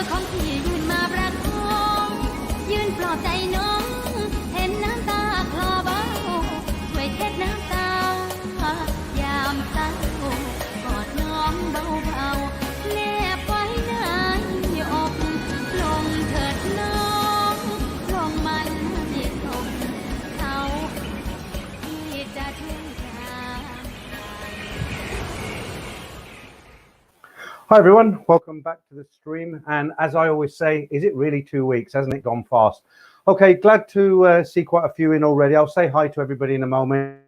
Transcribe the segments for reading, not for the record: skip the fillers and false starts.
ของพี่ยืนมาประคองยืนปลอบใจน้องเห็นน้ำตาคลอเบาช่วยเช็ดน้ำตายามเศร้ากอดน้องเบาๆแนบไว้ในอกลงเถิดน้องลงมันให้ตกเขาที่จะถึงทาง Hi everyone, welcome back to the stream. And as I always say, is it really 2 weeks? Hasn't it gone fast? Okay, glad to see quite a few in already. I'll say hi to everybody in a moment.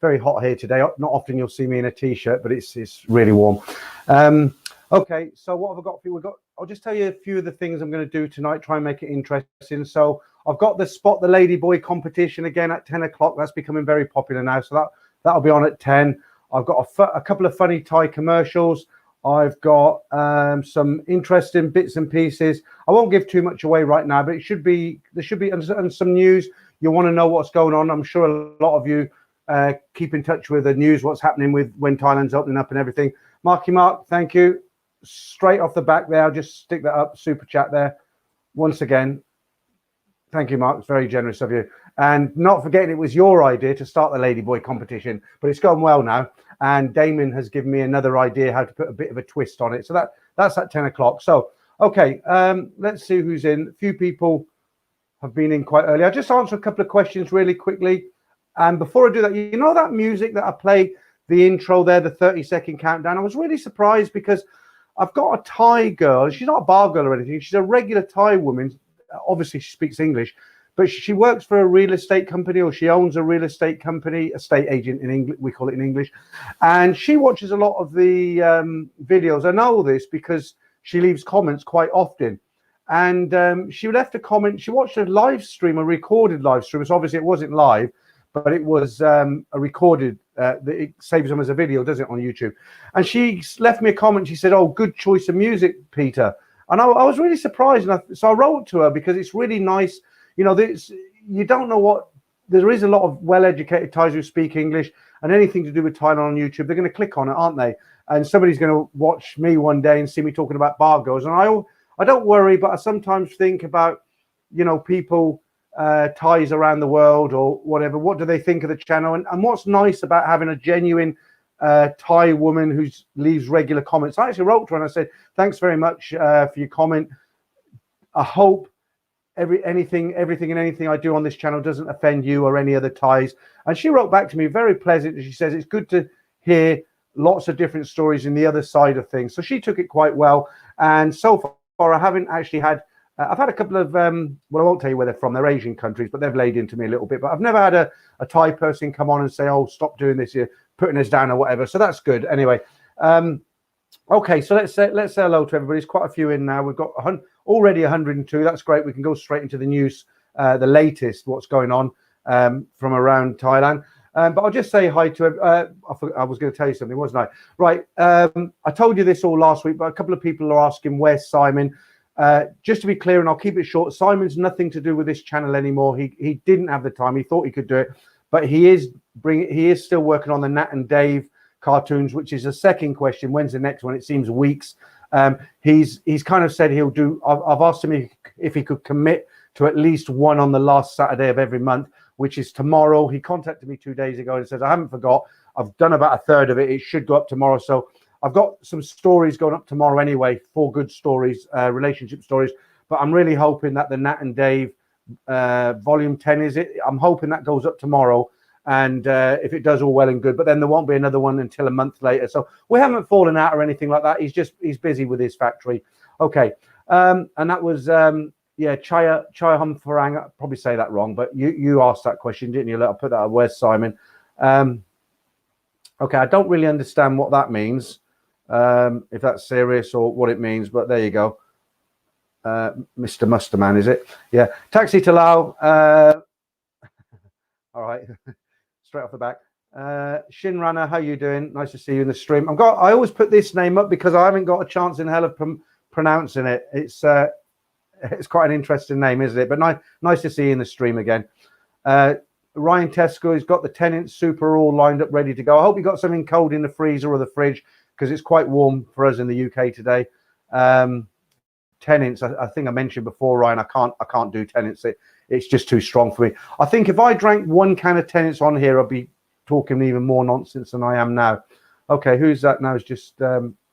Very hot here today. Not often you'll see me in a t-shirt, but it's really warm. Okay, so what have I got for you? I'll just tell you a few of the things I'm going to do tonight, try and make it interesting. So I've got the Spot the Ladyboy competition again at 10 o'clock. That's becoming very popular now. So that'll be on at 10. I've got a couple of funny Thai commercials. I've got some interesting bits and pieces. I won't give too much away right now, but there should be some news. You want to know what's going on. I'm sure a lot of you keep in touch with the news, what's happening with when Thailand's opening up and everything. Marky Mark, thank you. Straight off the back there, I'll just stick that up, super chat there. Once again, thank you, Mark. It's very generous of you. And not forgetting it was your idea to start the Ladyboy competition, but it's gone well now. And Damon has given me another idea how to put a bit of a twist on it. So that's at 10 o'clock. So, okay, let's see who's in. A few people have been in quite early. I'll just answer a couple of questions really quickly. And before I do that, you know that music that I play, the intro there, the 30-second countdown? I was really surprised because I've got a Thai girl. She's not a bar girl or anything. She's a regular Thai woman. Obviously, she speaks English. But she works for a real estate company, or she owns a real estate company, estate agent in English, we call it in English. And she watches a lot of the videos. I know this because she leaves comments quite often. And she left a comment. She watched a live stream, a recorded live stream. So obviously it wasn't live, but it was a recorded. It saves them as a video, does it, on YouTube? And she left me a comment. She said, "Oh, good choice of music, Peter." And I was really surprised. And so I wrote to her because it's really nice. You know, you don't know what, there is a lot of well-educated Thais who speak English, and anything to do with Thailand on YouTube, they're going to click on it, aren't they? And somebody's going to watch me one day and see me talking about bar girls. And I don't worry, but I sometimes think about, you know, people, Thais around the world or whatever, what do they think of the channel? And what's nice about having a genuine Thai woman who leaves regular comments. I actually wrote to her and I said, thanks very much for your comment. I hope everything and anything I do on this channel doesn't offend you or any other Thais. And she wrote back to me very pleasant. She says it's good to hear lots of different stories in the other side of things. So she took it quite well. And so far I haven't actually had, I've had a couple of, well, I won't tell you where they're from. They're Asian countries, but they've laid into me a little bit. But I've never had a Thai person come on and say, "Oh, stop doing this, you're putting us down," or whatever. So that's good. Anyway, okay, so let's say hello to everybody. There's quite a few in now. We've got already 102. That's great. We can go straight into the news, the latest, what's going on from around Thailand. But I'll just say hi to. I was going to tell you something, wasn't I? Right. I told you this all last week, but a couple of people are asking, "Where's Simon?" Just to be clear, and I'll keep it short. Simon's nothing to do with this channel anymore. He didn't have the time. He thought he could do it, but he is still working on the Nat and Dave cartoons, which is the second question. When's the next one? It seems weeks. He's kind of said he'll do. I've asked him if he could commit to at least one on the last Saturday of every month, which is tomorrow. He contacted me 2 days ago and says, "I haven't forgot. I've done about a third of it. It should go up tomorrow." So I've got some stories going up tomorrow anyway, 4 good stories, relationship stories. But I'm really hoping that the Nat and Dave volume 10 is it. I'm hoping that goes up tomorrow. And if it does, all well and good, but then there won't be another one until a month later. So we haven't fallen out or anything like that. He's busy with his factory. Okay. And that was Chaya Humfarang. I probably say that wrong, but you asked that question, didn't you? I'll put that up. Where's Simon? Okay, I don't really understand what that means, if that's serious or what it means, but there you go. Mr. Musterman, is it? Yeah. Taxi to Lao. All right. Straight off the back. Shinrana, how you doing? Nice to see you in the stream. I always put this name up because I haven't got a chance in hell of pronouncing it. It's quite an interesting name, isn't it? But nice to see you in the stream again. Ryan Tesco has got the Tenant Super all lined up, ready to go. I hope you got something cold in the freezer or the fridge because it's quite warm for us in the UK today. tenants. I think I mentioned before, Ryan, I can't do tenants. It's just too strong for me. I think if I drank one can of tenants on here, I'd be talking even more nonsense than I am now. Okay, who's that now? Is just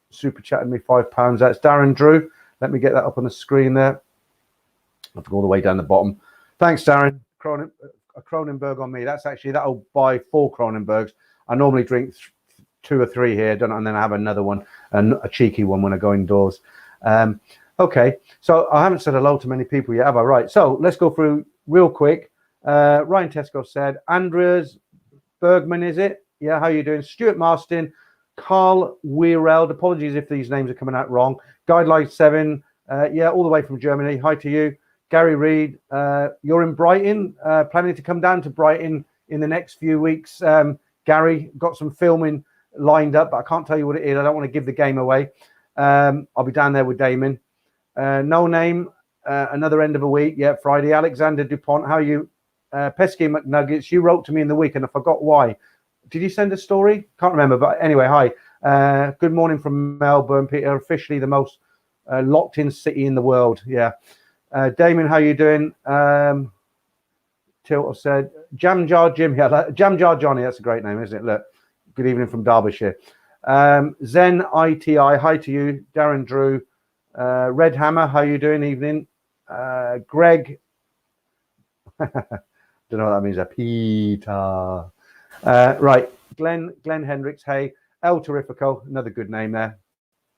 super chatting me £5. That's Darren Drew. Let me get that up on the screen there. I've gone all the way down the bottom. Thanks, Darren. A Kronenberg on me. That's actually, that'll buy 4 Kronenbergs. I normally drink 2 or 3 here, don't I? And then I have another one, and a cheeky one when I go indoors. Okay, so I haven't said hello to many people yet, have I? Right, so let's go through real quick. Ryan Tesco said, Andreas Bergman, is it? Yeah, how you doing? Stuart Marston, Carl Weireld, apologies if these names are coming out wrong. Guideline 7, yeah, all the way from Germany. Hi to you. Gary Reed, you're in Brighton, planning to come down to Brighton in the next few weeks. Gary, got some filming lined up, but I can't tell you what it is. I don't want to give the game away. I'll be down there with Damon. No name, another end of a week. Yeah, Friday. Alexander Dupont, how are you? Pesky McNuggets, you wrote to me in the week and I forgot why. Did you send a story? Can't remember, but anyway, hi. Good morning from Melbourne, Peter. Officially the most locked in city in the world. Yeah. Damon, how you doing? Tilt said, Jam Jar Jim here. Jam Jar Johnny, that's a great name, isn't it? Look, good evening from Derbyshire. Zen ITI, hi to you. Darren Drew. Red Hammer, how you doing? Evening. Greg, don't know what that means. Peter. Right. Glenn Hendricks, hey. El Terrifico, another good name there.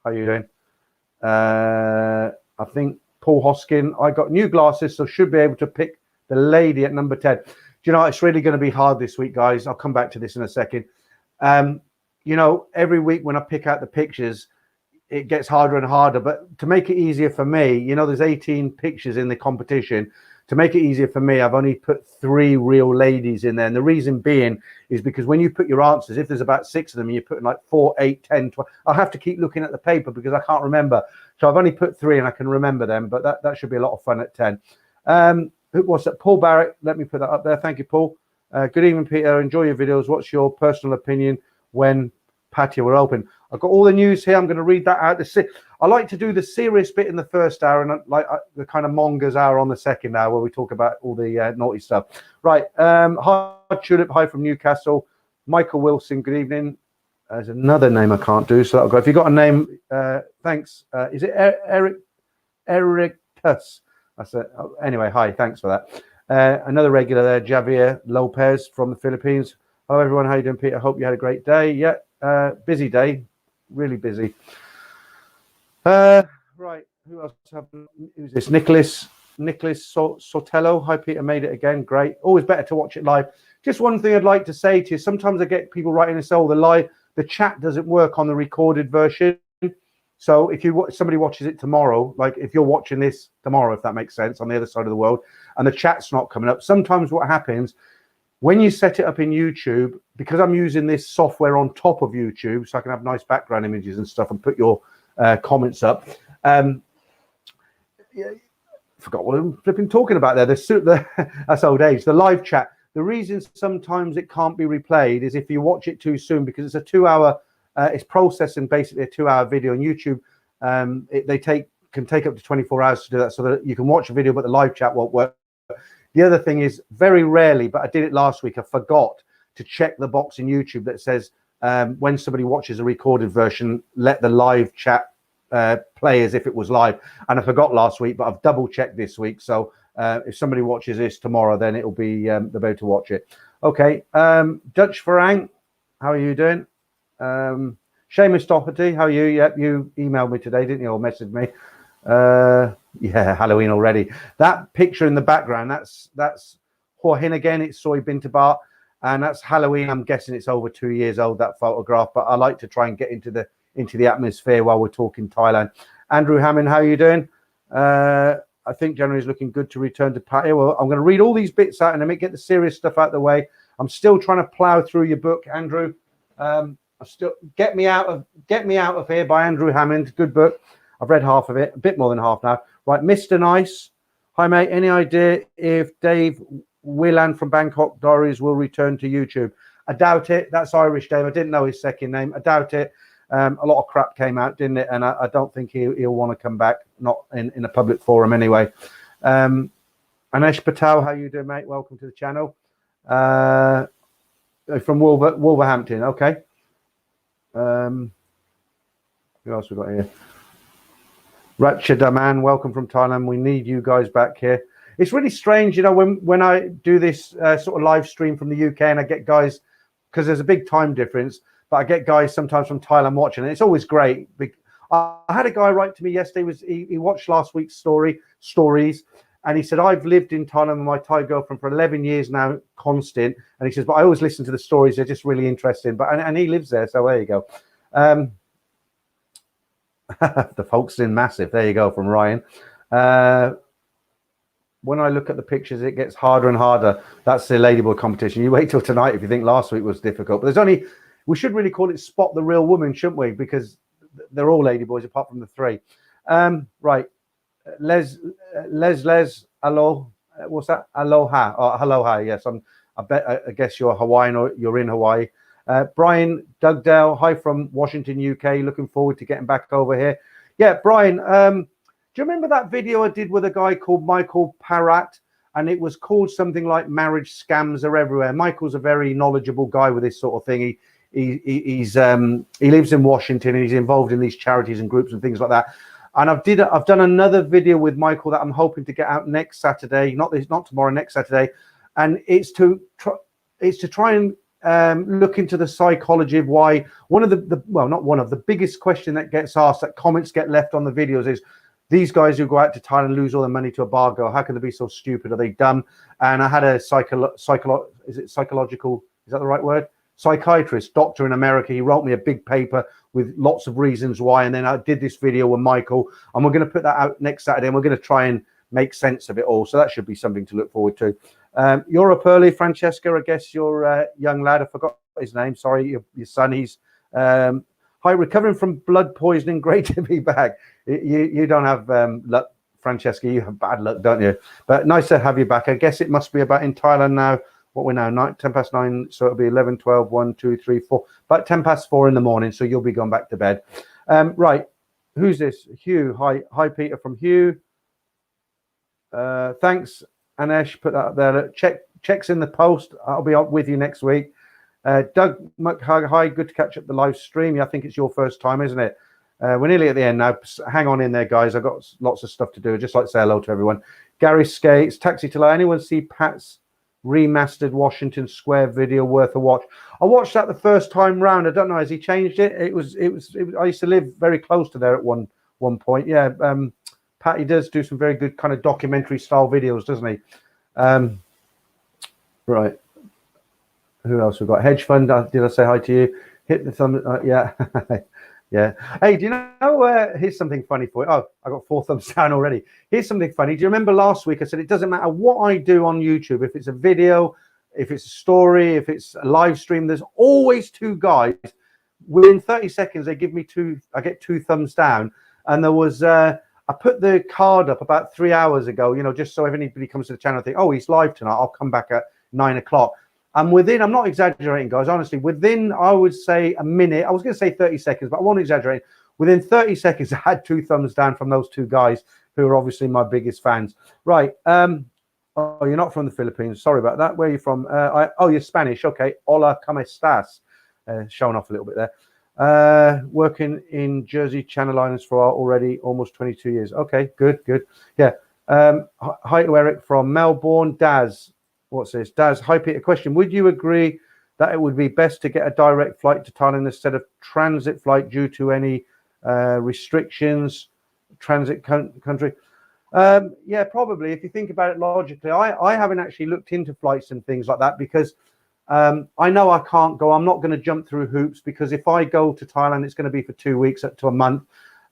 How you doing? I think Paul Hoskin, I got new glasses, so should be able to pick the lady at number 10. Do you know, it's really going to be hard this week, guys. I'll come back to this in a second. You know, every week when I pick out the pictures, it gets harder and harder. But to make it easier for me, you know, there's 18 pictures in the competition. To make it easier for me, I've only put 3 real ladies in there. And the reason being is because when you put your answers, if there's about 6 of them, and you're putting like 4, 8, 10, 12, I'll have to keep looking at the paper because I can't remember. So I've only put 3 and I can remember them, but that should be a lot of fun at 10. What's that? Paul Barrett. Let me put that up there. Thank you, Paul. Good evening, Peter. Enjoy your videos. What's your personal opinion when patio were open? I've got all the news here. I'm going to read that out. I like to do the serious bit in the first hour and the kind of mongers hour on the second hour where we talk about all the naughty stuff. Right. Hi, Tulip. Hi from Newcastle. Michael Wilson. Good evening. There's another name I can't do, so that'll go. If you got a name, thanks. Is it Eric Tuss? That's it. Anyway, hi. Thanks for that. Another regular there, Javier Lopez from the Philippines. Hello, everyone. How you doing, Peter? Hope you had a great day. Yeah. Busy day, really busy. Right, who else? Who's this? Nicholas Sotello. Hi, Peter, made it again. Great. Always better to watch it live. Just one thing I'd like to say to you. Sometimes I get people writing and say, "Oh, the chat doesn't work on the recorded version." So if somebody watches it tomorrow, like if you're watching this tomorrow, if that makes sense, on the other side of the world, and the chat's not coming up, sometimes what happens when you set it up in YouTube, because I'm using this software on top of YouTube, so I can have nice background images and stuff and put your comments up. Yeah, forgot what I'm flipping talking about there. That's old age. The live chat. The reason sometimes it can't be replayed is if you watch it too soon, because it's a 2-hour. It's processing basically a 2-hour video on YouTube. Can take up to 24 hours to do that, so that you can watch a video, but the live chat won't work. The other thing is, very rarely, but I did it last week, I forgot to check the box in YouTube that says when somebody watches a recorded version, let the live chat play as if it was live. And I forgot last week, but I've double checked this week. So if somebody watches this tomorrow, then it'll be they'll be able to watch it. Okay. Dutch Farang, how are you doing? Seamus Doherty, how are you? Yep, you emailed me today, didn't you, or messaged me? Yeah, Halloween already. That picture in the background, that's Joaquin again. It's Soy Bintabat, and that's Halloween. I'm guessing it's over 2 years old, that photograph, but I like to try and get into the atmosphere while we're talking Thailand. Andrew Hammond, how are you doing? I think January is looking good to return to patio. Well, I'm going to read all these bits out and then get the serious stuff out of the way. I'm still trying to plow through your book, Andrew. Get me out of here by Andrew Hammond. Good book. I've read half of it, a bit more than half now. Right, Mr. Nice. Hi, mate. Any idea if Dave Whelan from Bangkok Diaries will return to YouTube? I doubt it. That's Irish, Dave. I didn't know his second name. I doubt it. A lot of crap came out, didn't it? And I don't think he'll want to come back, not in a public forum anyway. Anesh Patel, how you doing, mate? Welcome to the channel. From Wolverhampton, okay. Who else we got here? Ratcha Daman, welcome from Thailand. We need you guys back here. It's really strange, you know, when I do this sort of live stream from the UK and I get guys, because there's a big time difference, but I get guys sometimes from Thailand watching, and it's always great. I had a guy write to me yesterday. He watched last week's stories, and he said, I've lived in Thailand with my Thai girlfriend for 11 years now, constant. And he says, but I always listen to the stories. They're just really interesting. And he lives there. So there you go. The folks in massive. There you go from Ryan. When I look at the pictures, it gets harder and harder. That's the Ladyboy competition. You wait till tonight if you think last week was difficult. But we should really call it Spot the Real Woman, shouldn't we? Because they're all Ladyboys apart from the three. Right. Les, hello. What's that? Aloha. Oh, aloha. Yes, I guess you're Hawaiian or you're in Hawaii. Brian Dugdale, hi from Washington, UK. Looking forward to getting back over here. Yeah, Brian, do you remember that video I did with a guy called Michael Parat? And it was called something like Marriage Scams Are Everywhere. Michael's a very knowledgeable guy with this sort of thing. He lives in Washington and he's involved in these charities and groups and things like that. And I've done another video with Michael that I'm hoping to get out next Saturday, not tomorrow, next Saturday, and it's to try and look into the psychology of why the biggest question that gets asked, that comments get left on the videos is, these guys who go out to Thailand lose all their money to a bar girl. How can they be so stupid? Are they dumb? And I had a psychological, is that the right word? Psychiatrist, doctor in America. He wrote me a big paper with lots of reasons why. And then I did this video with Michael, and we're going to put that out next Saturday, and we're going to try and make sense of it all. So that should be something to look forward to. You're up early, Francesca. I guess your young lad, I forgot his name. Sorry, your son. He's hi, recovering from blood poisoning. Great to be back. You don't have luck, Francesca. You have bad luck, don't you? But nice to have you back. I guess it must be about in Thailand now. What we're now, 10 past 9, so it'll be 11, 12, 1, 2, 3, 4, about 10 past 4 in the morning, so you'll be going back to bed. Right, who's this? Hugh. Hi, Peter from Hugh. Thanks, Anesh, put that up there. Checks in the post. I'll be up with you next week. Doug McHug, hi, good to catch up the live stream. Yeah, I think it's your first time, isn't it? We're nearly at the end now. Hang on in there, guys. I've got lots of stuff to do. I'd just like to say hello to everyone. Gary Skates, Taxi to Life. Anyone see Pat's remastered Washington Square video worth a watch? I watched that the first time round. I don't know, has he changed it? It was I used to live very close to there at one point. Yeah, Pat, he does do some very good kind of documentary style videos, doesn't he? Right, who else we've got? Hedge Fund, did I say hi to you? Hit the thumb. Yeah. Yeah. Hey, do you know, here's something funny for you. Oh, I got 4 thumbs down already. Here's something funny. Do you remember last week I said it doesn't matter what I do on YouTube, if it's a video, if it's a story, if it's a live stream, there's always 2 guys. Within 30 seconds, they give me 2, I get 2 thumbs down. And there was, I put the card up about 3 hours ago, you know, just so if anybody comes to the channel, I think, oh, he's live tonight, I'll come back at 9 o'clock. And within, I'm not exaggerating, guys, honestly, within, I would say a minute, I was going to say 30 seconds, but I won't exaggerate. Within 30 seconds, I had 2 thumbs down from those 2 guys who are obviously my biggest fans. Right. Oh, you're not from the Philippines. Sorry about that. Where are you from? Oh, you're Spanish. Okay. Hola, ¿cómo estás? Showing off a little bit there. Working in Jersey Channel Islands for already almost 22 years. Okay, good. Yeah. Hi to Eric from Melbourne. Daz. What's this? Daz, hi Peter, question. Would you agree that it would be best to get a direct flight to Thailand instead of transit flight due to any restrictions, transit country? Yeah, probably. If you think about it logically, I haven't actually looked into flights and things like that because I know I can't go. I'm not going to jump through hoops because if I go to Thailand, it's going to be for 2 weeks up to a month.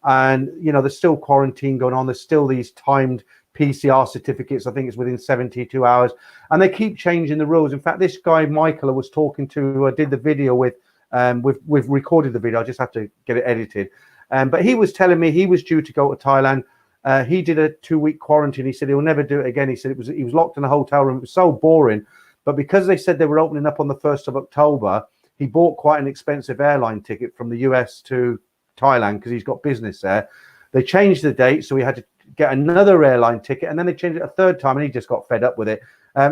And, you know, there's still quarantine going on. There's still these timed PCR certificates. I think it's within 72 hours. And they keep changing the rules. In fact, this guy, Michael, I was talking to, who I did the video with, we've recorded the video. I just have to get it edited. But he was telling me he was due to go to Thailand. He did a 2-week quarantine. He said he'll never do it again. He said he was locked in a hotel room. It was so boring. But because they said they were opening up on the 1st of October, he bought quite an expensive airline ticket from the US to Thailand because he's got business there. They changed the date, so he had to get another airline ticket, and then they changed it a third time, and he just got fed up with it.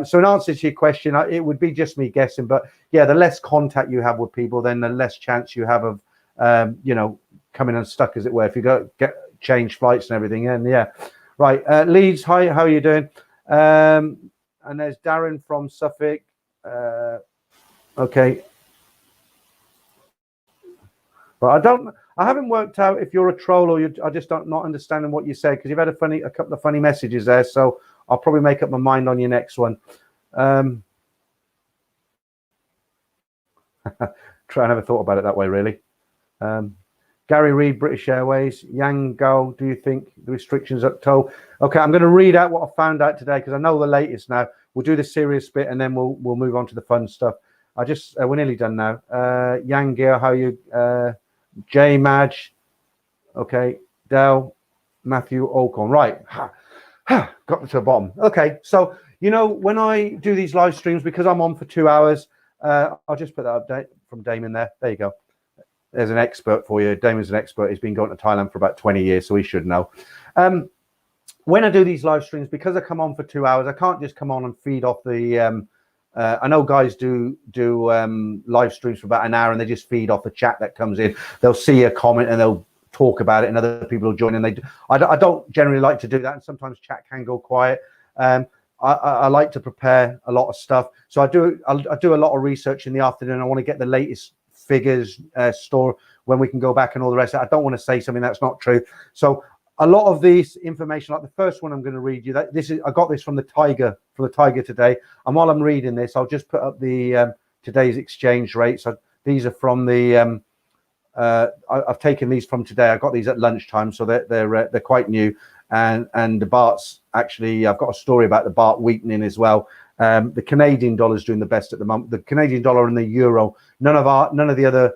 So in answer to your question, it would be just me guessing, but yeah, the less contact you have with people, then the less chance you have of, you know, coming unstuck, as it were, if you go get change flights and everything. And yeah, right. Leeds, hi, how are you doing? And there's Darren from Suffolk. Okay. But I haven't worked out if you're a troll or I just not understanding what you say, because you've had a couple of funny messages there. So I'll probably make up my mind on your next one. Try never thought about it that way, really. Gary Reid, British Airways. Yang Gao, do you think the restrictions up toe? Okay, I'm going to read out what I found out today because I know the latest now. We'll do the serious bit and then we'll move on to the fun stuff. We're nearly done now. Yang Gao, how you? J Madge, okay, Dell, Matthew Olcon, right, got to the bottom. Okay, so you know when I do these live streams, because I'm on for 2 hours, I'll just put that update from Damon there. There you go. There's an expert for you. Damon's an expert. He's been going to Thailand for about 20 years, so he should know. When I do these live streams, because I come on for 2 hours, I can't just come on and feed off the. I know guys do live streams for about an hour and they just feed off the chat that comes in. They'll see a comment and they'll talk about it, and other people will join in. I don't generally like to do that, and sometimes chat can go quiet. I like to prepare a lot of stuff, so I do a lot of research in the afternoon. I want to get the latest figures, store when we can go back and all the rest. I don't want to say something that's not true. So a lot of this information, like the first one I'm going to read you, I got this from the Tiger today. And while I'm reading this, I'll just put up the today's exchange rates. These are from the I've taken these from today. I got these at lunchtime, so they're quite new. And the Baht's actually, I've got a story about the Baht weakening as well. The Canadian dollar is doing the best at the moment. The Canadian dollar and the euro. None of the other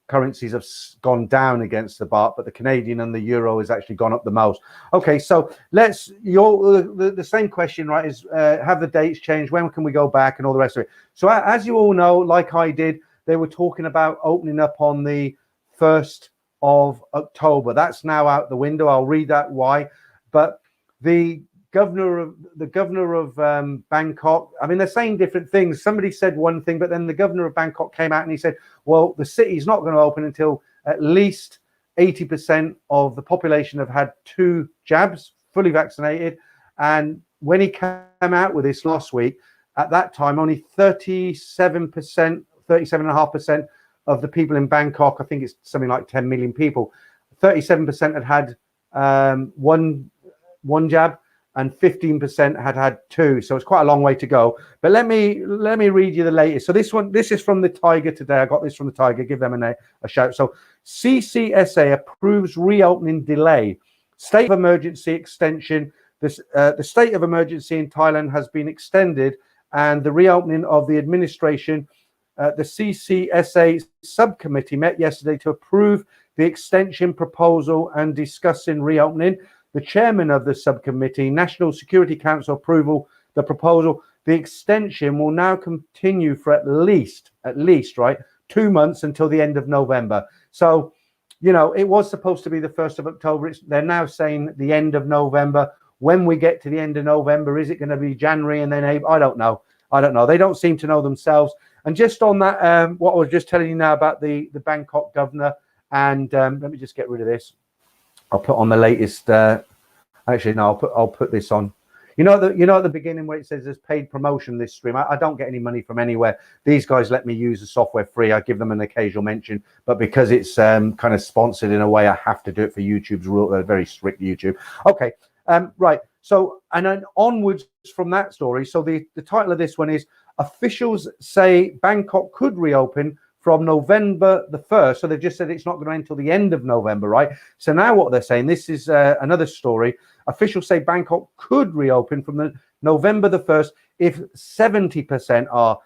currencies have gone down against the Baht, but the Canadian and the euro has actually gone up the most. Okay, so the same question, right, is have the dates changed? When can we go back and all the rest of it? So as you all know, like I did, they were talking about opening up on the 1st of October. That's now out the window. I'll read that why. But the governor of Bangkok, I mean, they're saying different things. Somebody said one thing, but then the governor of Bangkok came out and he said, well, the city's not going to open until at least 80% of the population have had 2 jabs, fully vaccinated. And when he came out with this last week, at that time, only 37.5% of the people in Bangkok, I think it's something like 10 million people, 37% had one jab, and 15% had 2. So it's quite a long way to go. But let me read you the latest. So this is from the Tiger today. I got this from the Tiger. Give them a shout. So CCSA approves reopening delay. State of emergency extension. The state of emergency in Thailand has been extended, and the reopening of the administration. The CCSA subcommittee met yesterday to approve the extension proposal and discussing reopening. The chairman of the subcommittee, National Security Council approval, the proposal. The extension will now continue for at least, right, 2 months until the end of November. So, you know, it was supposed to be the 1st of October. They're now saying the end of November. When we get to the end of November, is it going to be January and then April? I don't know. They don't seem to know themselves. And just on that, what I was just telling you now about the Bangkok governor, and let me just get rid of this. I'll put on the latest. Actually, no, I'll put this on. You know at the beginning where it says there's paid promotion this stream. I don't get any money from anywhere. These guys let me use the software free. I give them an occasional mention, but because it's kind of sponsored in a way, I have to do it for YouTube's rule. Very strict YouTube. Okay, right. So and then onwards from that story. So the title of this one is officials say Bangkok could reopen from November the 1st. So they've just said it's not going to end until the end of November, right? So now what they're saying, this is another story. Officials say Bangkok could reopen from the November the 1st if 70% are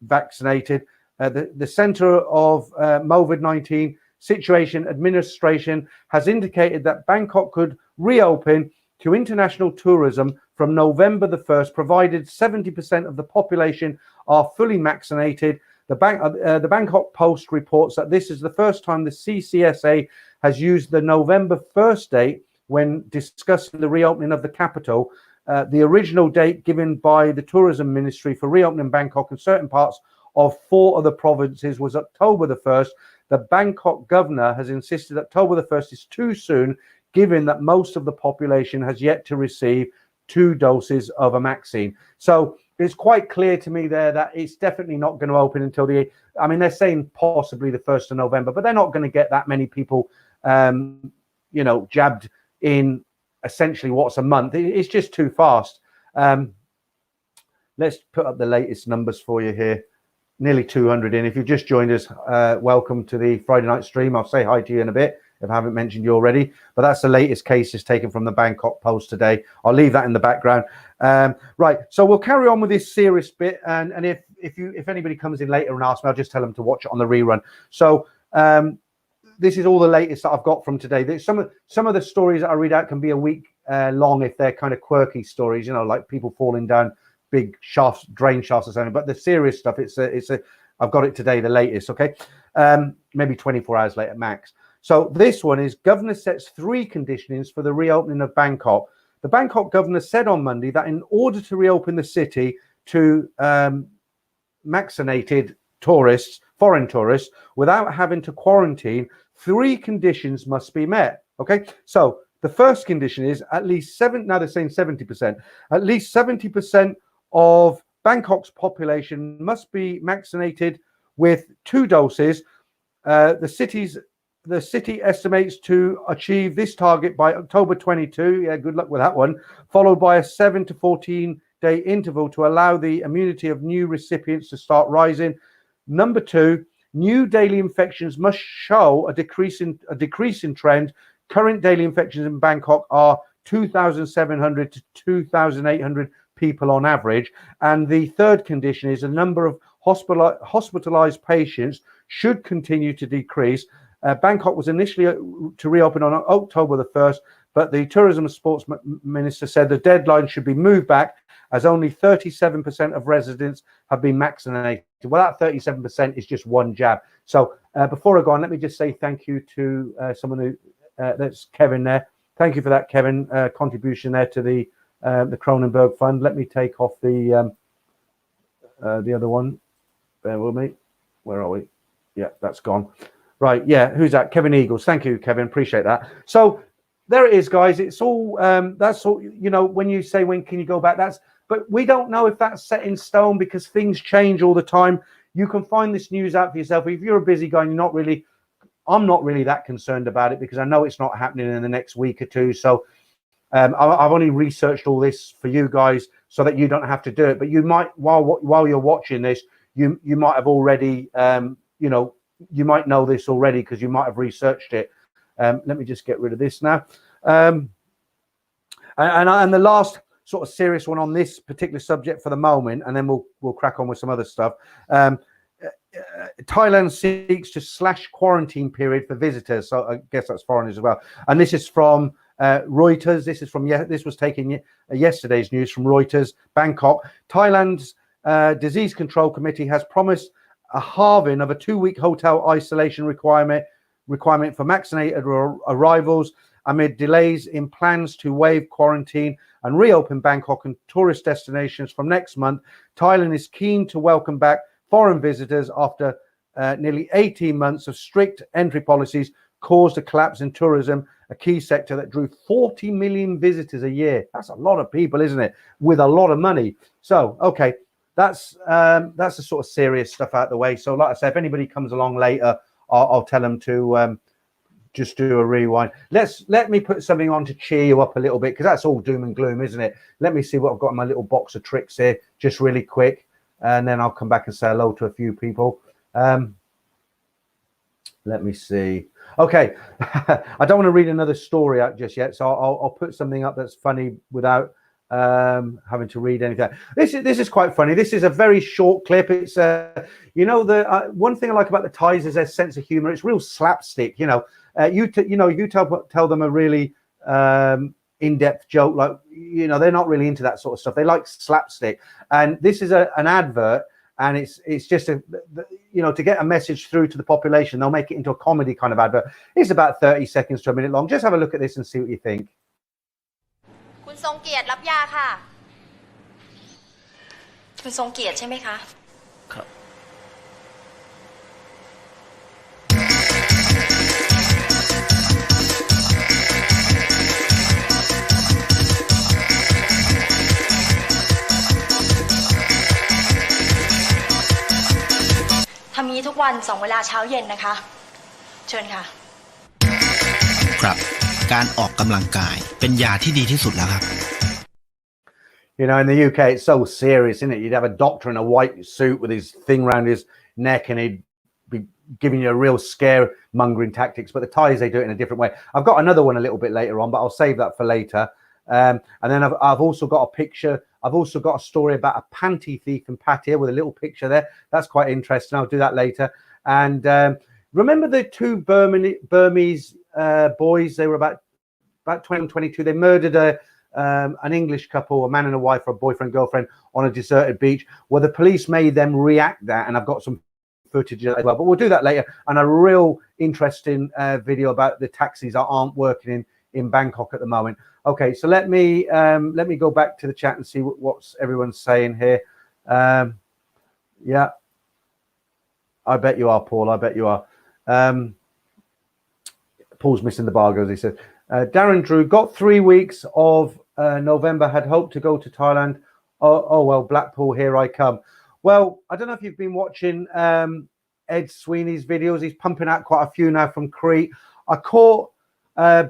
vaccinated. The Center of COVID-19 Situation Administration has indicated that Bangkok could reopen to international tourism from November the 1st, provided 70% of the population are fully vaccinated. The Bangkok Post reports that this is the first time the CCSA has used the November 1st date when discussing the reopening of the capital. The original date given by the Tourism Ministry for reopening Bangkok and certain parts of 4 other provinces was October the 1st. The Bangkok governor has insisted October the 1st is too soon, given that most of the population has yet to receive 2 doses of a vaccine. So it's quite clear to me there that it's definitely not going to open until I mean, they're saying possibly the 1st of November, but they're not going to get that many people, jabbed in essentially what's a month. It's just too fast. Let's put up the latest numbers for you here. Nearly 200 in. If you've just joined us, welcome to the Friday night stream. I'll say hi to you in a bit if I haven't mentioned you already, but that's the latest cases taken from the Bangkok Post today. I'll leave that in the background. Right, so we'll carry on with this serious bit, and if anybody comes in later and asks me, I'll just tell them to watch it on the rerun. So this is all the latest that I've got from today. Some of the stories that I read out can be a week long if they're kind of quirky stories, like people falling down big shafts, drain shafts or something. But the serious stuff, I've got it today, the latest. Okay, maybe 24 hours later max. So this one is governor sets 3 conditionings for the reopening of Bangkok. The Bangkok governor said on Monday that in order to reopen the city to vaccinated tourists, foreign tourists, without having to quarantine, 3 conditions must be met. Okay, so the first condition is now they're saying 70%, at least 70% of Bangkok's population must be vaccinated with 2 doses. The city estimates to achieve this target by October 22. Yeah, good luck with that one. Followed by a 7 to 14 day interval to allow the immunity of new recipients to start rising. Number 2, new daily infections must show a decreasing trend. Current daily infections in Bangkok are 2,700 to 2,800 people on average. And the third condition is a number of hospitalized patients should continue to decrease. Bangkok was initially to reopen on October the 1st, but the Tourism and Sports Minister said the deadline should be moved back as only 37% of residents have been vaccinated. Well, that 37% is just 1 jab. So before I go on, let me just say thank you to someone who, that's Kevin there. Thank you for that, Kevin, contribution there to the Cronenberg Fund. Let me take off the other one. Bear with me. Where are we? Yeah, that's gone. Right, yeah, who's that? Kevin Eagles. Thank you, Kevin. Appreciate that. So there it is, guys. It's all, that's all, when you say, when can you go back? But we don't know if that's set in stone because things change all the time. You can find this news out for yourself. If you're a busy guy and I'm not really that concerned about it because I know it's not happening in the next week or 2. So I've only researched all this for you guys so that you don't have to do it. But you might, while you're watching this, you might have already, you might know this already because you might have researched it. Let me just get rid of this now. And the last sort of serious one on this particular subject for the moment, and then we'll crack on with some other stuff. Thailand seeks to slash quarantine period for visitors. So I guess that's foreigners as well. And this is from Reuters. This was taken yesterday's news from Reuters. Bangkok. Thailand's Disease Control Committee has promised a halving of a 2-week hotel isolation requirement for vaccinated arrivals amid delays in plans to waive quarantine and reopen Bangkok and tourist destinations from next month. Thailand is keen to welcome back foreign visitors after nearly 18 months of strict entry policies caused a collapse in tourism, a key sector that drew 40 million visitors a year. That's a lot of people, isn't it? With a lot of money. So, okay. That's the sort of serious stuff out the way. So, like I said, if anybody comes along later, I'll tell them to just do a rewind. Let me put something on to cheer you up a little bit because that's all doom and gloom, isn't it? Let me see what I've got in my little box of tricks here, just really quick, and then I'll come back and say hello to a few people. Let me see. Okay, I don't want to read another story out just yet, so I'll put something up that's funny without having to read anything. This is quite funny. This is a very short clip. It's the one thing I like about the Thais is their sense of humor. It's real slapstick. You tell them a really in-depth joke, like they're not really into that sort of stuff. They like slapstick. And this is an advert, and it's just to get a message through to the population, they'll make it into a comedy kind of advert. It's about 30 seconds to a minute long. Just have a look at this and see what you think. คุณทรงเกียรติรับยาค่ะคุณทรงเกียรติใช่ไหมคะครับทำนี้ทุกวัน2 เวลาเช้าเย็นนะคะเชิญค่ะครับการออกกำลังกายเป็นยาที่ดีที่สุดแล้วครับ You know, in the UK, it's so serious, isn't it? You'd have a doctor in a white suit with his thing around his neck, and he'd be giving you a real scaremongering tactics. But the Thais, they do it in a different way. I've got another one a little bit later on, but I'll save that for later. And then I've also got a picture. I've also got a story about a panty thief in Pattaya with a little picture there. That's quite interesting. I'll do that later. And remember the two Burmese boys? They were about 20 and 22. They murdered an English couple, a man and a wife, or a boyfriend, girlfriend, on a deserted beach, where the police made them react that, and I've got some footage as well, but we'll do that later. And a real interesting video about the taxis that aren't working in Bangkok at the moment. Okay, so let me go back to the chat and see what's everyone's saying here. Yeah, I bet you are, Paul. I bet you are. Paul's missing the bar, goes, he says. Darren Drew got 3 weeks of November, had hoped to go to Thailand. Oh well, Blackpool, here I come. Well, I don't know if you've been watching Ed Sweeney's videos. He's pumping out quite a few now from Crete. I caught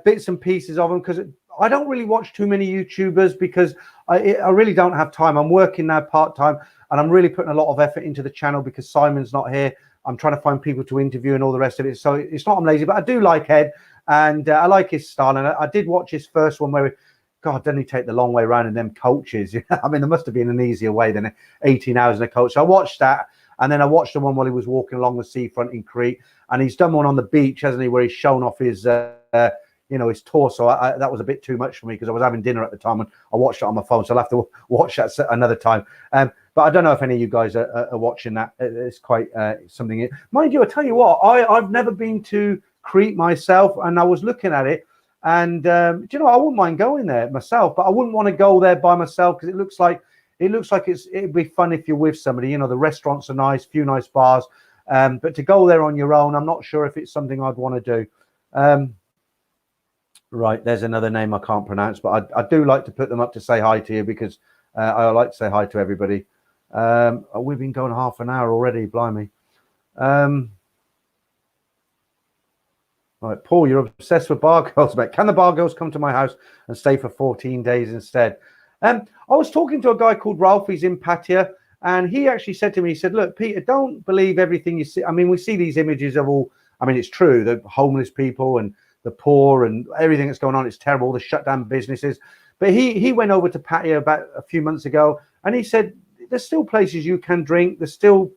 bits and pieces of them because I don't really watch too many YouTubers because I really don't have time. I'm working now part-time, and I'm really putting a lot of effort into the channel because Simon's not here. I'm trying to find people to interview and all the rest of it. So it's not I'm lazy, but I do like Ed. And I like his style. And I did watch his first one where, God, doesn't he take the long way around in them coaches? I mean, there must have been an easier way than 18 hours in a coach. So I watched that. And then I watched the one while he was walking along the seafront in Crete. And he's done one on the beach, hasn't he, where he's shown off his, his torso. That was a bit too much for me because I was having dinner at the time and I watched it on my phone. So I'll have to watch that another time. But I don't know if any of you guys are watching that. It's quite something. Mind you, I tell you what, I've never been to Crete myself, and I was looking at it, and I wouldn't mind going there myself, but I wouldn't want to go there by myself because it looks like it'd be fun if you're with somebody. The restaurants are nice, few nice bars, but to go there on your own, I'm not sure if it's something I'd want to do. Right, there's another name I can't pronounce, but I do like to put them up to say hi to you because I like to say hi to everybody. We've been going half an hour already, blimey. Right, Paul, you're obsessed with bar girls, mate. Can the bar girls come to my house and stay for 14 days instead? I was talking to a guy called Ralph. He's in Pattaya, and he actually said to me, he said, look, Peter, don't believe everything you see. I mean, we see these images of all, I mean, it's true, the homeless people and the poor and everything that's going on. It's terrible, the shut down businesses. But he went over to Pattaya about a few months ago, and he said, there's still places you can drink. There's still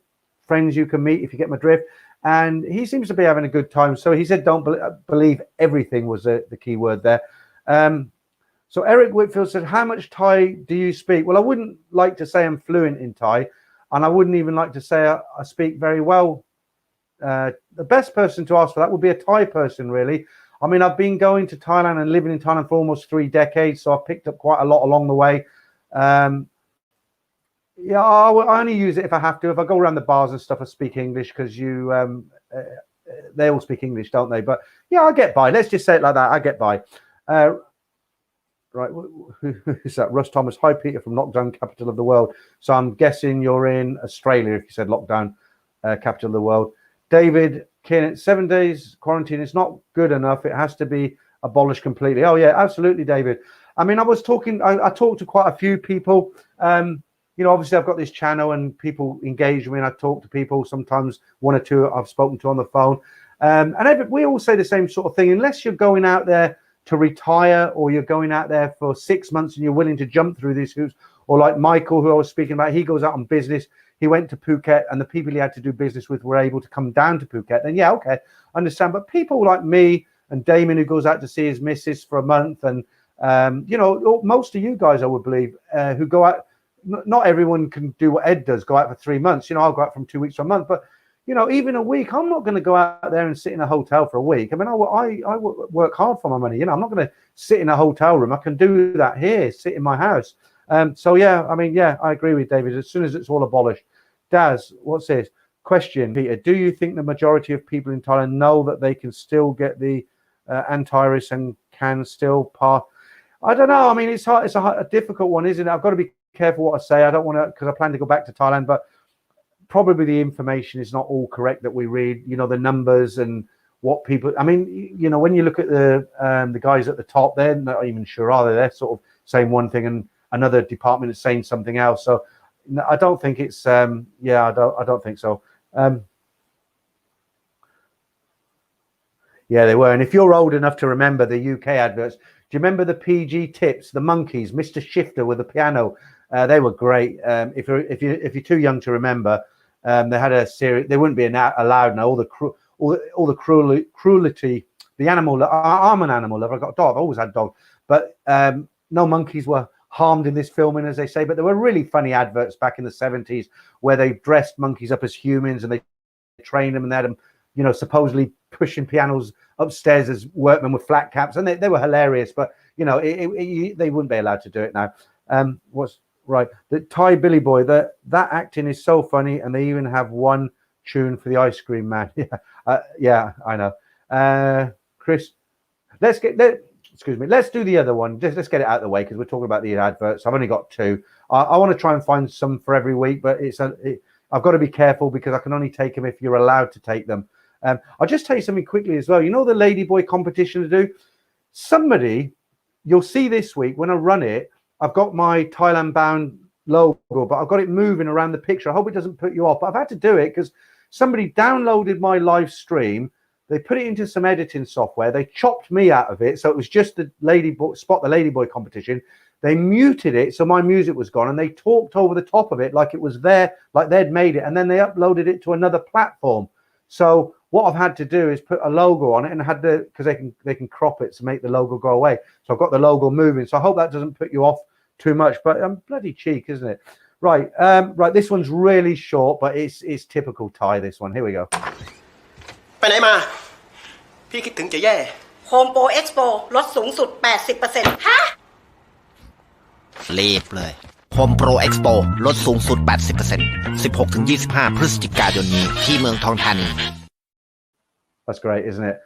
friends you can meet, if you get my drift. And he seems to be having a good time. So he said, don't believe everything was the key word there. So Eric Whitfield said, how much Thai do you speak? Well, I wouldn't like to say I'm fluent in Thai. And I wouldn't even like to say I speak very well. The best person to ask for that would be a Thai person, really. I mean, I've been going to Thailand and living in Thailand for almost 3 decades. So I've picked up quite a lot along the way. Yeah, I only use it if I have to. If I go around the bars and stuff, I speak English because they all speak English, don't they? But yeah, I get by. Let's just say it like that. I get by. Right, who is that? Russ Thomas. Hi, Peter from Lockdown Capital of the World. So I'm guessing you're in Australia if you said Lockdown Capital of the World. David Kennett, 7 days quarantine. It's not good enough. It has to be abolished completely. Oh yeah, absolutely, David. I mean, I talked to quite a few people. Obviously I've got this channel and people engage with me and I talk to people, sometimes 1 or 2 I've spoken to on the phone. And we all say the same sort of thing. Unless you're going out there to retire or you're going out there for 6 months and you're willing to jump through these hoops, or like Michael, who I was speaking about, he goes out on business. He went to Phuket and the people he had to do business with were able to come down to Phuket. Then, yeah, okay, understand. But people like me and Damien, who goes out to see his missus for a month, and, most of you guys, I would believe, who go out not everyone can do what Ed does, go out for 3 months. You know, I'll go out from 2 weeks to a month, but you know, even a week, I'm not going to go out there and sit in a hotel for a week. I mean, I work hard for my money. You know, I'm not going to sit in a hotel room. I can do that here, sit in my house. So yeah, I mean, yeah, I agree with David. As soon as it's all abolished. Daz, what's this? Question, Peter, do you think the majority of people in Thailand know that they can still get the antivirus and can still pass? I don't know. I mean, it's hard. It's a difficult one, isn't it? I've got to be careful what I say. I don't want to, because I plan to go back to Thailand, but probably the information is not all correct that we read. You know, the numbers and what people. I mean, you know, when you look at the guys at the top, they're not even sure, are they? They're sort of saying one thing and another department is saying something else. So I don't think it's. Yeah, I don't think so. Yeah, they were. And if you're old enough to remember the UK adverts, do you remember the PG tips, the monkeys, Mr. Shifter with the piano? They were great. If you're too young to remember, they had a series. They wouldn't be allowed now. All the cruelty. The animal. I'm an animal lover. I've got a dog. I've always had dogs, but no monkeys were harmed in this filming, as they say. But there were really funny adverts back in the 70s where they dressed monkeys up as humans and they trained them, and they had them, you know, supposedly pushing pianos upstairs as workmen with flat caps, and they were hilarious. But you know, they wouldn't be allowed to do it now. What's right? The Thai Billy Boy. That acting is so funny, and they even have one tune for the ice cream man. Yeah, I know. Chris, excuse me. Let's do the other one. Let's get it out of the way because we're talking about the adverts. I've only got two. I want to try and find some for every week, but I've got to be careful because I can only take them if you're allowed to take them. I'll just tell you something quickly as well. You know the Ladyboy competition to do? Somebody, you'll see this week when I run it, I've got my Thailand bound logo, but I've got it moving around the picture. I hope it doesn't put you off, but I've had to do it because somebody downloaded my live stream. They put it into some editing software. They chopped me out of it. So it was just the Spot the Ladyboy competition. They muted it, so my music was gone, and they talked over the top of it like it was there, like they'd made it, and then they uploaded it to another platform. So what I've had to do is put a logo on it, and I had to, because they can crop it to make the logo go away. So I've got the logo moving. So I hope that doesn't put you off too much. But bloody cheek, isn't it? Right, right. This one's really short, but it's typical Thai. This one. Here we go. ไปไหนมาพี่คิดถึงจะแย่ Home Pro Expo ลดสูงสุด 80% ฮะ รีบเลย Home Pro Expo ลดสูงสุด 80% 16-25 พฤศจิกายนนี้ที่เมืองทองธานี That's great, isn't it?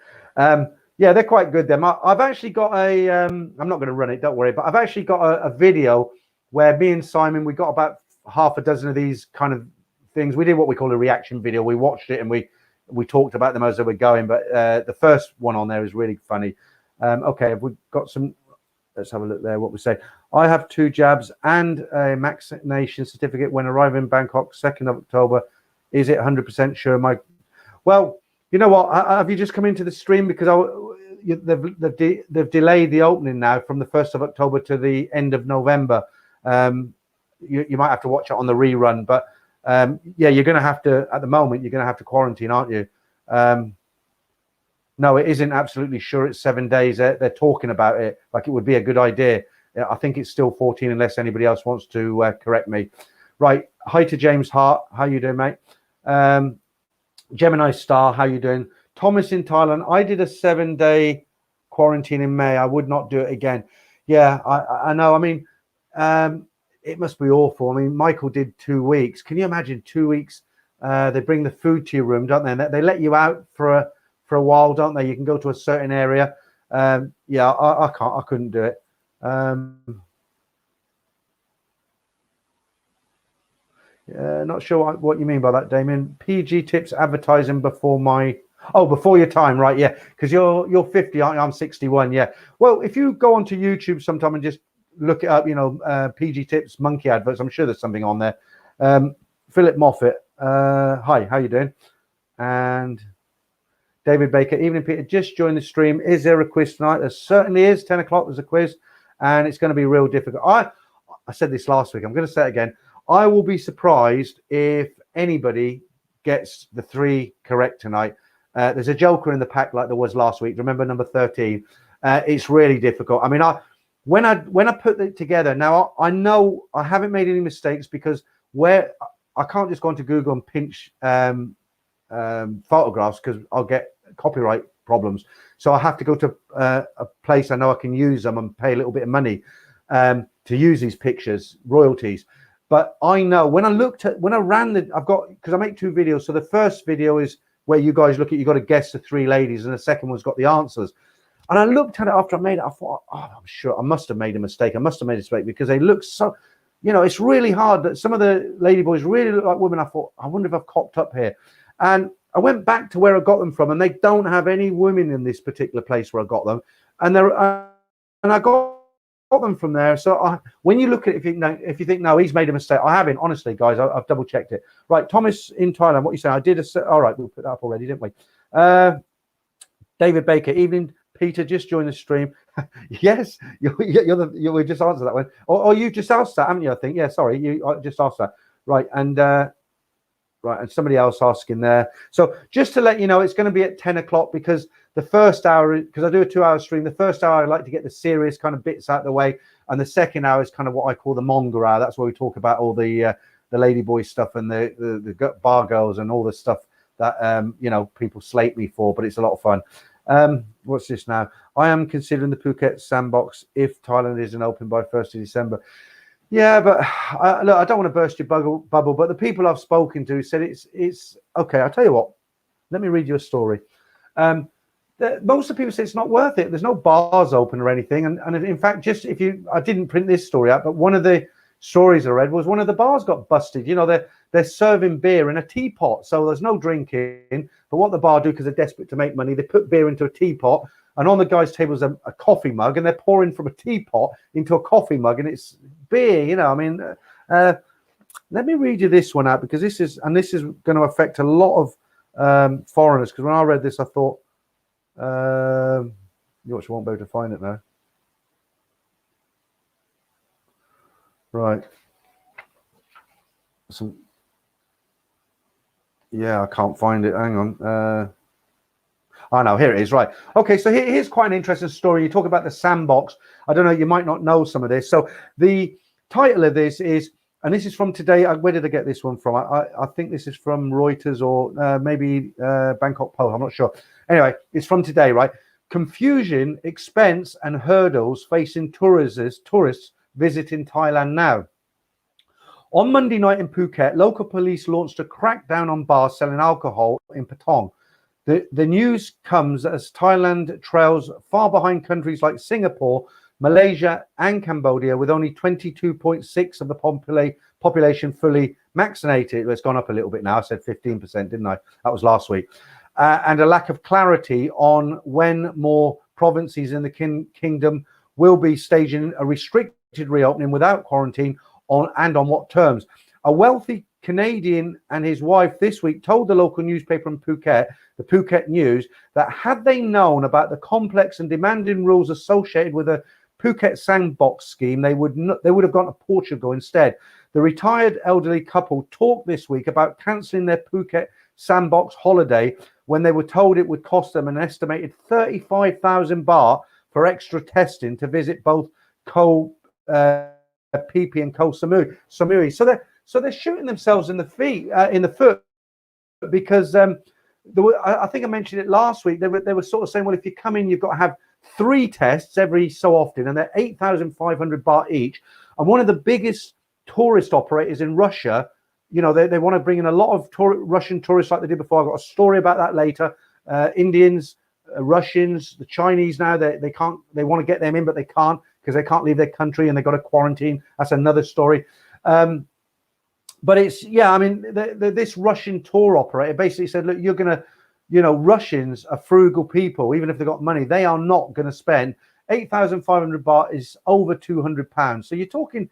Yeah, they're quite good. Them. I've actually got a. I'm not going to run it. Don't worry. But I've actually got a video where me and Simon, we got about half a dozen of these kind of things. We did what we call a reaction video. We watched it and we talked about them as they were going. But the first one on there is really funny. Okay, we've got some. Let's have a look there. What we say. I have 2 jabs and a vaccination certificate when arriving in Bangkok, 2nd of October. Is it 100% sure? Well, you know what? Have you just come into the stream because they've delayed the opening now from the 1st of October to the end of November. You might have to watch it on the rerun, but yeah, you're going to have to. At the moment, you're going to have to quarantine, aren't you? No, it isn't absolutely sure it's 7 days. They're talking about it like it would be a good idea. I think it's still 14 unless anybody else wants to correct me. Right. Hi to James Hart. How you doing, mate? Gemini Star. How you doing? Thomas in Thailand. I did a 7-day quarantine in May. I would not do it again. Yeah, I know. I mean, it must be awful. I mean, Michael did 2 weeks. Can you imagine 2 weeks? They bring the food to your room, don't they? And they let you out for a while, don't they? You can go to a certain area. Yeah, I couldn't do it. Yeah, not sure what you mean by that, Damien. PG tips advertising before your time, right? Yeah, because you're 50, aren't you? I'm 61. Yeah. Well, if you go onto YouTube sometime and just look it up, you know, PG tips monkey adverts, I'm sure there's something on there. Philip Moffat. Hi, how you doing? And David Baker, evening, Peter. Just joined the stream. Is there a quiz tonight? There certainly is. 10 o'clock. There's a quiz, and it's going to be real difficult. I said this last week. I'm going to say it again. I will be surprised if anybody gets the 3 correct tonight. There's a joker in the pack like there was last week. Remember number 13? It's really difficult. I mean, when I put it together, now I know I haven't made any mistakes, because where I can't just go onto Google and pinch photographs, because I'll get copyright problems. So I have to go to a place I know I can use them and pay a little bit of money to use these pictures, royalties. But I know when I ran I've got, because I make 2 videos. So the first video is where you guys look at, you got to guess the 3 ladies, and the second one's got the answers. And I looked at it after I made it. I thought, oh, I'm sure I must have made a mistake. I must have made a mistake, because they look so, it's really hard. That some of the lady boys really look like women. I thought, I wonder if I've cocked up here. And I went back to where I got them from, and they don't have any women in this particular place where I got them. And I got them from there. So when you look at it, if you think, no, he's made a mistake, I haven't. Honestly, guys, I've double checked it. Right, Thomas in Thailand, what you say? All right, we'll put that up already, didn't we? David Baker, evening. Peter, just joined the stream. Yes, we just answered that one. Or you just asked that, haven't you? I think. Yeah, sorry, you just asked that. Right, and somebody else asking there. So just to let you know, it's going to be at 10 o'clock, because the first hour, because I do a 2-hour stream, the first hour I like to get the serious kind of bits out of the way, and the second hour is kind of what I call the monger hour. That's where we talk about all the ladyboy stuff and the bar girls and all the stuff that people slate me for, but it's a lot of fun. What's this now? I am considering the Phuket sandbox if Thailand isn't open by 1st of December. Yeah, but look, I don't want to burst your bubble, but the people I've spoken to said it's okay. I'll tell you what. Let me read you a story. Most of the people say it's not worth it. There's no bars open or anything, and in fact, I didn't print this story out, but one of the stories I read was one of the bars got busted. They're serving beer in a teapot, so there's no drinking. But what the bar do, because they're desperate to make money, they put beer into a teapot, and on the guy's table is a coffee mug, and they're pouring from a teapot into a coffee mug, and it's beer. Let me read you this one out, because this is going to affect a lot of foreigners. Because when I read this, I thought, you won't be able to find it now. Right. Yeah, I can't find it. Hang on. Oh, no, here it is. Right. Okay, so here's quite an interesting story. You talk about the sandbox. I don't know, you might not know some of this. So the title of this is, and this is from today. Where did I get this one from? I think this is from Reuters or maybe Bangkok Post. I'm not sure. Anyway, it's from today, right? Confusion, expense, and hurdles facing tourists visiting Thailand now. On Monday night in Phuket, local police launched a crackdown on bars selling alcohol in Patong. The news comes as Thailand trails far behind countries like Singapore, Malaysia, and Cambodia, with only 22.6% of the population fully vaccinated. It's gone up a little bit now. I said 15%, didn't I? That was last week. And a lack of clarity on when more provinces in the kingdom will be staging a restricted reopening without quarantine, on what terms. A wealthy Canadian and his wife this week told the local newspaper in Phuket, the Phuket News, that had they known about the complex and demanding rules associated with a Phuket sandbox scheme, they would have gone to Portugal instead. The retired elderly couple talked this week about cancelling their Phuket sandbox holiday when they were told it would cost them an estimated 35,000 baht for extra testing to visit both Koh Phi Phi and Koh Samui. So they're shooting themselves in the foot, because I think I mentioned it last week. They were sort of saying, well, if you come in, you've got to have 3 tests every so often, and they're 8,500 baht each. And one of the biggest tourist operators in Russia, they want to bring in a lot of Russian tourists like they did before. I've got a story about that later. Indians, Russians, the Chinese now, they can't. They want to get them in, but they can't, because they can't leave their country and they've got to quarantine. That's another story. But it's, this Russian tour operator basically said, look, you're going to, Russians are frugal people. Even if they've got money, they are not going to spend 8,500 baht is over £200. So you're talking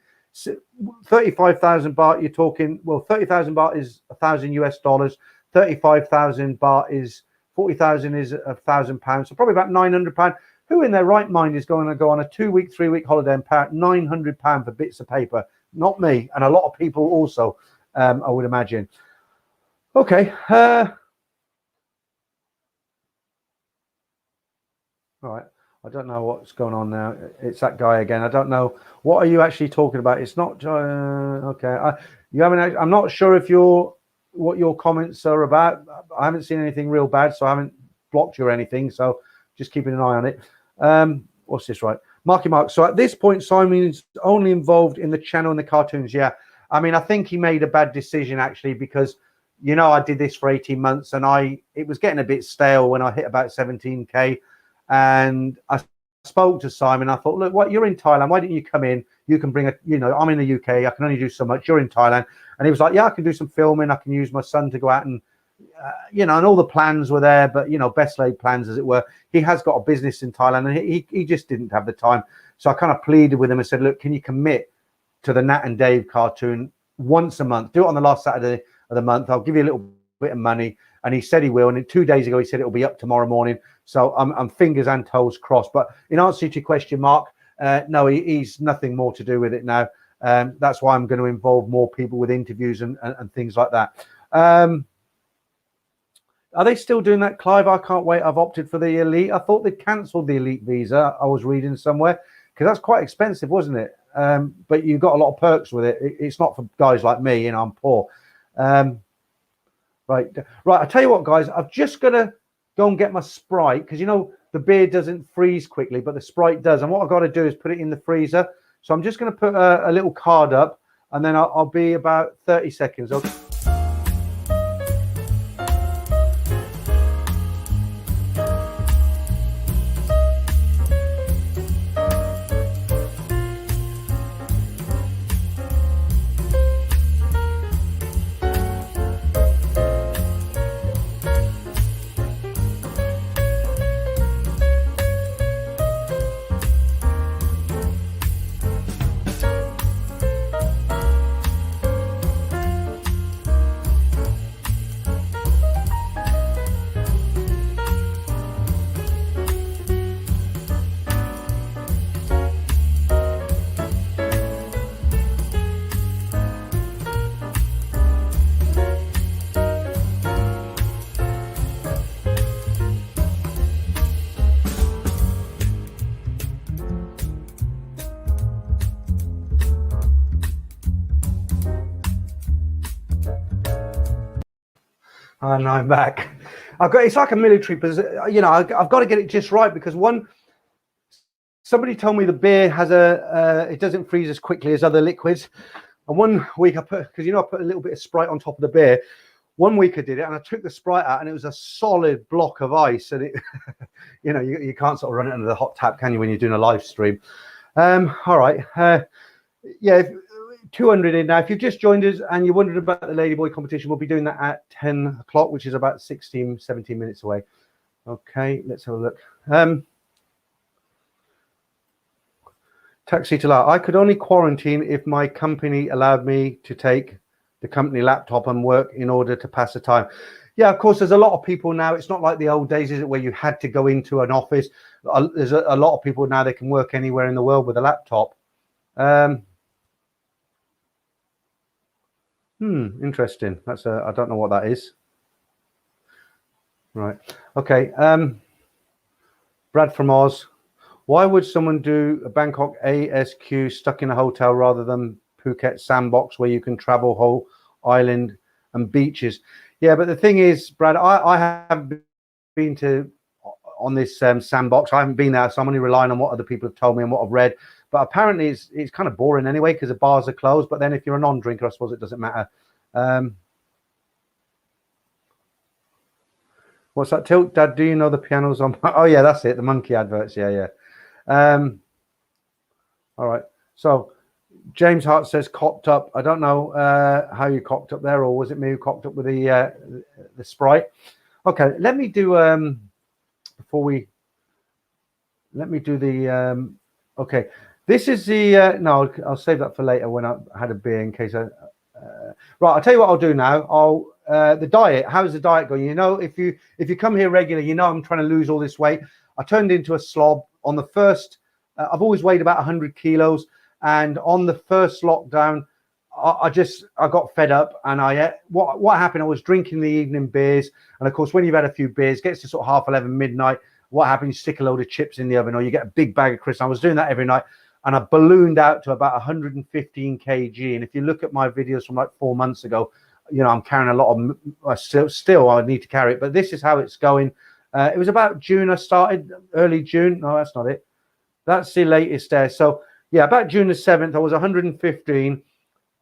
35,000 baht. You're talking, 30,000 baht is $1,000. 35,000 baht is 40,000 is £1,000. So probably about £900. Who in their right mind is going to go on a 2-week, 3-week holiday and pay out £900 for bits of paper? Not me, and a lot of people also, I would imagine. Okay. All right. I don't know what's going on now. It's that guy again. I don't know. What are you actually talking about? It's not okay. You haven't. I'm not sure if what your comments are about. I haven't seen anything real bad, so I haven't blocked you or anything. So just keeping an eye on it. What's this, right? Marky Mark. So at this point, Simon's only involved in the channel and the cartoons. Yeah. I mean, I think he made a bad decision actually, because I did this for 18 months and it was getting a bit stale when I hit about 17k. And I spoke to Simon. I thought, look, you're in Thailand. Why don't you come in? You can bring I'm in the UK. I can only do so much. You're in Thailand. And he was like, yeah, I can do some filming. I can use my son to go out and, and all the plans were there, but, best laid plans, as it were. He has got a business in Thailand and he just didn't have the time. So I kind of pleaded with him and said, look, can you commit to the Nat and Dave cartoon once a month? Do it on the last Saturday of the month. I'll give you a little bit of money. And he said he will. And 2 days ago, he said it'll be up tomorrow morning. So I'm fingers and toes crossed. But in answer to your question, Mark, no, he's nothing more to do with it now. That's why I'm going to involve more people with interviews and things like that. Are they still doing that, Clive? I can't wait. I've opted for the elite. I thought they cancelled the elite visa. I was reading somewhere, because that's quite expensive, wasn't it? But you've got a lot of perks with it. It's not for guys like me. I'm poor. Right. I tell you what, guys, I've just got to go and get my Sprite, because the beer doesn't freeze quickly, but the Sprite does. And what I've got to do is put it in the freezer. So I'm just going to put a little card up, and then I'll be about 30 seconds. Okay. And I'm back. It's like a military position. I've got to get it just right, because somebody told me the beer has it doesn't freeze as quickly as other liquids. And 1 week I put a little bit of Sprite on top of the beer. 1 week I did it, and I took the Sprite out, and it was a solid block of ice. And it, you can't sort of run it under the hot tap, can you, when you're doing a live stream? All right. Yeah. 200 in now. If you've just joined us and you're wondering about the Ladyboy competition, we'll be doing that at 10 o'clock, which is about 17 minutes away. Okay, let's have a look. Taxi to La. I could only quarantine if my company allowed me to take the company laptop and work in order to pass the time. Yeah, of course, there's a lot of people now. It's not like the old days, is it, where you had to go into an office. There's a lot of people now that can work anywhere in the world with a laptop. Interesting. I don't know what that is. Right. Okay. Brad from Oz. Why would someone do a Bangkok ASQ stuck in a hotel rather than Phuket Sandbox, where you can travel whole island and beaches? Yeah, but the thing is, Brad, I haven't been on this Sandbox. I haven't been there, so I'm only relying on what other people have told me and what I've read. But apparently it's kind of boring anyway, because the bars are closed. But then if you're a non-drinker, I suppose it doesn't matter. What's that, Tilt? Dad, do you know the pianos on? Oh, yeah, that's it. The monkey adverts. Yeah. All right. So James Hart says cocked up. I don't know how you cocked up there, or was it me who cocked up with the Sprite? Okay, let me do okay. This is the no, I'll save that for later when I had a beer, in case I right. I'll tell you what I'll do now. The diet. How's the diet going? If you come here regularly, I'm trying to lose all this weight. I turned into a slob on the first. I've always weighed about 100 kilos, and on the first lockdown, I got fed up, and what happened? I was drinking the evening beers, and of course, when you've had a few beers, it gets to sort of 11:30, midnight. what happens? You stick a load of chips in the oven, or you get a big bag of crisps. I was doing that every night, and I ballooned out to about 115 kg. And if you look at my videos from like 4 months ago, I'm carrying a lot of. Still, I need to carry it, but this is how it's going. It was about June. I started early June. No, that's not it. That's the latest there. So yeah, about June the 7th, I was 115.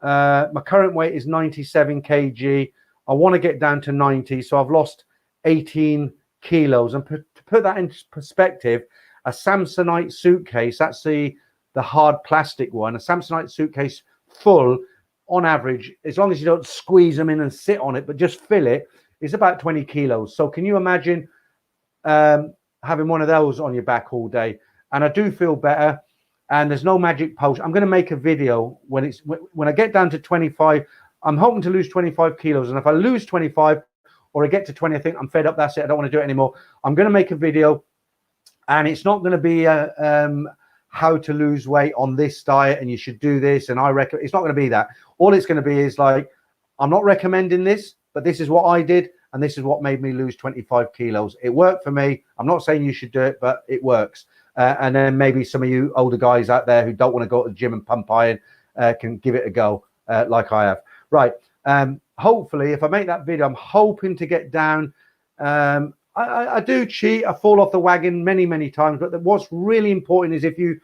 My current weight is 97 kg. I want to get down to 90, so I've lost 18 kilos. And to put that in perspective, a Samsonite suitcase, that's the hard plastic one, a Samsonite suitcase full, on average, as long as you don't squeeze them in and sit on it, but just fill it, is about 20 kilos. So can you imagine having one of those on your back all day? And I do feel better, and there's no magic potion. I'm going to make a video when I get down to 25. I'm hoping to lose 25 kilos, and if I lose 25 or I get to 20, I think I'm fed up. That's it. I don't want to do it anymore. I'm going to make a video, and it's not going to be how to lose weight on this diet, and you should do this. And I reckon it's not going to be that. All it's going to be is like, I'm not recommending this, but this is what I did, and this is what made me lose 25 kilos. It worked for me. I'm not saying you should do it, but it works. And then maybe some of you older guys out there who don't want to go to the gym and pump iron can give it a go, like I have. Right. Hopefully, if I make that video, I'm hoping to get down. I do cheat. I fall off the wagon many, many times. But what's really important is if you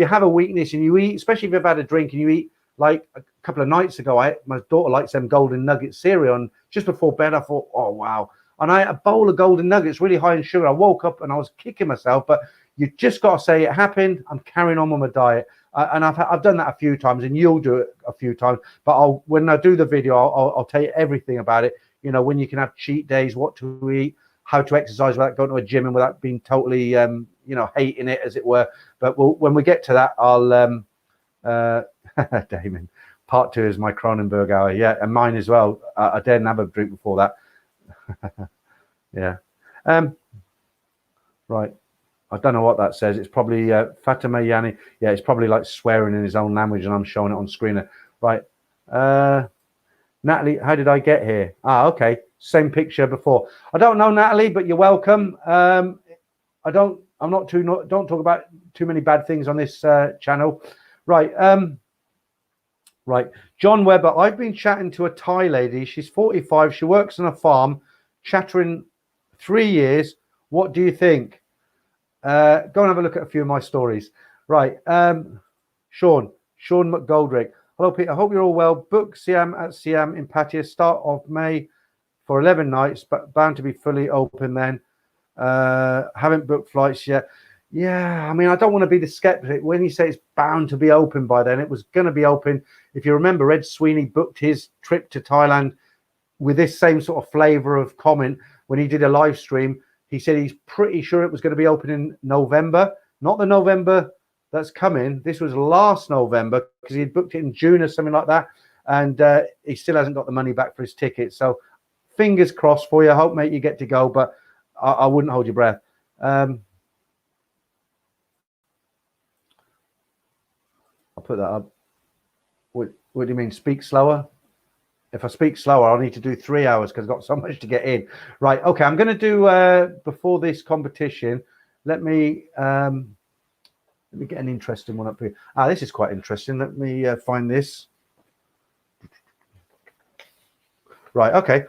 have a weakness and you eat, especially if you've had a drink and you eat, like a couple of nights ago, my daughter likes them golden nugget cereal, and just before bed I thought, oh wow, and I ate a bowl of golden nuggets really high in sugar. I woke up and I was kicking myself, but you just got to say it happened. I'm carrying on with my diet, and I've done that a few times, and you'll do it a few times. But when I do the video, I'll tell you everything about it. When you can have cheat days, what to eat, how to exercise without going to a gym and without being totally hating it, as it were. But when we get to that, I'll Damon, part 2 is my Cronenberg hour. Yeah, and mine as well. I didn't have a drink before that. Yeah. Right. I don't know what that says. It's probably Fatima Yani. Yeah, it's probably like swearing in his own language, and I'm showing it on screen. Right. Natalie, how did I get here? Okay. Same picture before. I don't know, Natalie, but you're welcome. Don't talk about too many bad things on this channel. Right. Right. John Webber, I've been chatting to a Thai lady. She's 45. She works on a farm, chattering 3 years. What do you think? Go and have a look at a few of my stories. Right. Sean McGoldrick. Hello, Peter. I hope you're all well. Book Siam at Siam in Pattaya, start of May for 11 nights, but bound to be fully open then. Haven't booked flights yet. Yeah, I mean, I don't want to be the skeptic. When you say it's bound to be open by then, it was going to be open. If you remember, Ed Sweeney booked his trip to Thailand with this same sort of flavor of comment when he did a live stream. He said he's pretty sure it was going to be open in November, not the November that's coming. This was last November because he had booked it in June or something like that. And he still hasn't got the money back for his ticket. So fingers crossed for you. I hope, mate, you get to go, but I wouldn't hold your breath. I'll put that up. What do you mean? Speak slower? If I speak slower, I'll need to do 3 hours because I've got so much to get in. Right. Okay. I'm going to do before this competition. Let me get an interesting one up here. This is quite interesting. Let me find this. Right. Okay.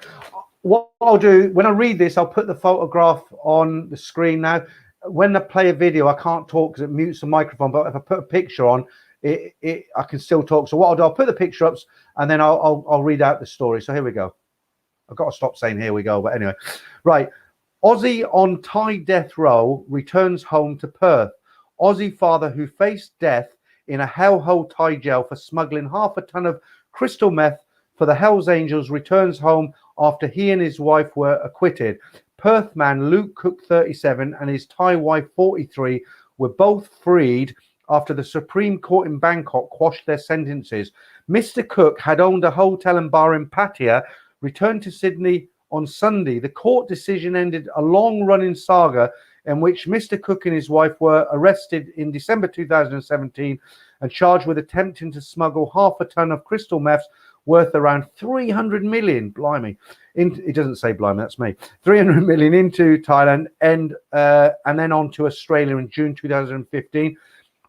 What I'll do when I read this, I'll put the photograph on the screen now. When I play a video, I can't talk because it mutes the microphone. But if I put a picture on, I can still talk. So what I'll do, I'll put the picture up and then I'll read out the story. So here we go. I've got to stop saying here we go. But anyway, right. Aussie on Thai death row returns home to Perth. Aussie father who faced death in a hellhole Thai jail for smuggling half a ton of crystal meth for the Hells Angels returns home after he and his wife were acquitted. Perth man Luke Cook, 37, and his Thai wife, 43, were both freed after the Supreme Court in Bangkok quashed their sentences. Mr. Cook had owned a hotel and bar in Pattaya, returned to Sydney on Sunday. The court decision ended a long-running saga in which Mr. Cook and his wife were arrested in December 2017 and charged with attempting to smuggle half a ton of crystal meth worth around 300 million. Blimey. It doesn't say blimey, that's me. 300 million into Thailand and then on to Australia in June 2015.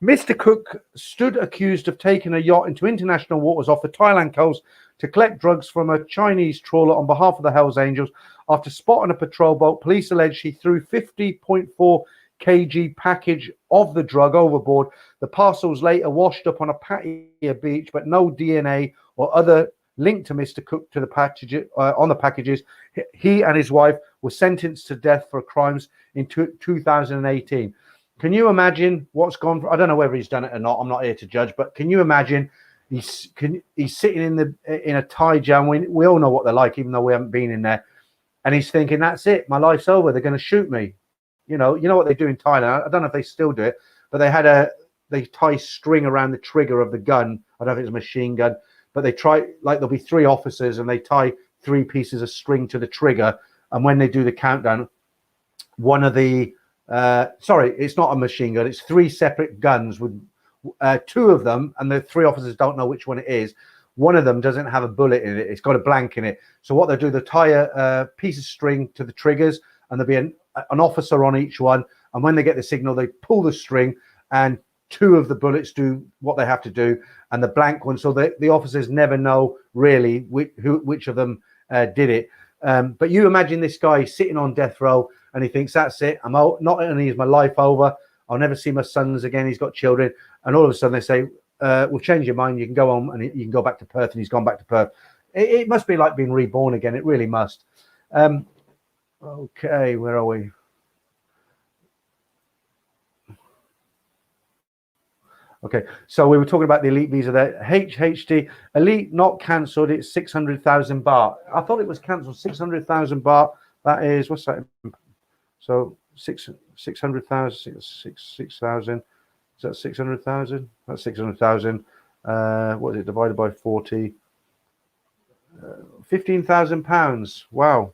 Mr. Cook stood accused of taking a yacht into international waters off the Thailand coast to collect drugs from a Chinese trawler on behalf of the Hells Angels. After spotting a patrol boat, police allege she threw 50.4 kg package of the drug overboard. The parcels later washed up on a Pattaya beach, but no DNA or other link to Mr. Cook to the package on the packages. He and his wife were sentenced to death for crimes in 2018. Can you imagine what's gone? I don't know whether he's done it or not. I'm not here to judge, but can you imagine? He's sitting in a Thai jail. We all know what they're like, even though we haven't been in there. And he's thinking, "That's it. My life's over. They're going to shoot me." You know what they do in Thailand. I don't know if they still do it, but they tie string around the trigger of the gun. I don't know if it's a machine gun, but they try, like, there'll be 3 officers and they tie 3 pieces of string to the trigger. And when they do the countdown, one of the sorry, it's not a machine gun. It's 3 separate guns with 2 of them, and the 3 officers don't know which one it is. One of them doesn't have a bullet in it. It's got a blank in it. So what they do, they tie a piece of string to the triggers, and there'll be an officer on each one. And when they get the signal, they pull the string, and 2 of the bullets do what they have to do, and the blank one. So the officers never know really which of them did it. But you imagine this guy sitting on death row, and he thinks, "That's it. I'm out. Not only is my life over, I'll never see my sons again." He's got children, and all of a sudden they say, "We'll change your mind. You can go home and you can go back to Perth." And he's gone back to Perth. It must be like being reborn again. It really must. Okay, where are we? Okay, so we were talking about the elite visa there. HHD elite not cancelled. It's 600,000 baht. I thought it was cancelled. 600,000 baht. That is, what's that? So 600,000. 6,000. Is that 600,000? That's 600,000. What is it divided by 40? 15,000 pounds. Wow.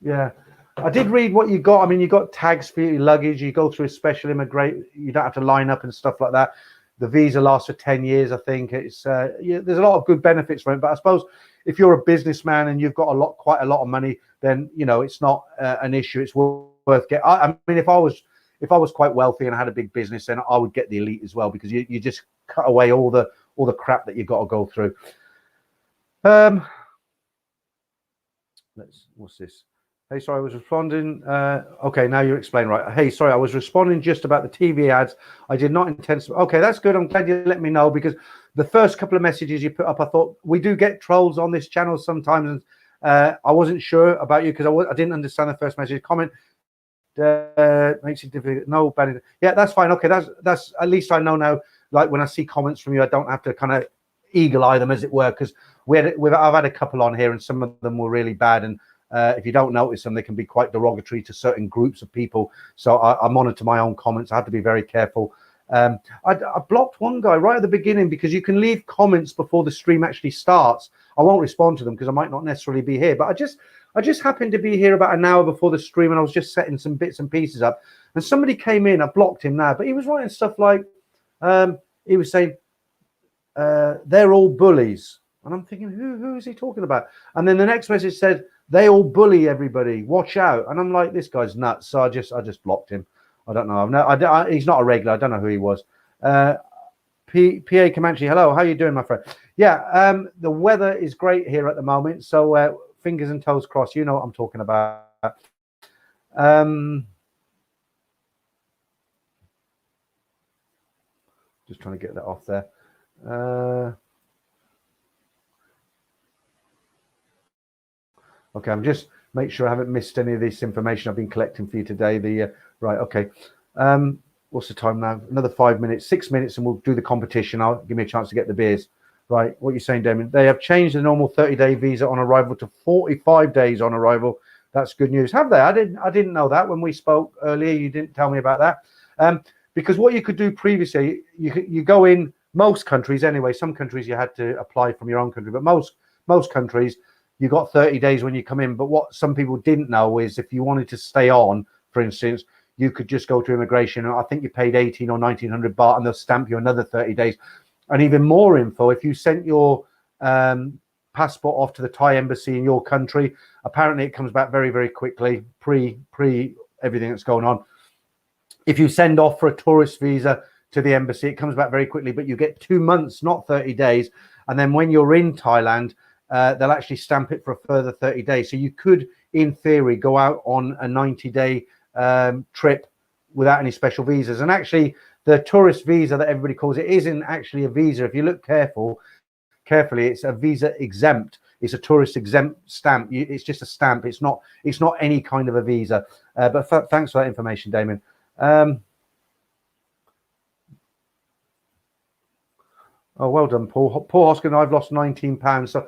Yeah. I did read what you got. I mean, you got tags for your luggage. You go through a special immigrate. You don't have to line up and stuff like that. The visa lasts for 10 years, I think. It's yeah, there's a lot of good benefits from it. But I suppose if you're a businessman and you've got quite a lot of money, then it's not an issue. It's worth getting. I mean, if I was quite wealthy and I had a big business, then I would get the elite as well, because you just cut away all the crap that you've got to go through. What's this? Hey, sorry, I was responding. Okay, now you explain, right? Hey, sorry, I was responding just about the TV ads. I did not intend to. Okay, that's good. I'm glad you let me know, because the first couple of messages you put up, I thought we do get trolls on this channel sometimes, and I wasn't sure about you because I didn't understand the first message. Comment makes it difficult. No, bad. Yeah, that's fine. Okay, that's at least I know now. Like when I see comments from you, I don't have to kind of eagle eye them, as it were, because I've had a couple on here, and some of them were really bad, and if you don't notice them, they can be quite derogatory to certain groups of people. So I monitor my own comments. I have to be very careful. I blocked one guy right at the beginning because you can leave comments before the stream actually starts. I won't respond to them because I might not necessarily be here. But I just happened to be here about an hour before the stream, and I was just setting some bits and pieces up. And somebody came in. I blocked him now, but he was writing stuff like he was saying they're all bullies, and I'm thinking, who is he talking about? And then the next message said, "They all bully everybody. Watch out!" And I'm like, this guy's nuts. So I just blocked him. I don't know. He's not a regular. I don't know who he was. PA Comanche, hello. How you doing, my friend? Yeah. The weather is great here at the moment. So fingers and toes crossed. You know what I'm talking about. Just trying to get that off there. Okay, I'm just make sure I haven't missed any of this information I've been collecting for you today. Right, okay. What's the time now? Another 5 minutes, 6 minutes, and we'll do the competition. Give me a chance to get the beers. Right, what are you saying, Damien? They have changed the normal 30-day visa on arrival to 45 days on arrival. That's good news. Have they? I didn't know that when we spoke earlier. You didn't tell me about that. Because what you could do previously, you go in most countries anyway. Some countries you had to apply from your own country, but most countries you got 30 days when you come in. But what some people didn't know is if you wanted to stay on, for instance, you could just go to immigration, and I think you paid 18 or 1900 baht, and they'll stamp you another 30 days. And even more info, if you sent your passport off to the Thai embassy in your country. Apparently it comes back very, very quickly, pre everything that's going on. If you send off for a tourist visa to the embassy, it comes back very quickly, but you get 2 months, not 30 days. And then when you're in Thailand, they'll actually stamp it for a further 30 days. So you could, in theory, go out on a 90-day trip without any special visas. And actually, the tourist visa that everybody calls it isn't actually a visa. If you look carefully, it's a visa exempt. It's a tourist exempt stamp. It's just a stamp. It's not any kind of a visa. But thanks for that information, Damon. Oh, well done, Paul. Paul Hoskin, I've lost 19 pounds. So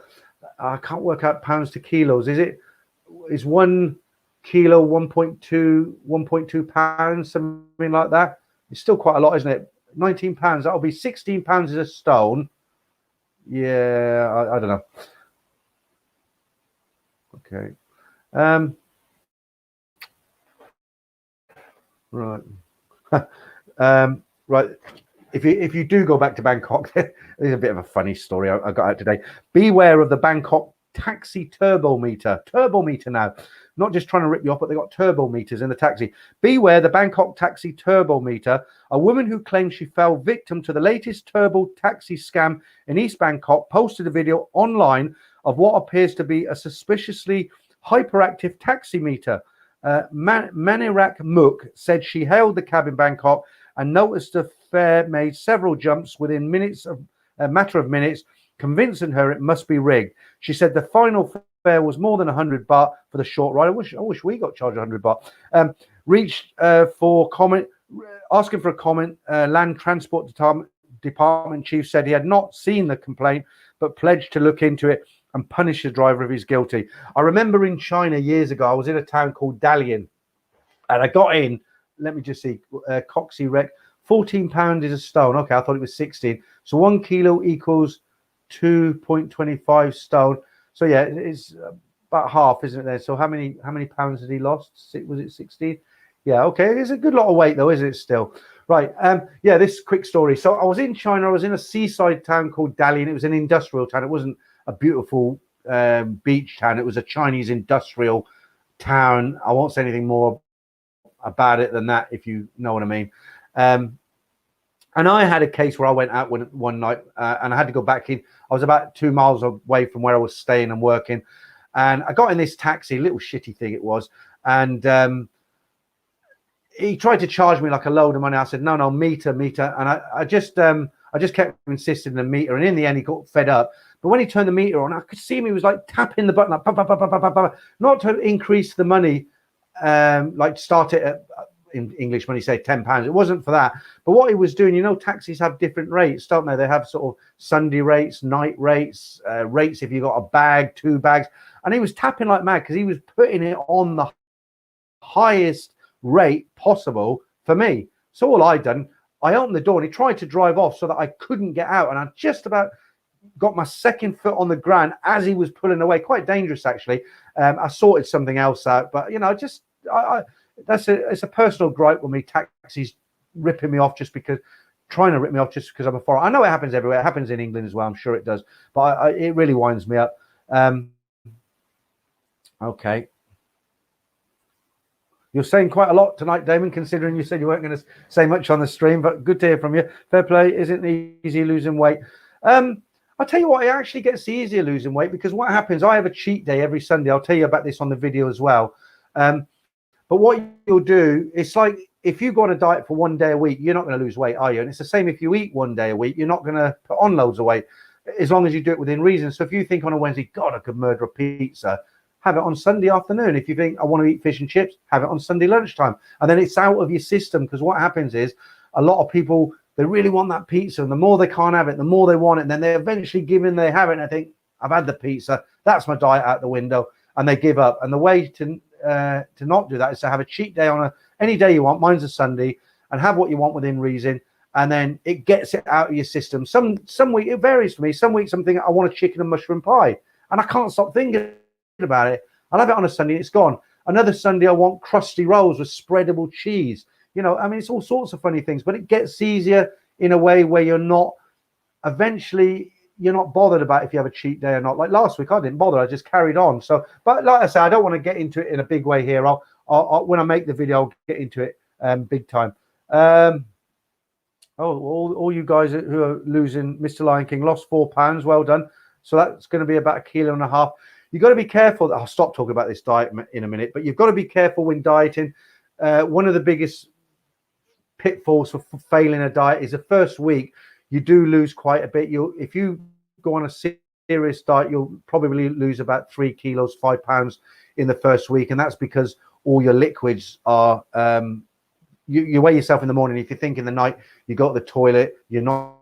I can't work out pounds to kilos. Is 1 kilo 1.2 pounds, something like that? It's still quite a lot, isn't it? 19 pounds. That'll be 16 pounds is a stone. Yeah, I don't know. Okay. Right. Right. If you do go back to Bangkok, there's a bit of a funny story I got out today. Beware of the Bangkok taxi turbo meter. Turbo meter now. Not just trying to rip you off, but they got turbo meters in the taxi. Beware the Bangkok taxi turbo meter. A woman who claims she fell victim to the latest turbo taxi scam in East Bangkok posted a video online of what appears to be a suspiciously hyperactive taxi meter. Manirak Muk said she hailed the cab in Bangkok and noticed the fare made several jumps within a matter of minutes, convincing her it must be rigged. She said the final fare was more than 100 baht for the short ride. I wish we got charged 100 baht. Reached for comment, asking for a comment. Land Transport Department chief said he had not seen the complaint, but pledged to look into it and punish the driver if he's guilty. I remember in China years ago, I was in a town called Dalian, and I got in. Let me just see. Coxie Rec. 14 pounds is a stone. Okay, I thought it was 16. So 1 kilo equals 2.25 stone. So yeah, it's about half, isn't it? There. So how many pounds had he lost? Was it 16? Yeah. Okay, it's a good lot of weight though, isn't it? Still, right. Yeah. This quick story. So I was in China. I was in a seaside town called Dalian. It was an industrial town. It wasn't a beautiful beach town. It was a Chinese industrial town. I won't say anything more about it than that, if you know what I mean. And I had a case where I went out one night and I had to go back in. I was about 2 miles away from where I was staying and working, and I got in this taxi, little shitty thing it was, and he tried to charge me like a load of money. I said no, meter, and I just kept insisting on the meter, and in the end he got fed up. But when he turned the meter on, I could see him. He was like tapping the button, like pop, pop, pop, pop, pop, pop, not to increase the money, like start it at, in English money, say £10. It wasn't for that. But what he was doing, you know, taxis have different rates, don't they? They have sort of Sunday rates, night rates, rates if you got a bag, 2 bags. And he was tapping like mad because he was putting it on the highest rate possible for me. So all I'd done, I opened the door and he tried to drive off so that I couldn't get out. And I just about got my second foot on the ground as he was pulling away. Quite dangerous, actually. I sorted something else out. But, you know, just... it's a personal gripe with me, taxis ripping me off trying to rip me off just because I'm a foreigner. I know it happens everywhere. It happens in England as well. I'm sure it does. But it really winds me up. Okay. You're saying quite a lot tonight, Damon, considering you said you weren't going to say much on the stream, but good to hear from you. Fair play. Isn't easy losing weight. I'll tell you what, it actually gets easier losing weight because what happens, I have a cheat day every Sunday. I'll tell you about this on the video as well. But what you'll do, it's like if you go on a diet for 1 day a week, you're not going to lose weight, are you? And it's the same if you eat 1 day a week, you're not going to put on loads of weight as long as you do it within reason. So if you think on a Wednesday, God, I could murder a pizza, have it on Sunday afternoon. If you think I want to eat fish and chips, have it on Sunday lunchtime. And then it's out of your system because what happens is a lot of people, they really want that pizza. And the more they can't have it, the more they want it. And then they eventually give in, they have it. And I think, I've had the pizza. That's my diet out the window. And they give up. And the way to not do that is to have a cheat day on any day you want. Mine's a Sunday, and have what you want within reason, and then it gets it out of your system. Some week it varies for me. Some weeks I'm thinking I want a chicken and mushroom pie, and I can't stop thinking about it. I'll have it on a Sunday, it's gone. Another Sunday I want crusty rolls with spreadable cheese. You know, I mean, it's all sorts of funny things, but it gets easier in a way where you're not eventually, you're not bothered about if you have a cheat day or not. Like last week, I didn't bother. I just carried on. So, but like I say, I don't want to get into it in a big way here. I'll when I make the video, I'll get into it big time. All you guys who are losing, Mr. Lion King lost 4 pounds. Well done. So that's going to be about 1.5 kilos. You've got to be careful. I'll stop talking about this diet in a minute, but you've got to be careful when dieting. One of the biggest pitfalls for failing a diet is the first week you do lose quite a bit. If you go on a serious diet, you'll probably lose about 3 kilos, 5 pounds in the first week, and that's because all your liquids are you weigh yourself in the morning. If you think in the night you go to the toilet, you're not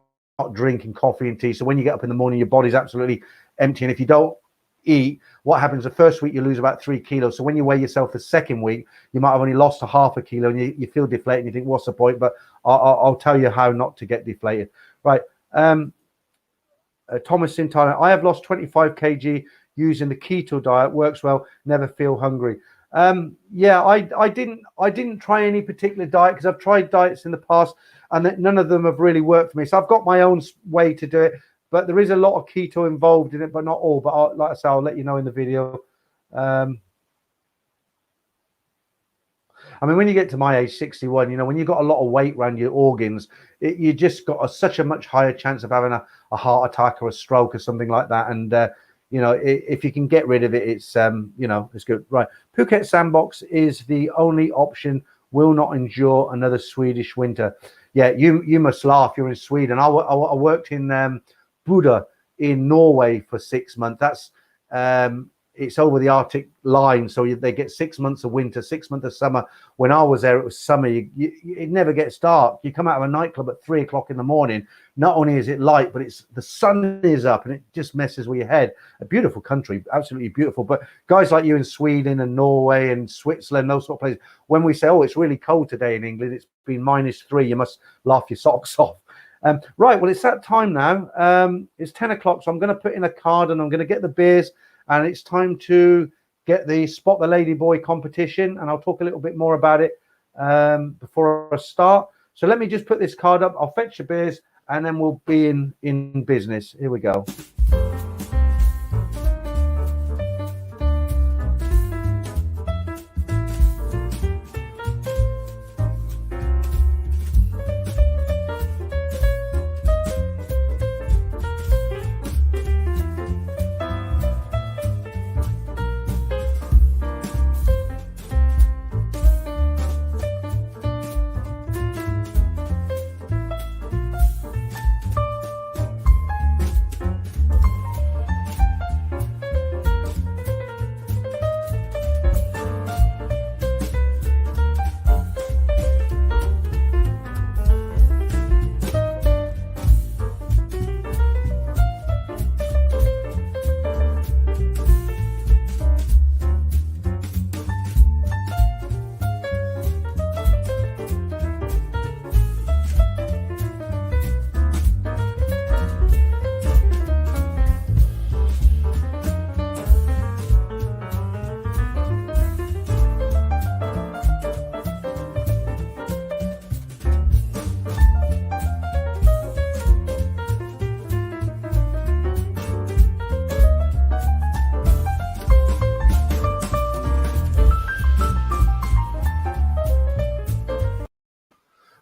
drinking coffee and tea, so when you get up in the morning your body's absolutely empty. And if you don't eat, what happens the first week you lose about 3 kilos. So when you weigh yourself the second week, you might have only lost 0.5 kilo, and you feel deflated and you think, what's the point? But I'll tell you how not to get deflated. Right. Thomas in Thailand, I have lost 25 kg using the keto diet, works well, never feel hungry. Yeah, I didn't try any particular diet because I've tried diets in the past and none of them have really worked for me. So I've got my own way to do it, but there is a lot of keto involved in it, but not all. But like I say, I'll let you know in the video. I mean, when you get to my age, 61, you know, when you've got a lot of weight around your organs, you just got such a much higher chance of having a heart attack or a stroke or something like that. And, you know, if you can get rid of it, it's, you know, it's good. Right. Phuket Sandbox is the only option. Will not endure another Swedish winter. Yeah, you must laugh. You're in Sweden. I worked in Buda in Norway for 6 months. That's it's over the Arctic line, so they get 6 months of winter, 6 months of summer. When I was there, it was summer. It never gets dark. You come out of a nightclub at 3 o'clock in the morning. Not only is it light, but the sun is up, and it just messes with your head. A beautiful country, absolutely beautiful. But guys like you in Sweden and Norway and Switzerland, those sort of places, when we say, "Oh, it's really cold today in England," it's been -3. You must laugh your socks off. Right, well, it's that time now. It's 10 o'clock, so I'm going to put in a card and I'm going to get the beers. And it's time to get the Spot the Ladyboy competition. And I'll talk a little bit more about it before I start. So let me just put this card up. I'll fetch the beers and then we'll be in business. Here we go.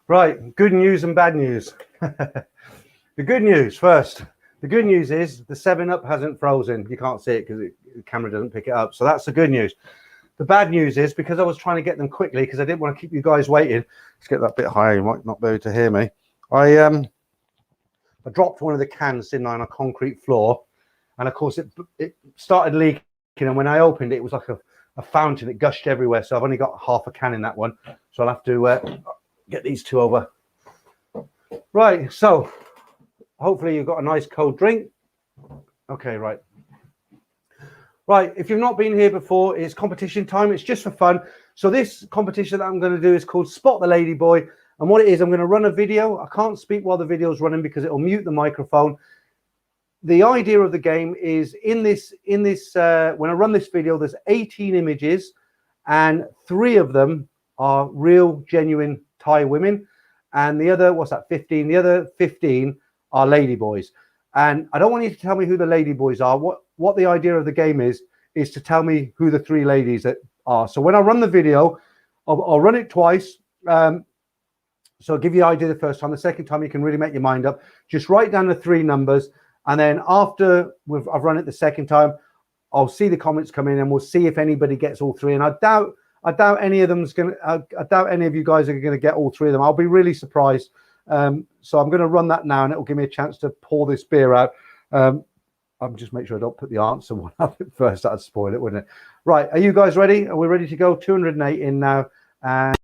Right, good news and bad news. The good news first. The good news is the 7-Up hasn't frozen. You can't see it because the camera doesn't pick it up. So that's the good news. The bad news is because I was trying to get them quickly because I didn't want to keep you guys waiting. Let's get that bit higher. You might not be able to hear me. I dropped one of the cans, didn't I, on a concrete floor. And, of course, it started leaking. And when I opened it, it was like a fountain. It gushed everywhere. So I've only got half a can in that one. So I'll have to... get these two over. Right, so hopefully you've got a nice cold drink. Okay, right. Right, if you've not been here before, it's competition time. It's just for fun. So this competition that I'm going to do is called Spot the Ladyboy. And what it is, I'm going to run a video. I can't speak while the video is running because it'll mute the microphone. The idea of the game is in this when I run this video, there's 18 images and 3 of them are real, genuine Thai women, and the other, 15? The other 15 are ladyboys. And I don't want you to tell me who the lady boys are. What the idea of the game is to tell me who the 3 ladies that are. So when I run the video, I'll run it twice. So I'll give you an idea the first time. The second time, you can really make your mind up. Just write down the 3 numbers. And then after I've run it the second time, I'll see the comments come in and we'll see if anybody gets all 3. And I doubt any of them's going to, I doubt any of you guys are going to get all 3 of them. I'll be really surprised. So I'm going to run that now and it will give me a chance to pour this beer out. I'll just make sure I don't put the answer one up at first. That'd spoil it, wouldn't it? Right. Are you guys ready? Are we ready to go? 208 in now. And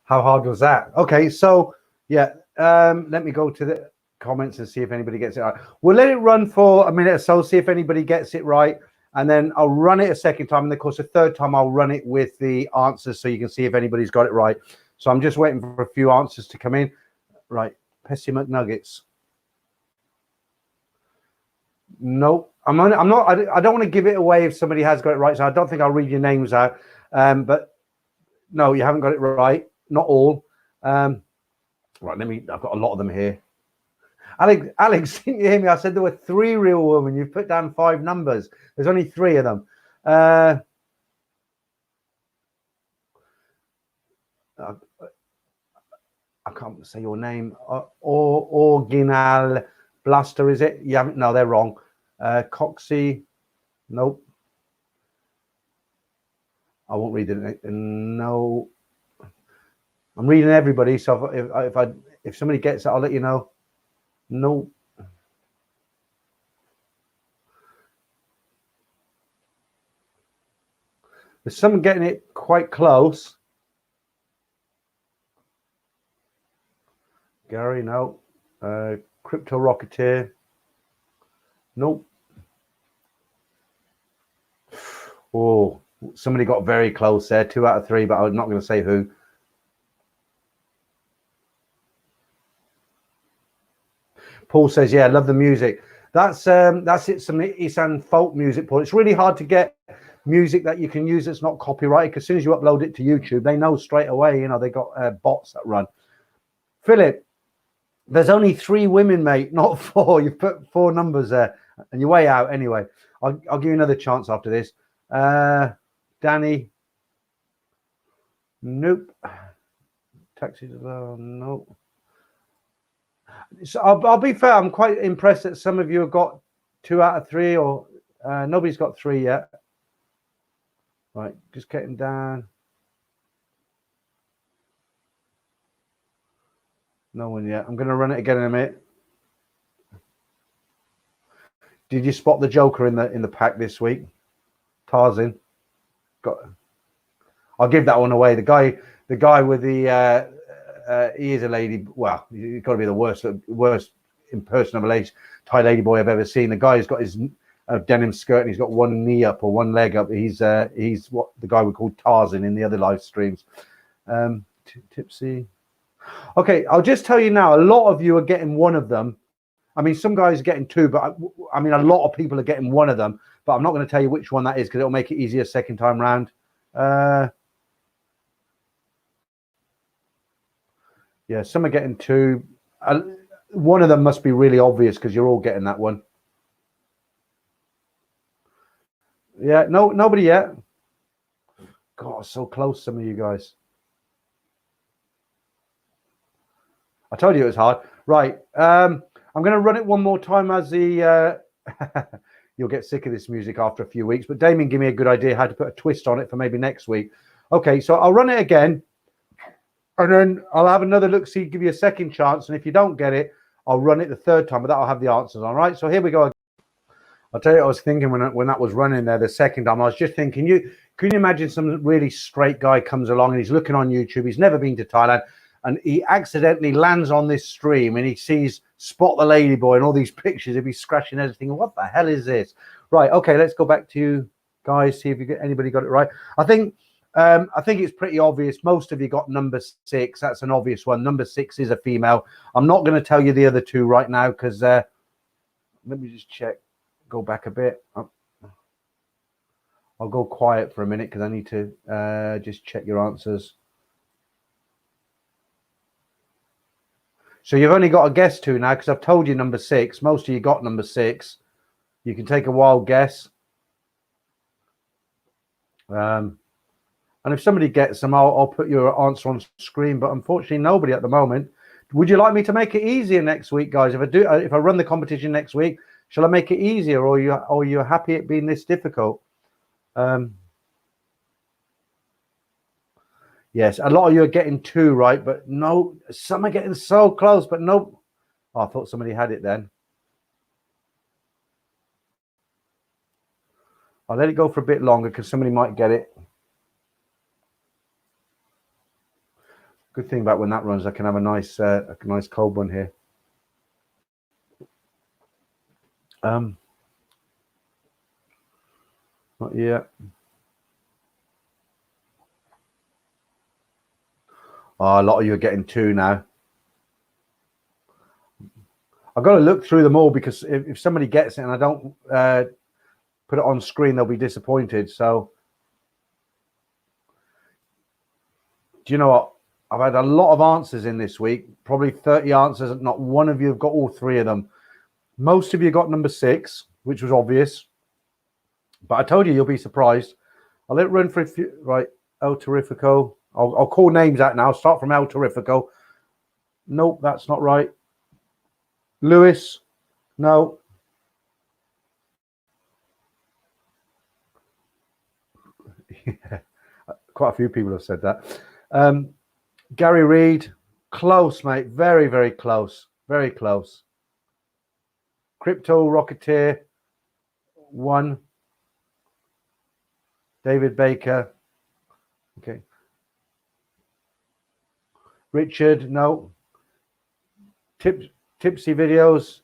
how hard was that? Okay. So yeah, let me go to the comments and see if anybody gets it right. We'll let it run for a minute or so, see if anybody gets it right. And then I'll run it a second time. And of course, the third time I'll run it with the answers so you can see if anybody's got it right. So I'm just waiting for a few answers to come in. Right. Pessy McNuggets. No, I'm not. I don't want to give it away if somebody has got it right. So I don't think I'll read your names out. But no, you haven't got it right. Not all. Right. I've got a lot of them here. Alex, didn't you hear me? I said there were 3 real women. You've put down 5 numbers. There's only 3 of them. I can't say your name. Original Blaster, is it? You haven't? No, they're wrong. Coxie, nope. I won't read it. No, I'm reading everybody. So if somebody gets it, I'll let you know. No. There's someone getting it quite close. Gary, no. Crypto Rocketeer, nope. Oh, somebody got very close there. 2 out of 3, but I'm not going to say who. Paul says, "Yeah, I love the music." That's it. Some Isan folk music, Paul. It's really hard to get music that you can use that's not copyrighted. Because as soon as you upload it to YouTube, they know straight away. You know, they got bots that run. Philip, there's only 3 women, mate, not 4. You've put 4 numbers there, and you're way out anyway. I'll give you another chance after this. Danny, nope. Taxi, nope. So I'll be fair. I'm quite impressed that some of you have got 2 out of 3, or nobody's got 3 yet. Right, just getting down. No one yet. I'm going to run it again in a minute. Did you spot the Joker in the pack this week? Tarzan. I'll give that one away. The guy with the he is a lady. Well, he's got to be the worst impersonable Thai lady boy I've ever seen. The guy who's got his denim skirt and he's got one knee up or one leg up. He's what the guy we call Tarzan in the other live streams. Tipsy. Okay, I'll just tell you now, a lot of you are getting one of them. I mean, some guys are getting 2, but I mean, a lot of people are getting one of them. But I'm not going to tell you which one that is because it'll make it easier second time round. Yeah, some are getting 2. One of them must be really obvious because you're all getting that one. Yeah, no, nobody yet. God, so close, some of you guys. I told you it was hard. Right. I'm going to run it one more time as the... You'll get sick of this music after a few weeks. But Damien gave me a good idea how to put a twist on it for maybe next week. Okay, so I'll run it again. And then I'll have another look, see, give you a second chance. And if you don't get it, I'll run it the third time. But that'll have the answers on, right? So here we go. I'll tell you what I was thinking when that was running there the second time. I was just thinking, can you imagine some really straight guy comes along and he's looking on YouTube. He's never been to Thailand. And he accidentally lands on this stream and he sees Spot the Ladyboy and all these pictures. He'll be scratching everything. What the hell is this? Right. Okay. Let's go back to you guys. See if anybody got it right. I think it's pretty obvious. Most of you got number 6. That's an obvious one. Number 6 is a female. I'm not going to tell you the other 2 right now because let me just check. Go back a bit. I'll go quiet for a minute because I need to just check your answers. So you've only got to guess 2 now because I've told you number 6. Most of you got number 6. You can take a wild guess. And if somebody gets them, I'll put your answer on screen. But unfortunately, nobody at the moment. Would you like me to make it easier next week, guys? If I run the competition next week, shall I make it easier, or are you happy it being this difficult? Yes, a lot of you are getting 2 right, but no, some are getting so close, but no. Oh, I thought somebody had it then. I'll let it go for a bit longer because somebody might get it. Good thing about when that runs, I can have a nice cold one here. Not yet. Oh, a lot of you are getting 2 now. I've got to look through them all because if somebody gets it and I don't put it on screen, they'll be disappointed. So, do you know what? I've had a lot of answers in this week, probably 30 answers. And not one of you have got all 3 of them. Most of you got number 6, which was obvious. But I told you you'll be surprised. I'll let it run for a few. Right, El Terrifico. I'll call names out now. Start from El Terrifico. Nope, that's not right. Lewis. No. Yeah. Quite a few people have said that. Gary Reed. Close, mate. Very, very close. Very close. Crypto Rocketeer. 1. David Baker. Okay. Richard, no. Tipsy videos.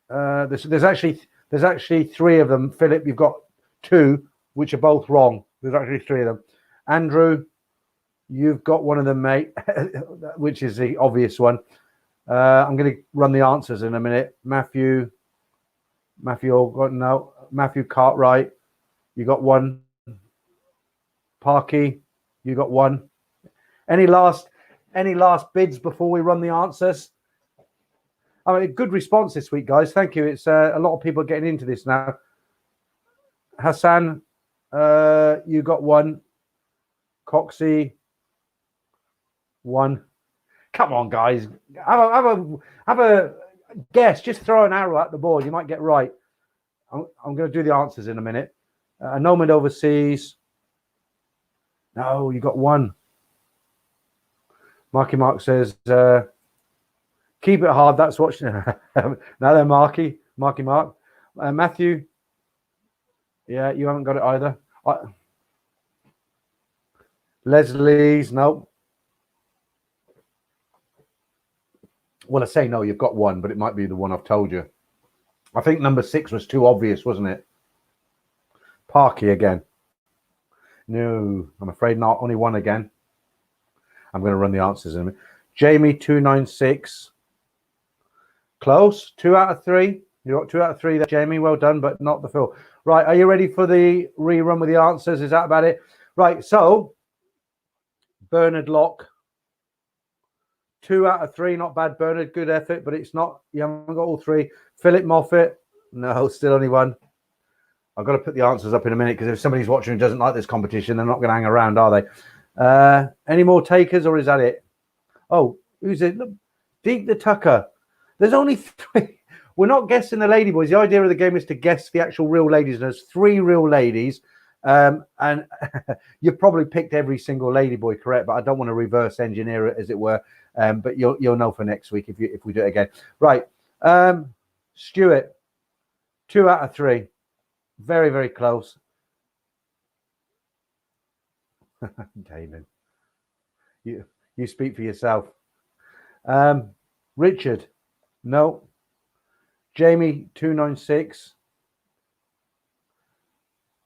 There's actually 3 of them. Philip, you've got 2, which are both wrong. There's actually 3 of them. Andrew, you've got one of them, mate, which is the obvious one. I'm going to run the answers in a minute. Matthew Cartwright, you got 1. Parky, you got 1. Any last bids before we run the answers? I mean, good response this week, guys. Thank you. It's a lot of people getting into this now. Hassan, you got 1. Coxie, 1. Come on, guys. Have a guess. Just throw an arrow at the board. You might get right. I'm going to do the answers in a minute. Nomad Overseas. No, you got 1. Marky Mark says, keep it hard. That's what. Now then, Marky Mark. Matthew. Yeah, you haven't got it either. Leslie's, no. Well, I say no, you've got 1, but it might be the one I've told you. I think number 6 was too obvious, wasn't it? Parky again. No, I'm afraid not. Only 1 again. I'm going to run the answers in a minute. Jamie 296. Close. 2 out of 3. You got 2 out of 3 there, Jamie. Well done, but not the fill. Right, are you ready for the rerun with the answers? Is that about it? Right, so Bernard Locke. 2 out of 3. Not bad, Bernard. Good effort, but it's not. You haven't got all 3. Philip Moffat. No, still only 1. I've got to put the answers up in a minute because if somebody's watching who doesn't like this competition, they're not going to hang around, are they? Any more takers, or is that it? Oh, who's it? Look, Deep the Tucker. There's only 3. We're not guessing the ladyboys. The idea of the game is to guess the actual real ladies. There's 3 real ladies, and you've probably picked every single ladyboy correct. But I don't want to reverse engineer it, as it were. But you'll know for next week if we do it again. Right, Stuart. 2 out of 3. Very, very close. Damon, you speak for yourself. Richard, no. Jamie 296.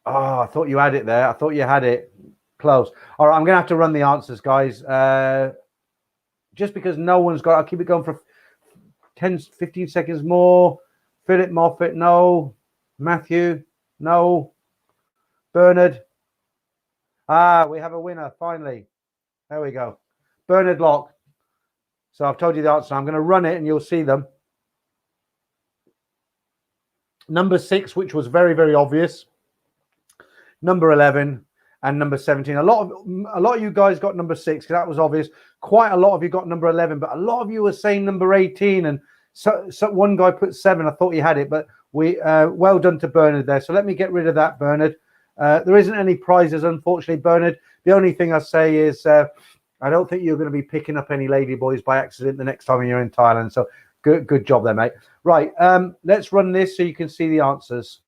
Oh, I thought you had it there. I thought you had it. Close. All right, I'm going to have to run the answers, guys. Just because no one's got it, I'll keep it going for 10, 15 seconds more. Philip Moffat, no. Matthew, no. Bernard. We have a winner, finally. There we go. Bernard Locke. So I've told you the answer. I'm going to run it and you'll see them. Number 6, which was very, very obvious. Number 11 and number 17. A lot of you guys got number 6 because that was obvious. Quite a lot of you got number 11, but a lot of you were saying number 18. And so one guy put 7. I thought he had it, but we well done to Bernard there. So let me get rid of that, Bernard. There isn't any prizes, unfortunately, Bernard. The only thing I say is I don't think you're going to be picking up any ladyboys by accident the next time you're in Thailand. So good job there, mate. Right, let's run this so you can see the answers.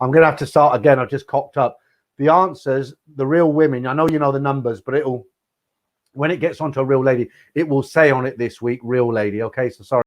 I'm going to have to start again. I've just cocked up. The answers, the real women, I know you know the numbers, but it'll, when it gets onto a real lady, it will say on it this week, real lady. Okay, so sorry.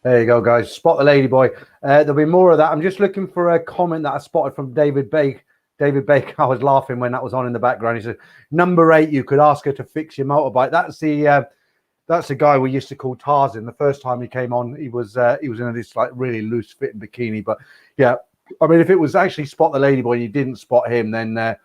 There you go, guys. Spot the lady boy. There'll be more of that. I'm just looking for a comment that I spotted from David Bake. David Bake, I was laughing when that was on in the background. He said, number 8, you could ask her to fix your motorbike. That's the guy we used to call Tarzan. The first time he came on, he was in this like really loose fitting bikini. But yeah, I mean, if it was actually spot the lady boy and you didn't spot him, then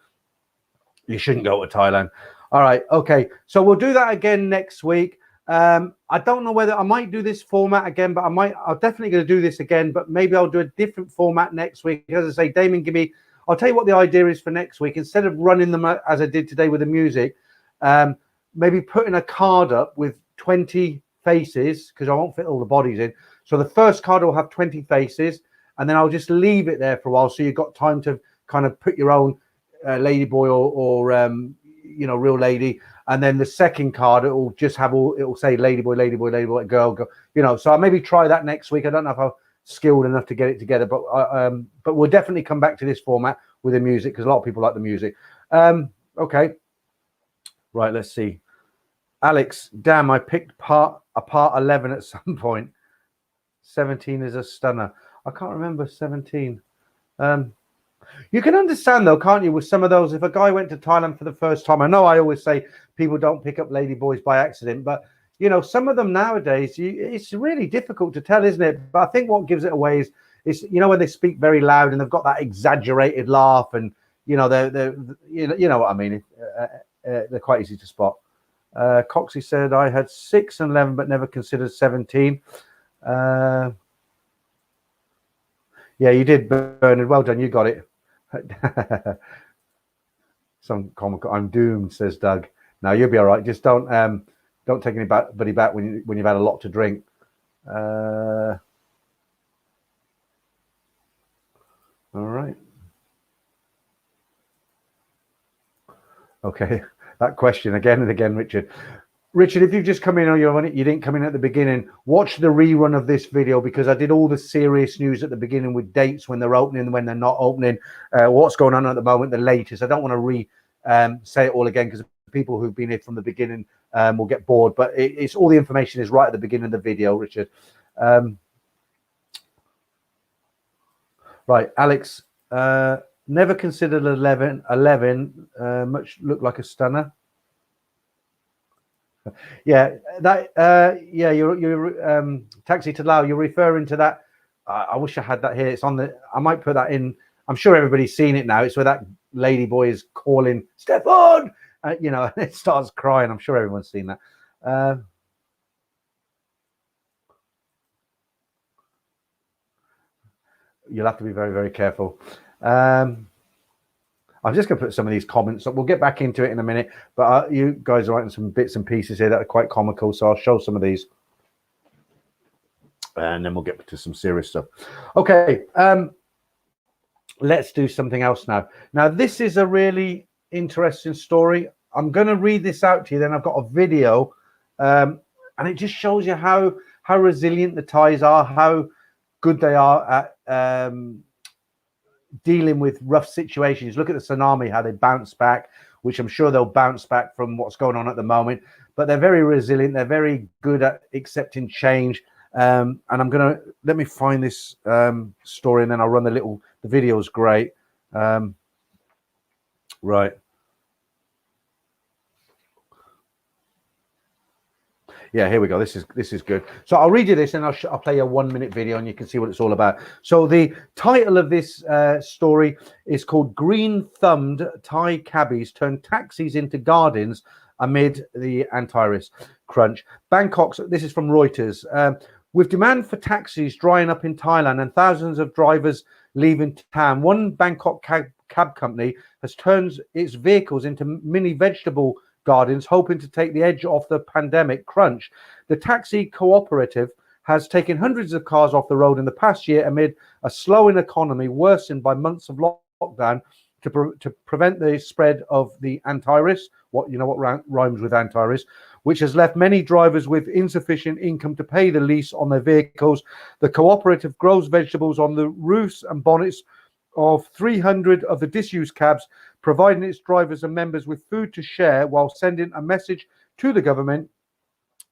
you shouldn't go to Thailand. All right, okay. So we'll do that again next week. I don't know whether I might do this format again, but I'm definitely going to do this again, but maybe I'll do a different format next week. As I say, Damien, I'll tell you what the idea is for next week. Instead of running them as I did today with the music, maybe putting a card up with 20 faces, because I won't fit all the bodies in. So the first card will have 20 faces, and then I'll just leave it there for a while so you've got time to kind of put your own lady boy or real lady. And then the second card, it will just have it will say lady boy, girl. So I'll maybe try that next week. I don't know if I'm skilled enough to get it together, but we'll definitely come back to this format with the music because a lot of people like the music. Okay. Right, let's see. Alex, damn, I picked a part 11 at some point. 17 is a stunner. I can't remember 17. You can understand, though, can't you, with some of those, if a guy went to Thailand for the first time, I know I always say people don't pick up ladyboys by accident, but, some of them nowadays, it's really difficult to tell, isn't it? But I think what gives it away is when they speak very loud and they've got that exaggerated laugh and, they're what I mean? They're quite easy to spot. Coxie said, I had 6 and 11, but never considered 17. Yeah, you did, Bernard. Well done. You got it. Some comical. I'm doomed, says Doug. Now you'll be all right. Just don't take anybody back when you've had a lot to drink. All right. Okay. That question again and again, Richard. Richard, if you've just come in or you didn't come in at the beginning, watch the rerun of this video because I did all the serious news at the beginning with dates when they're opening, when they're not opening, what's going on at the moment, the latest. I don't want to say it all again because people who've been here from the beginning will get bored, but it's all the information is right at the beginning of the video, Richard. Right, Alex, never considered 11 much look like a stunner. Yeah, you're Taxi to Lao, you're referring to that. I wish I had that here. It's on I might put that in. I'm sure everybody's seen it now. It's where that lady boy is calling Stefan, and it starts crying. I'm sure everyone's seen that. You'll have to be very, very careful. I'm just going to put some of these comments up. We'll get back into it in a minute, but you guys are writing some bits and pieces here that are quite comical, so I'll show some of these. And then we'll get to some serious stuff. Okay, let's do something else now. Now, this is a really interesting story. I'm going to read this out to you, then I've got a video, and it just shows you how resilient the Thais are, how good they are at dealing with rough situations. Look at the tsunami, how they bounce back, which I'm sure they'll bounce back from what's going on at the moment. But they're very resilient. They're very good at accepting change. And I'm going to let me find this story, and then I'll run the video is great. Right. Yeah, here we go. This is good. So I'll read you this, and I'll play you a 1-minute video, and you can see what it's all about. So the title of this story is called "Green-Thumbed Thai Cabbies Turn Taxis into Gardens Amid the Antivirus Crunch." Bangkok's. This is from Reuters. With demand for taxis drying up in Thailand and thousands of drivers leaving town, one Bangkok cab company has turned its vehicles into mini vegetable gardens, hoping to take the edge off the pandemic crunch. The taxi cooperative has taken hundreds of cars off the road in the past year amid a slowing economy worsened by months of lockdown to prevent the spread of the antivirus. What rhymes with antivirus, which has left many drivers with insufficient income to pay the lease on their vehicles. The cooperative grows vegetables on the roofs and bonnets of 300 of the disused cabs, providing its drivers and members with food to share while sending a message to the government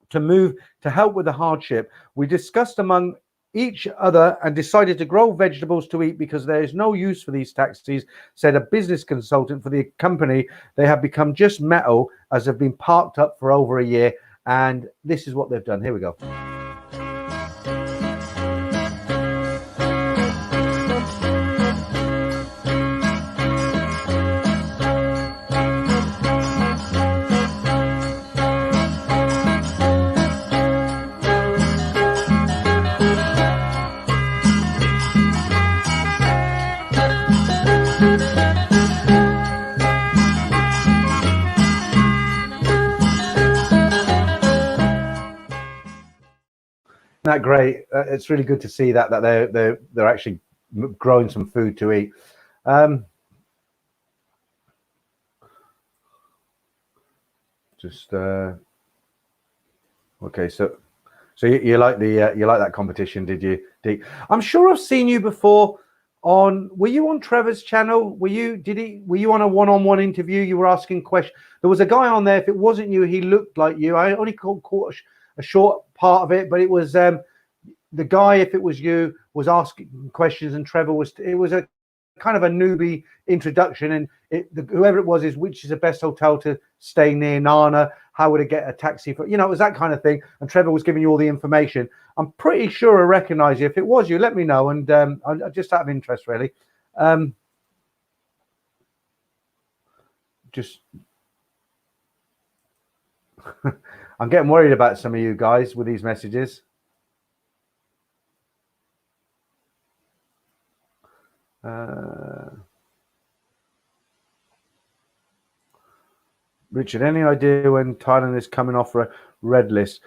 to move to help with the hardship. We discussed among each other and decided to grow vegetables to eat because there is no use for these taxis, said a business consultant for the company. They have become just metal as have been parked up for over a year. And this is what they've done. Here we go. That great. It's really good to see that they're actually growing some food to eat. Okay, so you like that competition, did you, Dee? I'm sure I've seen you before on. Were you on Trevor's channel? Were you on a one-on-one interview? You were asking questions. There was a guy on there. If it wasn't you, he looked like you. I only caught a short part of it, but it was the guy, if it was you, was asking questions, and Trevor it was a kind of a newbie introduction, and whoever it was is, which is the best hotel to stay near Nana, how would I get a taxi for, it was that kind of thing, and Trevor was giving you all the information. I'm pretty sure I recognize you. If it was you, let me know, and just out of interest, really. Just I'm getting worried about some of you guys with these messages. Richard, any idea when Thailand is coming off a red list?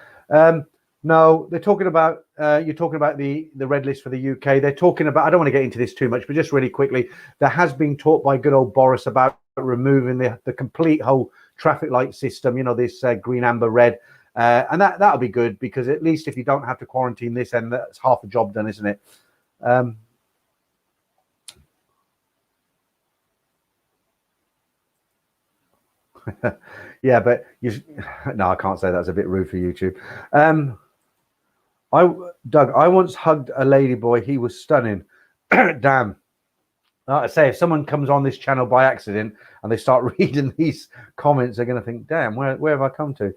No, they're talking about you're talking about the red list for the UK. They're talking about, I don't want to get into this too much, but just really quickly, there has been talk by good old Boris about removing the complete whole traffic light system, this green, amber, red, and that'll be good, because at least if you don't have to quarantine this end, that's half the job done, isn't it? Yeah, but no, I can't say that's a bit rude for YouTube. Doug, I once hugged a ladyboy. He was stunning. Damn. Like I say, if someone comes on this channel by accident and they start reading these comments, they're going to think, damn, where have I come to?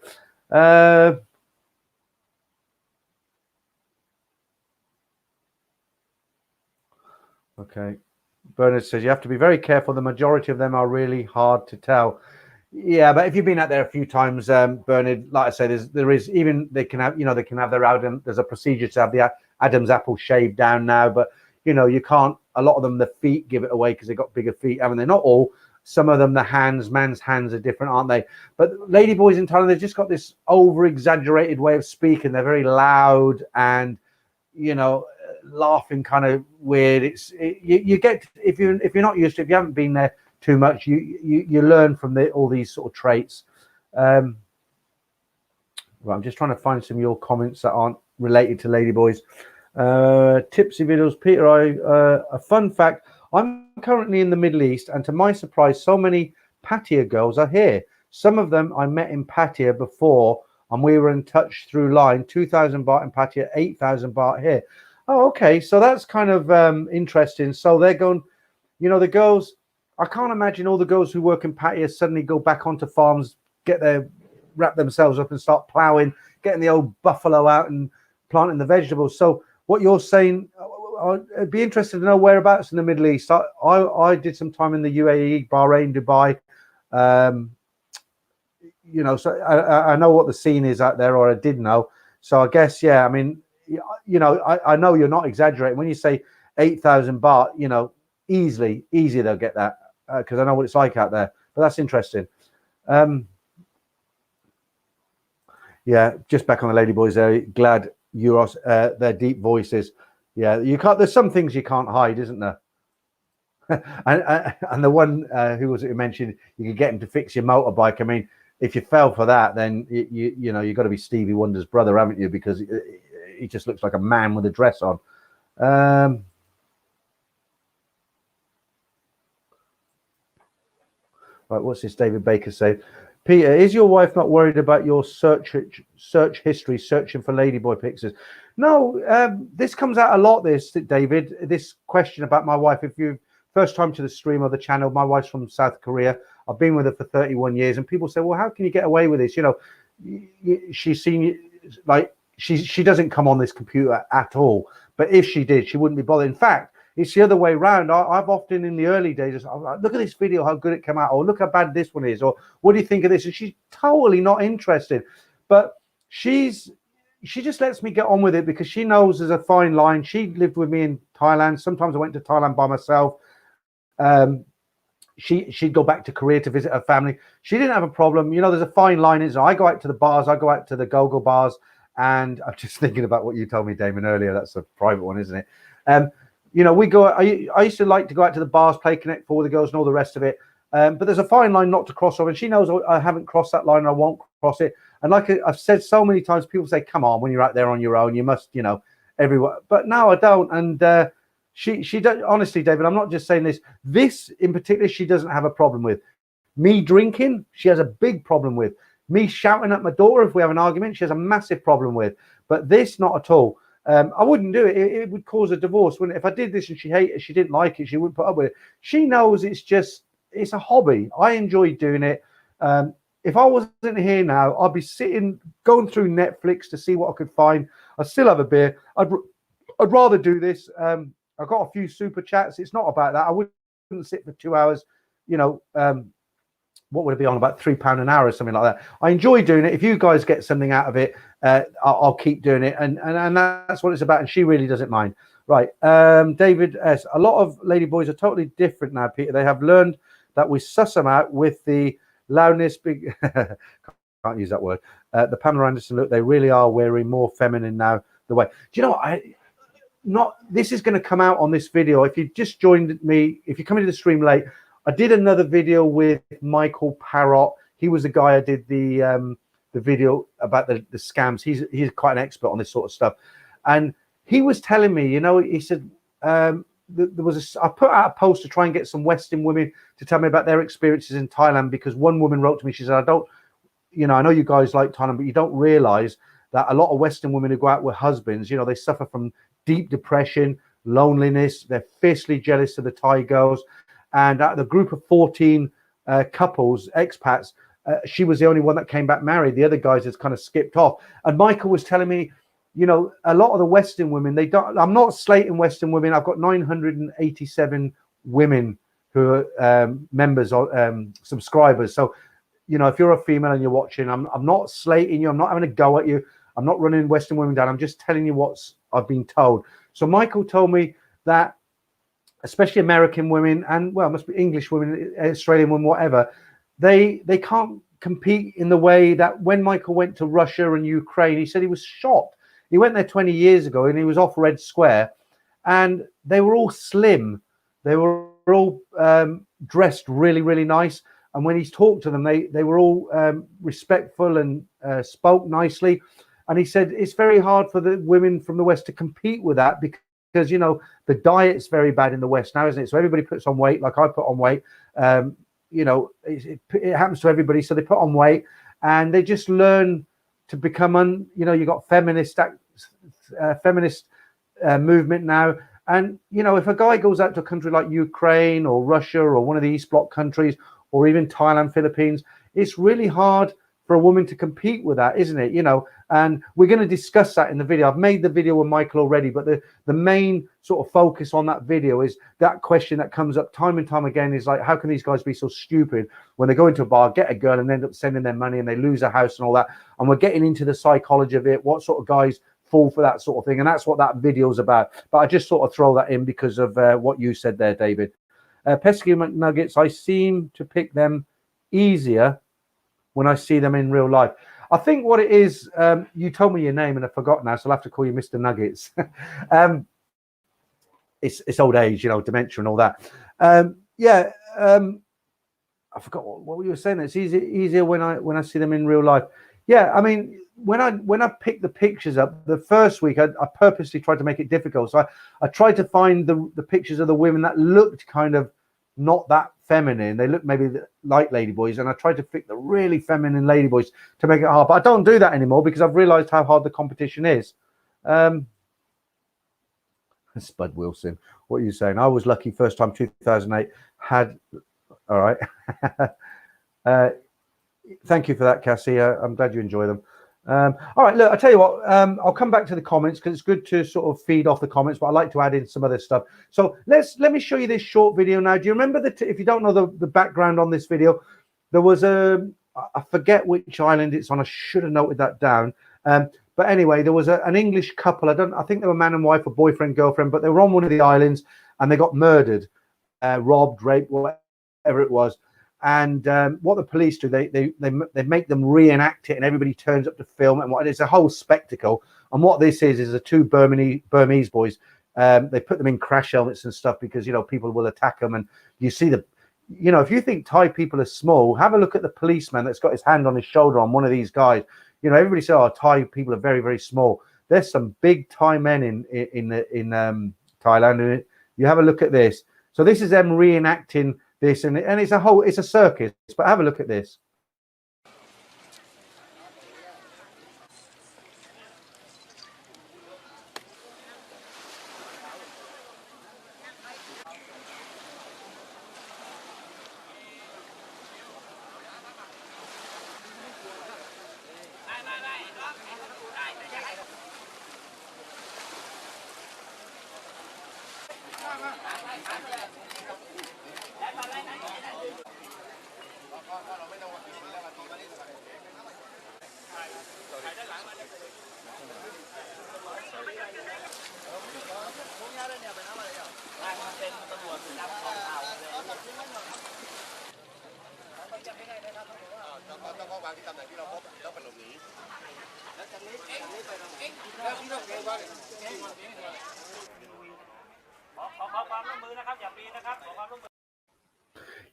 Okay. Bernard says you have to be very careful. The majority of them are really hard to tell. Yeah, but if you've been out there a few times, Bernard, like I say, there is even they can have their Adam. There's a procedure to have the Adam's apple shaved down now, but you can't. A lot of them, the feet give it away because they've got bigger feet, haven't they? Not all. Some of them, the hands, man's hands are different, aren't they? But ladyboys in Thailand, they've just got this over-exaggerated way of speaking. They're very loud and laughing kind of weird. You get, if you're not used to it, if you haven't been there too much, you learn from all these sort of traits. Right, I'm just trying to find some of your comments that aren't related to ladyboys. Tipsy videos, Peter. A fun fact: I'm currently in the Middle East, and to my surprise, so many Pattaya girls are here. Some of them I met in Pattaya before, and we were in touch through line. 2,000 baht in Pattaya, 8,000 baht here. Oh, okay, so that's kind of interesting. So they're going, the girls. I can't imagine all the girls who work in Pattaya suddenly go back onto farms, wrap themselves up and start ploughing, getting the old buffalo out and planting the vegetables. So what you're saying, I'd be interested to know whereabouts in the Middle East. I did some time in the UAE, Bahrain, Dubai. You know, so I know what the scene is out there, or I did know. So I guess, yeah, I mean, you know, I know you're not exaggerating when you say 8,000 baht, you know, easy they'll get that, because I know what it's like out there. But that's interesting. Yeah, just back on the ladyboys there. Glad Euros, their deep voices. Yeah, you can't. There's some things you can't hide, isn't there? and the one who was it who mentioned you could get him to fix your motorbike. I mean, if you fell for that, then you know you've got to be Stevie Wonder's brother, haven't you? Because he just looks like a man with a dress on. Right, what's this David Baker say? Peter, is your wife not worried about your search history, searching for ladyboy pictures? No, this comes out a lot, this, David, this question about my wife. If you first time to the stream or the channel, my wife's from South Korea. I've been with her for 31 years. And people say, well, how can you get away with this? You know, she's seen, like, she doesn't come on this computer at all. But if she did, she wouldn't be bothered. In fact, it's the other way around. I've often in the early days, I'm like, look at this video, how good it came out, or look how bad this one is, or what do you think of this? And she's totally not interested. But she just lets me get on with it because she knows there's a fine line. She lived with me in Thailand. Sometimes I went to Thailand by myself. She'd go back to Korea to visit her family. She didn't have a problem. You know, there's a fine line. Is I go out to the bars, I go out to the go-go bars, and I'm just thinking about what you told me, Damon, earlier. That's a private one, isn't it? You know, we go. I used to like to go out to the bars, play Connect Four with the girls, and all the rest of it. But there's a fine line not to cross over, and she knows I haven't crossed that line, and I won't cross it. And like I've said so many times, people say, "Come on, when you're out there on your own, you must, you know, everywhere." But no, I don't. And she does. Honestly, David, I'm not just saying this. This in particular, she doesn't have a problem with. Me drinking, she has a big problem with. Me shouting at my daughter if we have an argument, she has a massive problem with. But this, not at all. I wouldn't do it. It would cause a divorce, wouldn't it? If I did this and she hated it, she didn't like it, she wouldn't put up with it. She knows it's a hobby. I enjoy doing it. If I wasn't here now, I'd be sitting, going through Netflix to see what I could find. I'd still have a beer. I'd rather do this. I've got a few super chats. It's not about that. I wouldn't sit for 2 hours, you know, what would it be on, about £3 an hour or something like that. I enjoy doing it. If you guys get something out of it, I'll keep doing it, and that's what it's about. And she really doesn't mind. Right, David S. A lot of ladyboys are totally different now, Peter. They have learned that we suss them out with the loudness. Big can't use that word. The Pamela Anderson look. They really are wearing more feminine now. The way. Do you know? This is going to come out on this video. If you just joined me, if you're coming to the stream late. I did another video with Michael Parrott. He was the guy I did the video about the scams. He's quite an expert on this sort of stuff. And he was telling me, you know, he said, I put out a post to try and get some Western women to tell me about their experiences in Thailand, because one woman wrote to me, she said, I know you guys like Thailand, but you don't realize that a lot of Western women who go out with husbands, you know, they suffer from deep depression, loneliness. They're fiercely jealous of the Thai girls. And out of the group of 14 couples, expats, she was the only one that came back married. The other guys has kind of skipped off. And Michael was telling me, you know, a lot of the Western women, they don't. I'm not slating Western women. I've got 987 women who are members or subscribers. So, you know, if you're a female and you're watching, I'm not slating you. I'm not having a go at you. I'm not running Western women down. I'm just telling you what I've been told. So Michael told me that, especially American women, and well, it must be English women, Australian women, whatever, they can't compete in the way that when Michael went to Russia and Ukraine, he said he was shocked. He went there 20 years ago and he was off Red Square, and they were all slim. They were all dressed really, really nice. And when he's talked to them, they were all respectful and spoke nicely. And he said it's very hard for the women from the West to compete with that, because, you know, the diet's very bad in the West now, isn't it? So everybody puts on weight, like I put on weight. You know, it happens to everybody. So they put on weight and they just learn to become, you know, you got feminist movement now. And, you know, if a guy goes out to a country like Ukraine or Russia or one of the East Bloc countries, or even Thailand, Philippines, it's really hard for a woman to compete with that, isn't it? You know, and we're going to discuss that in the video. I've made the video with Michael already, but the main sort of focus on that video is that question that comes up time and time again is like, how can these guys be so stupid when they go into a bar, get a girl and end up sending their money and they lose a house and all that? And we're getting into the psychology of it, what sort of guys fall for that sort of thing. And that's what that video is about. But I just sort of throw that in because of what you said there, David. Pesky McNuggets, I seem to pick them easier when I see them in real life. I think what it is, you told me your name and I forgot now, so I'll have to call you Mr. Nuggets. It's old age, you know, dementia and all that. I forgot what you were saying. It's easier when I see them in real life. Yeah, I mean, when I picked the pictures up the first week, I purposely tried to make it difficult. So I tried to find the pictures of the women that looked kind of not that feminine. They look maybe like ladyboys, and I tried to pick the really feminine ladyboys to make it hard. But I don't do that anymore because I've realized how hard the competition is. Spud Wilson, what are you saying? I was lucky first time 2008 had. All right. Thank you for that, Cassie. I'm glad you enjoy them. All right, look, I tell you what, I'll come back to the comments because it's good to sort of feed off the comments, but I like to add in some other stuff. So let me show you this short video now. Do you remember if you don't know the background on this video, there was I forget which island it's on. I should have noted that down. But anyway, there was an English couple. I think they were man and wife or boyfriend, girlfriend, but they were on one of the islands and they got murdered, robbed, raped, whatever it was. And what the police do, they make them reenact it, and everybody turns up to film it. And it's a whole spectacle. And what this is the two Burmese boys. They put them in crash helmets and stuff because, you know, people will attack them. And you see you know, if you think Thai people are small, have a look at the policeman that's got his hand on his shoulder on one of these guys. You know, everybody says, oh, Thai people are very, very small. There's some big Thai men in Thailand. And you have a look at this. So this is them reenacting this, and it's a circus, but have a look at this.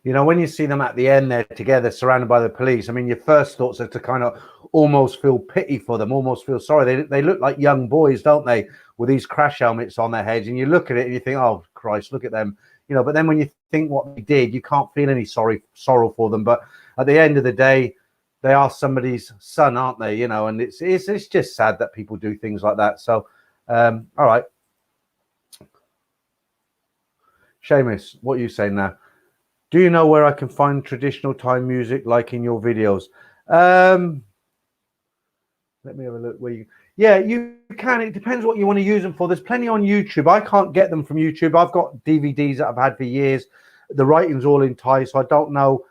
You know, when you see them at the end there together, surrounded by the police, I mean, your first thoughts are to kind of almost feel pity for them, almost feel sorry. They look like young boys, don't they, with these crash helmets on their heads? And you look at it and you think, oh, Christ, look at them. You know, but then when you think what they did, you can't feel any sorrow for them. But at the end of the day, they are somebody's son, aren't they? You know, and it's just sad that people do things like that. So, all right. Seamus, what are you saying now? Do you know where I can find traditional Thai music like in your videos? Let me have a look. Yeah, you can. It depends what you want to use them for. There's plenty on YouTube. I can't get them from YouTube. I've got DVDs that I've had for years. The writing's all in Thai, so I don't know.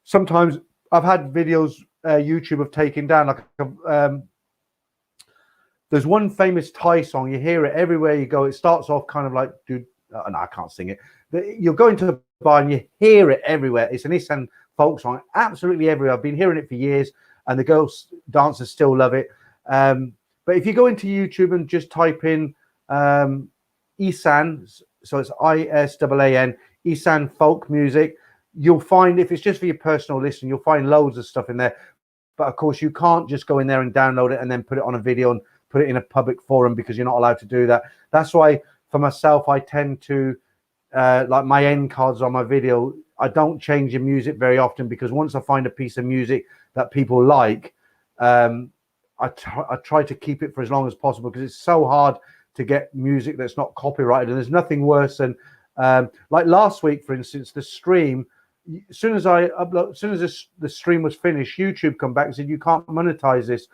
Sometimes I've had videos YouTube have taken down. Like there's one famous Thai song. You hear it everywhere you go. It starts off kind of like, dude. No, I can't sing it. You're going to a bar and you hear it everywhere. It's an Isan folk song, absolutely everywhere. I've been hearing it for years, and the girls dancers still love it. But if you go into YouTube and just type in Isan, so it's ISAAN, Isan folk music, you'll find, if it's just for your personal listen, you'll find loads of stuff in there. But of course, you can't just go in there and download it and then put it on a video and put it in a public forum, because you're not allowed to do that. That's why, for myself, I tend to like my end cards on my video, I don't change the music very often, because once I find a piece of music that people like, I try to keep it for as long as possible, because it's so hard to get music that's not copyrighted. And there's nothing worse than like last week, for instance, the stream, as soon as I upload, as soon as the stream was finished, YouTube come back and said you can't monetize this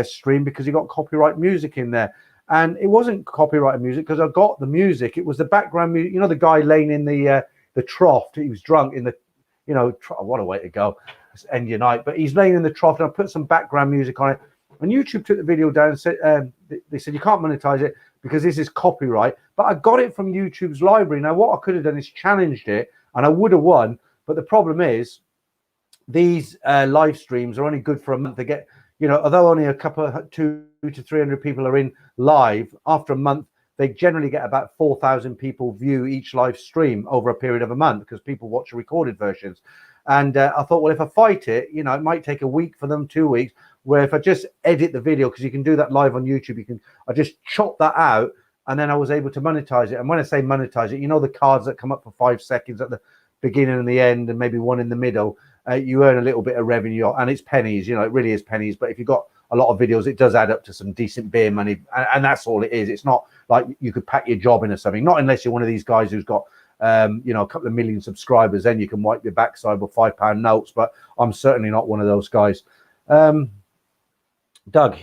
stream because you got copyright music in there. And it wasn't copyrighted music because I got the music. It was the background music. You know, the guy laying in the trough. He was drunk in the, you know, what a way to go. It's end your night. But he's laying in the trough, and I put some background music on it. And YouTube took the video down and said, they said you can't monetize it because this is copyright. But I got it from YouTube's library. Now, what I could have done is challenged it, and I would have won. But the problem is, these live streams are only good for a month. They get, you know, although only a couple of 200 to 300 people are in live, after a month, they generally get about 4,000 people view each live stream over a period of a month because people watch recorded versions. And I thought, well, if I fight it, you know, it might take a week for them, 2 weeks, where if I just edit the video, because you can do that live on YouTube, I just chop that out, and then I was able to monetize it. And when I say monetize it, you know, the cards that come up for 5 seconds at the beginning and the end, and maybe one in the middle, you earn a little bit of revenue, and it's pennies, you know, it really is pennies. But if you've got a lot of videos, it does add up to some decent beer money, and that's all it is. It's not like you could pack your job in or something, not unless you're one of these guys who's got you know, a couple of million subscribers, then you can wipe your backside with £5 notes. But I'm certainly not one of those guys. Doug,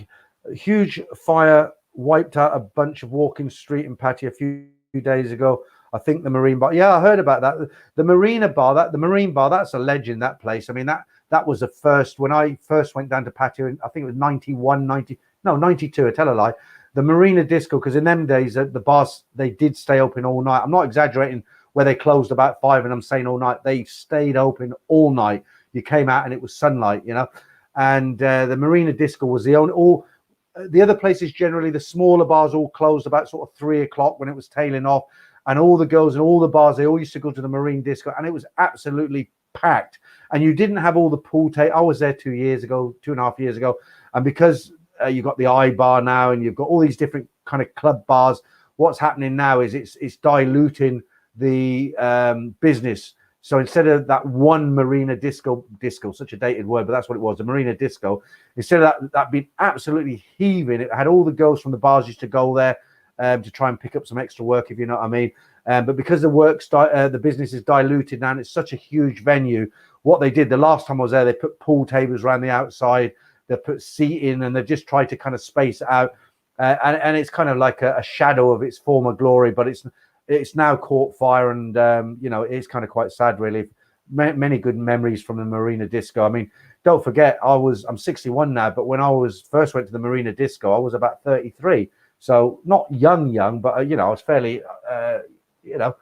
huge fire wiped out a bunch of walking street and patio a few days ago. I think the Marine Bar. Yeah, I heard about that. The Marina Bar, the Marine Bar, that's a legend, that place. I mean, that was the first, when I first went down to patio, I think it was 92, I tell a lie. The Marina Disco, because in them days, the bars, they did stay open all night. I'm not exaggerating where they closed about 5, and I'm saying all night. They stayed open all night. You came out and it was sunlight, you know. And the Marina Disco was the only, the other places, generally, the smaller bars all closed about sort of 3 o'clock when it was tailing off. And all the girls and all the bars, they all used to go to the Marine Disco, and it was absolutely packed. And you didn't have all the pool I was there 2 years ago, 2.5 years ago. And because you've got the I Bar now, and you've got all these different kind of club bars, what's happening now is it's diluting the business. So instead of that one Marina Disco, such a dated word, but that's what it was, the Marina Disco, instead of that being absolutely heaving, it had all the girls from the bars used to go there to try and pick up some extra work, if you know what I mean. But because the business is diluted now, and it's such a huge venue, what they did the last time I was there, they put pool tables around the outside, they put seating, and they've just tried to kind of space it out. And it's kind of like a shadow of its former glory, but it's now caught fire, and you know, it's kind of quite sad, really. Many good memories from the Marina Disco. I mean, don't forget, I'm 61 now, but when I first went to the Marina Disco, I was about 33. So not young, but you know, I was fairly, you know.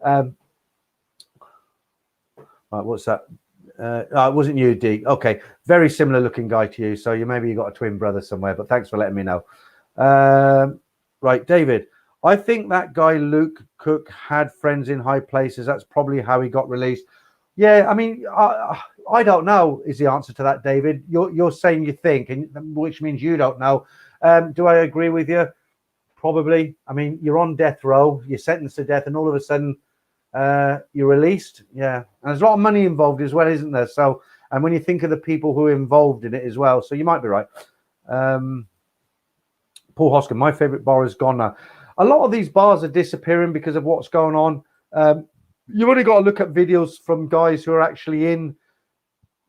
Right, what's that? It wasn't you, D. Okay, very similar looking guy to you. So maybe you got a twin brother somewhere. But thanks for letting me know. Right, David. I think that guy Luke Cook had friends in high places. That's probably how he got released. Yeah, I mean, I don't know is the answer to that, David. You're saying you think, and which means you don't know. Do I agree with you? Probably. I mean, you're on death row, you're sentenced to death, and all of a sudden you're released. Yeah, and there's a lot of money involved as well, isn't there? So, and when you think of the people who are involved in it as well, so you might be right. Paul Hoskin, my favorite bar is gone now. A lot of these bars are disappearing because of what's going on. You've only got to look at videos from guys who are actually in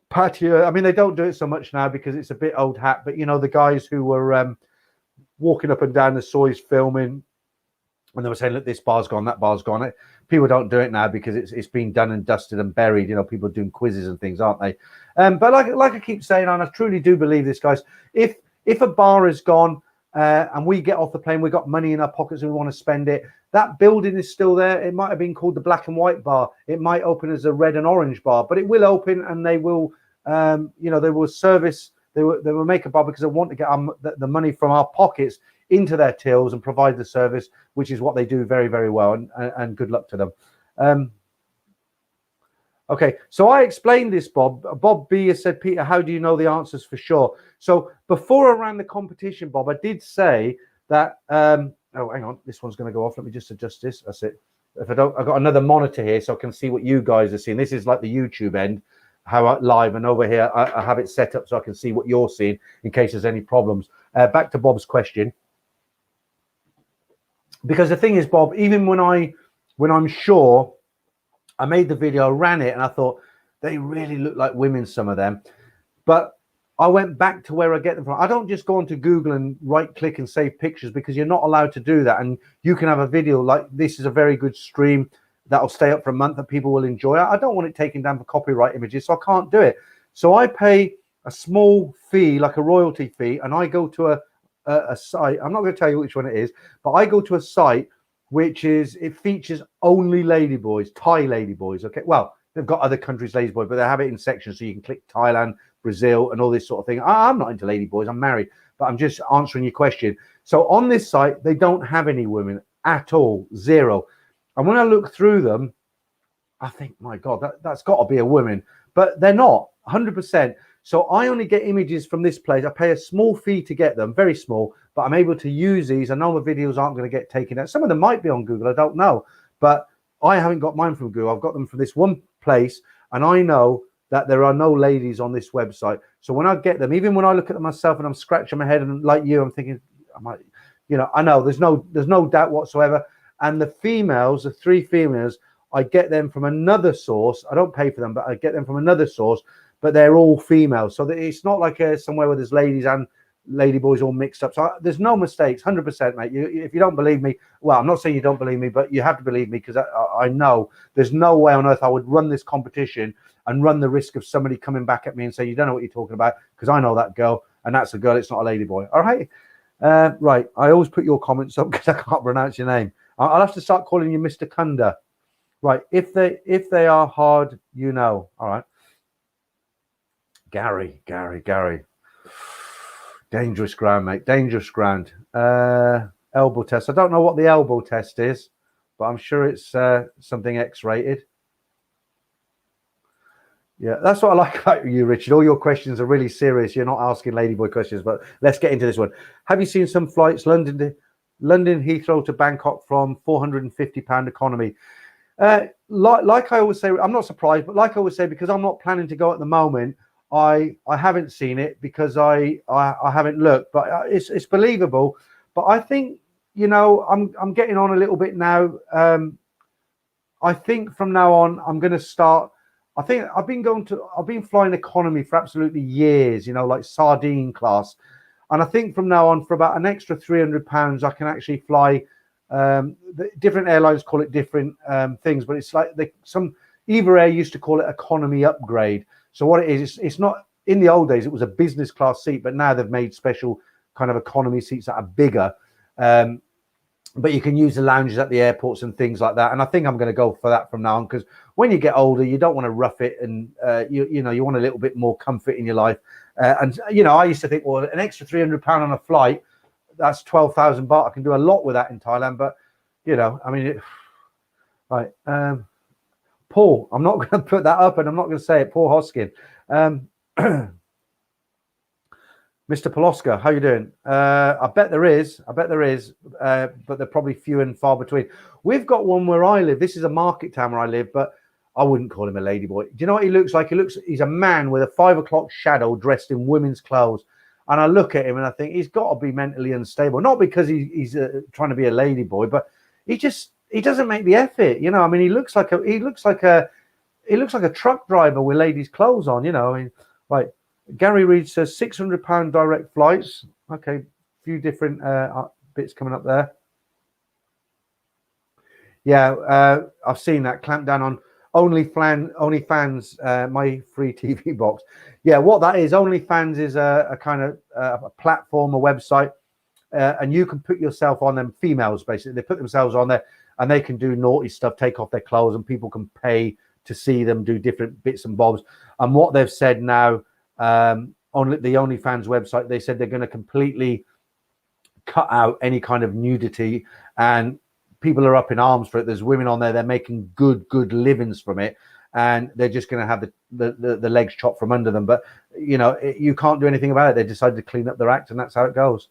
patio. I mean, they don't do it so much now because it's a bit old hat, but you know, the guys who were walking up and down the soys filming, when they were saying, look, this bar's gone, that bar's gone. People don't do it now because it's been done and dusted and buried. You know, people are doing quizzes and things, aren't they? But like I keep saying, and I truly do believe this, guys, if a bar is gone and we get off the plane, we've got money in our pockets and we want to spend it, that building is still there. It might have been called the Black and White Bar. It might open as a red and orange bar, but it will open, and they will, you know, they will service. They will make a bar because they want to get the money from our pockets into their tills and provide the service, which is what they do very, very well. And good luck to them. Okay, so I explained this, Bob. Bob B has said, Peter, how do you know the answers for sure? So before I ran the competition, Bob, I did say that. Oh, hang on, this one's going to go off. Let me just adjust this. That's it. If I don't, I've got another monitor here so I can see what you guys are seeing. This is like the YouTube end, how live, and over here I have it set up so I can see what you're seeing in case there's any problems. Back to Bob's question, because the thing is, Bob, even when I'm sure, I made the video, ran it, and I thought, They really look like women, some of them. But I went back to where I get them from. I don't just go onto Google and right click and save pictures, because you're not allowed to do that. And you can have a video like this is a very good stream that'll stay up for a month that people will enjoy. I don't want it taken down for copyright images, so I can't do it. So I pay a small fee, like a royalty fee, and I go to a site. I'm not going to tell you which one it is, but I go to a site which is, it features only ladyboys, Thai ladyboys. Okay, well, they've got other countries ladyboys, but they have it in sections, so you can click Thailand, Brazil, and all this sort of thing. I'm not into ladyboys, I'm married, but I'm just answering your question. So on this site, they don't have any women at all, zero. And when I look through them, I think, my God, that's got to be a woman, but they're not 100%. So I only get images from this place. I pay a small fee to get them, very small, but I'm able to use these. I know the videos aren't going to get taken out. Some of them might be on Google, I don't know, but I haven't got mine from Google. I've got them from this one place, and I know that there are no ladies on this website. So when I get them, even when I look at them myself and I'm scratching my head, and like you, I'm thinking, I might, you know, I know there's no doubt whatsoever. And the females, the 3 females, I get them from another source. I don't pay for them, but I get them from another source, but they're all females. So that it's not like somewhere where there's ladies and ladyboys all mixed up. So there's no mistakes, 100%, mate. If you don't believe me, well, I'm not saying you don't believe me, but you have to believe me, because I know there's no way on earth I would run this competition and run the risk of somebody coming back at me and say, you don't know what you're talking about, because I know that girl, and that's a girl, it's not a ladyboy. All right. Right. I always put your comments up because I can't pronounce your name. I'll have to start calling you Mr. Kunda. Right. If they are hard, you know. All right. Gary. Dangerous ground, mate. Dangerous ground. Elbow test. I don't know what the elbow test is, but I'm sure it's something X-rated. Yeah, that's what I like about you, Richard. All your questions are really serious. You're not asking ladyboy questions, but let's get into this one. Have you seen some flights, London Heathrow to Bangkok from £450 economy? Like I always say, I'm not surprised, but like I always say, because I'm not planning to go at the moment, I haven't seen it because I haven't looked, but it's believable. But I think, you know, I'm getting on a little bit now. I think from now on, I'm going to start. I think I've been flying economy for absolutely years, you know, like sardine class. And I think from now on, for about an extra £300, I can actually fly. The different airlines call it different things, but it's like Eva Air used to call it economy upgrade. So what it is, it's not, in the old days, it was a business class seat, but now they've made special kind of economy seats that are bigger. But you can use the lounges at the airports and things like that. And I think I'm going to go for that from now on, because when you get older, you don't want to rough it, and you know, you want a little bit more comfort in your life. And you know, I used to think, well, an extra £300 on a flight, that's 12,000 baht. I can do a lot with that in Thailand. But you know, I mean, right. Paul, I'm not going to put that up, and I'm not going to say it. Paul Hoskin. Mr. Poloska, how you doing? I bet there is, but they're probably few and far between. We've got one where I live. This is a market town where I live, but I wouldn't call him a ladyboy. Do you know what he looks like? He's a man with a 5 o'clock shadow, dressed in women's clothes. And I look at him and I think he's got to be mentally unstable. Not because he's trying to be a ladyboy, but he doesn't make the effort. You know, I mean, he looks like a truck driver with ladies' clothes on. You know, I mean, like. Gary Reed says £600 direct flights. Okay, a few different bits coming up there. Yeah, I've seen that. Clamp down on OnlyFans, my free TV box. Yeah, what that is, OnlyFans is a kind of a platform, a website, and you can put yourself on them. Females, basically, they put themselves on there, and they can do naughty stuff, take off their clothes, and people can pay to see them do different bits and bobs. And what they've said now, on the OnlyFans website, they said they're going to completely cut out any kind of nudity, and people are up in arms for it. There's women on there, they're making good livings from it, and they're just going to have the legs chopped from under them. But you know, you can't do anything about it. They decided to clean up their act, and that's how it goes.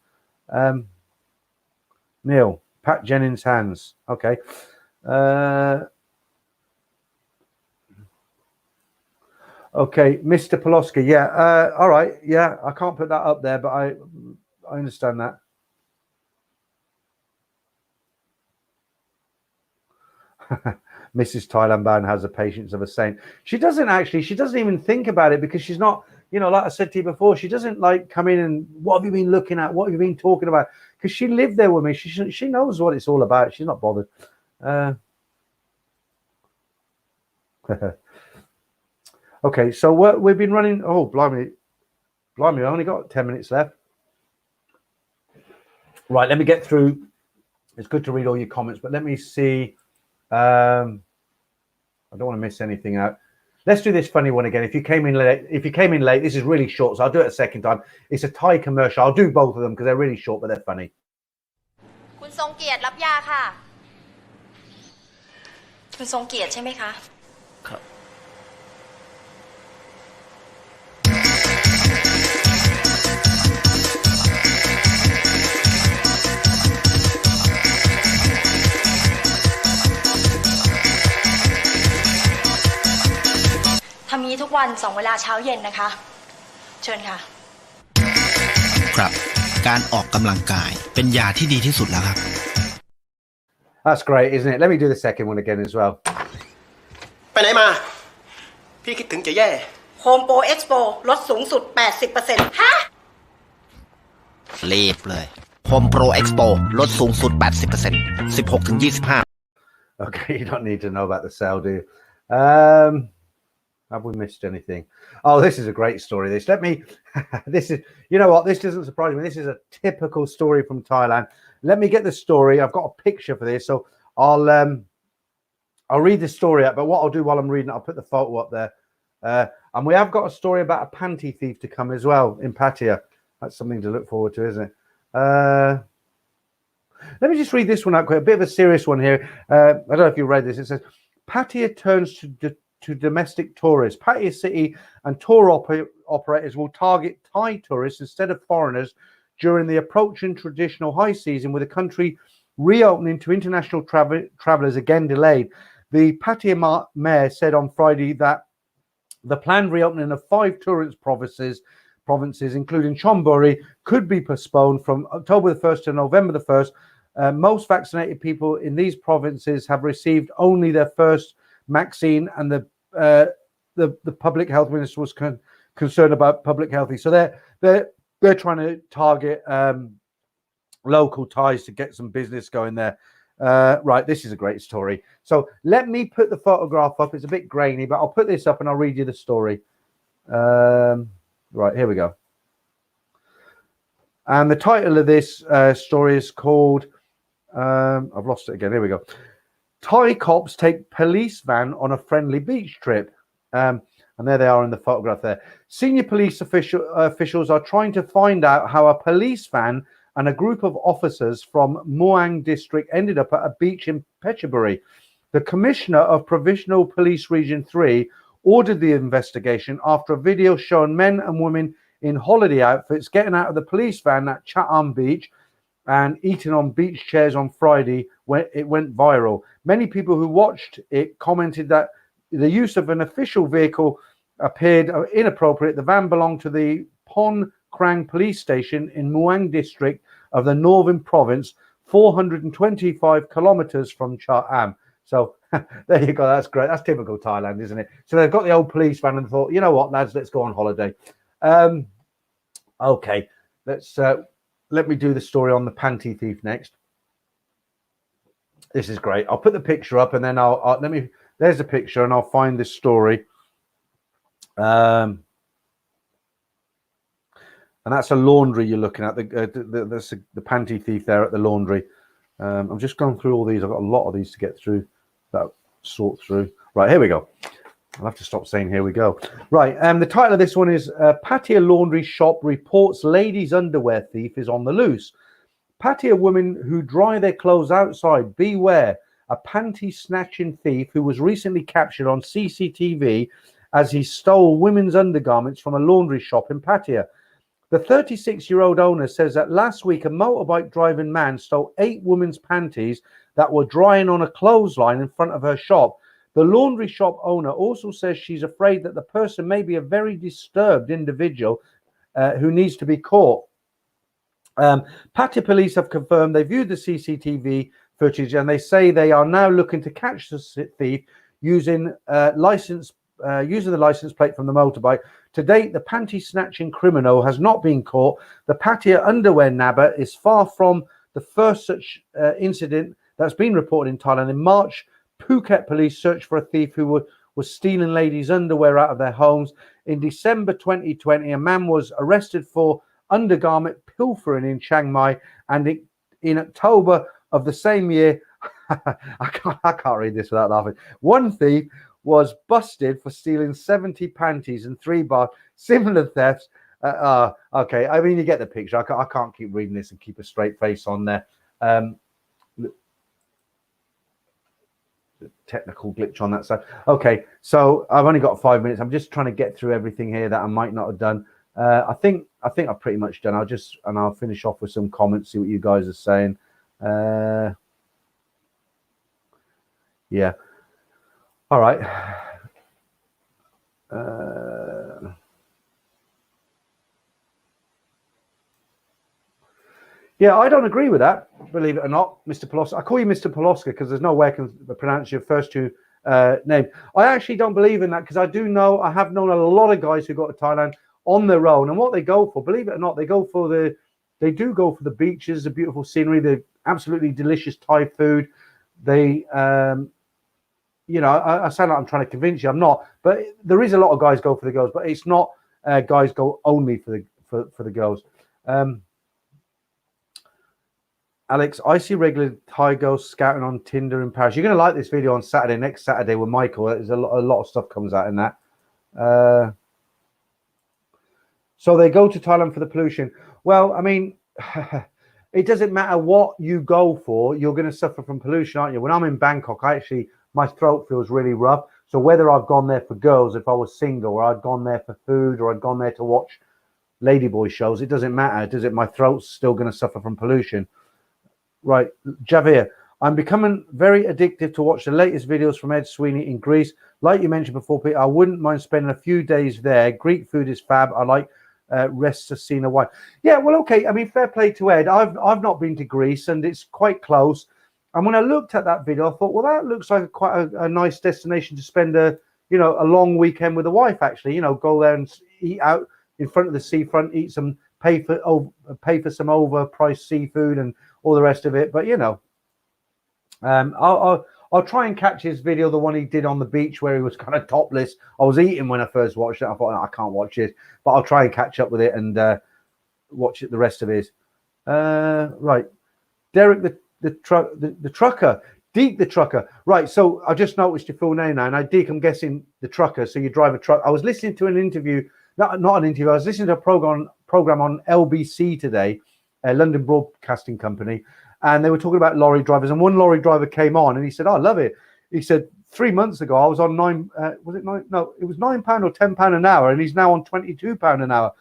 Neil, Pat Jennings' hands. Okay. Okay, Mr. Poloski. Yeah. All right. Yeah, I can't put that up there, but I understand that. Mrs. Thailand Ban has the patience of a saint. She doesn't even think about it because she's not, like I said to you before, she doesn't like come in and what have you been looking at? What have you been talking about? Because she lived there with me. She knows what it's all about. She's not bothered. Okay, so we've been running. Oh, blimey, I only got 10 minutes left. Right, let me get through. It's good to read all your comments, but let me see. I don't want to miss anything out. Let's do this funny one again. If you came in late, this is really short, so I'll do it a second time. It's a Thai commercial. I'll do both of them because they're really short, but they're funny. คุณทรงเกียรติรับยาค่ะคุณทรงเกียรติใช่ไหมคะครับทำนี้ทุกวัน2 เวลาเช้าเย็นนะคะเชิญค่ะครับการออกกำลังกายเป็นยาที่ดีที่สุดแล้วครับ That's great, isn't it? Let me do the second one again as well. ไปไหนมา พี่คิดถึงจะแย่ Home Pro Expo ลดสูงสุด 80%ฮะรีบเลย Home Pro Expo ลดสูงสุด 80% 16-25 Okay, you don't need to know about the sale, do you? Have we missed anything? Oh, this is a great story. This is, you know what? This doesn't surprise me. This is a typical story from Thailand. Let me get the story. I've got a picture for this, so I'll read the story out. But what I'll do while I'm reading it, I'll put the photo up there. And we have got a story about a panty thief to come as well in Pattaya. That's something to look forward to, isn't it? Let me just read this one out quick. A bit of a serious one here. I don't know if you read this. It says, Pattaya turns to domestic tourists. Pattaya City and tour operators will target Thai tourists instead of foreigners during the approaching traditional high season, with the country reopening to international travelers again delayed. The Pattaya mayor said on Friday that the planned reopening of 5 tourist provinces, including Chonburi, could be postponed from October the 1st to November the 1st. Most vaccinated people in these provinces have received only their first vaccine, and the public health minister was concerned about public health. So they're trying to target local Thais to get some business going there. Right, this is a great story. So let me put the photograph up. It's a bit grainy, but I'll put this up and I'll read you the story. Right, here we go. And the title of this story is called, I've lost it again. Here we go. Thai cops take police van on a friendly beach trip. And there they are in the photograph there. Senior police officials are trying to find out how a police van and a group of officers from Muang district ended up at a beach in Phetchaburi. The commissioner of Provincial Police Region 3 ordered the investigation after a video showing men and women in holiday outfits getting out of the police van at Chatham Beach and eating on beach chairs on Friday when it went viral. Many people who watched it commented that the use of an official vehicle appeared inappropriate. The van belonged to the Pon Krang police station in Muang district of the Northern Province, 425 kilometers from Chatham. So there you go. That's great. That's typical Thailand, isn't it? So they've got the old police van and thought, you know what, lads, let's go on holiday. Okay, let me do the story on the panty thief next. This is great. I'll put the picture up and then there's a picture and I'll find this story. And that's a laundry you're looking at. That's the panty thief there at the laundry. I'm just going through all these. I've got a lot of these to get through, sort through. Right, here we go. I'll have to stop saying here we go. Right, the title of this one is Pattaya Laundry Shop Reports Ladies' Underwear Thief is on the Loose. Pattaya women who dry their clothes outside, beware. A panty snatching thief who was recently captured on CCTV as he stole women's undergarments from a laundry shop in Pattaya. The 36-year-old owner says that last week a motorbike driving man stole 8 women's panties that were drying on a clothesline in front of her shop. The laundry shop owner also says she's afraid that the person may be a very disturbed individual who needs to be caught. Pattaya police have confirmed they viewed the CCTV footage, and they say they are now looking to catch the thief using the license plate from the motorbike. To date, the panty snatching criminal has not been caught. The Pattaya underwear nabber is far from the first such incident that's been reported in Thailand. In March, Phuket police searched for a thief who was stealing ladies' underwear out of their homes. In December 2020, a man was arrested for undergarment pilfering in Chiang-Mai, and in October of the same year, I can't read this without laughing. One thief was busted for stealing 70 panties and 3 bars. Similar thefts. Okay, I mean, you get the picture. I can't keep reading this and keep a straight face on there. Technical glitch on that side. Okay, so I've only got 5 minutes. I'm just trying to get through everything here that I might not have done. I think I've pretty much done. I'll finish off with some comments, see what you guys are saying. Yeah. All right. Yeah, I don't agree with that, believe it or not, Mr. Poloska. I call you Mr. Poloska because there's no way I can pronounce your first two names. I actually don't believe in that because I have known a lot of guys who go to Thailand on their own, and what they go for, believe it or not, they do go for the beaches, the beautiful scenery, the absolutely delicious Thai food. They, I sound like I'm trying to convince you. I'm not, but there is a lot of guys go for the girls, but it's not guys go only for the girls. Alex, I see regular Thai girls scouting on Tinder in Paris. You're going to like this video on Saturday, next Saturday with Michael. There's a lot of stuff comes out in that. So they go to Thailand for the pollution. Well, I mean, it doesn't matter what you go for. You're going to suffer from pollution, aren't you? When I'm in Bangkok, my throat feels really rough. So whether I've gone there for girls, if I was single, or I'd gone there for food, or I'd gone there to watch ladyboy shows, it doesn't matter, does it? My throat's still going to suffer from pollution. Right, Javier, I'm becoming very addictive to watch the latest videos from Ed Sweeney in Greece. Like you mentioned before, Peter, I wouldn't mind spending a few days there. Greek food is fab. I like Restsasina wine. Yeah, well, okay. I mean, fair play to Ed. I've not been to Greece, and it's quite close. And when I looked at that video, I thought, well, that looks like quite a nice destination to spend a long weekend with the wife. Actually, go there and eat out in front of the seafront, eat some, pay for some overpriced seafood and all the rest of it. But I'll try and catch his video, the one he did on the beach where he was kind of topless. I was eating when I first watched it. I thought, no, I can't watch it, but I'll try and catch up with it and watch it. The rest of his right, Derek the trucker, Deke the trucker. Right, so I just noticed your full name now. Now, Deke, I'm guessing the trucker. So you drive a truck. I was listening to an interview, not an interview. I was listening to a program on LBC today, London Broadcasting Company, and they were talking about lorry drivers. And one lorry driver came on, and he said, "Oh, I love it." He said, 3 months ago, I was on £9. Was it £9? No, it was £9 or £10 an hour, and he's now on £22 an hour.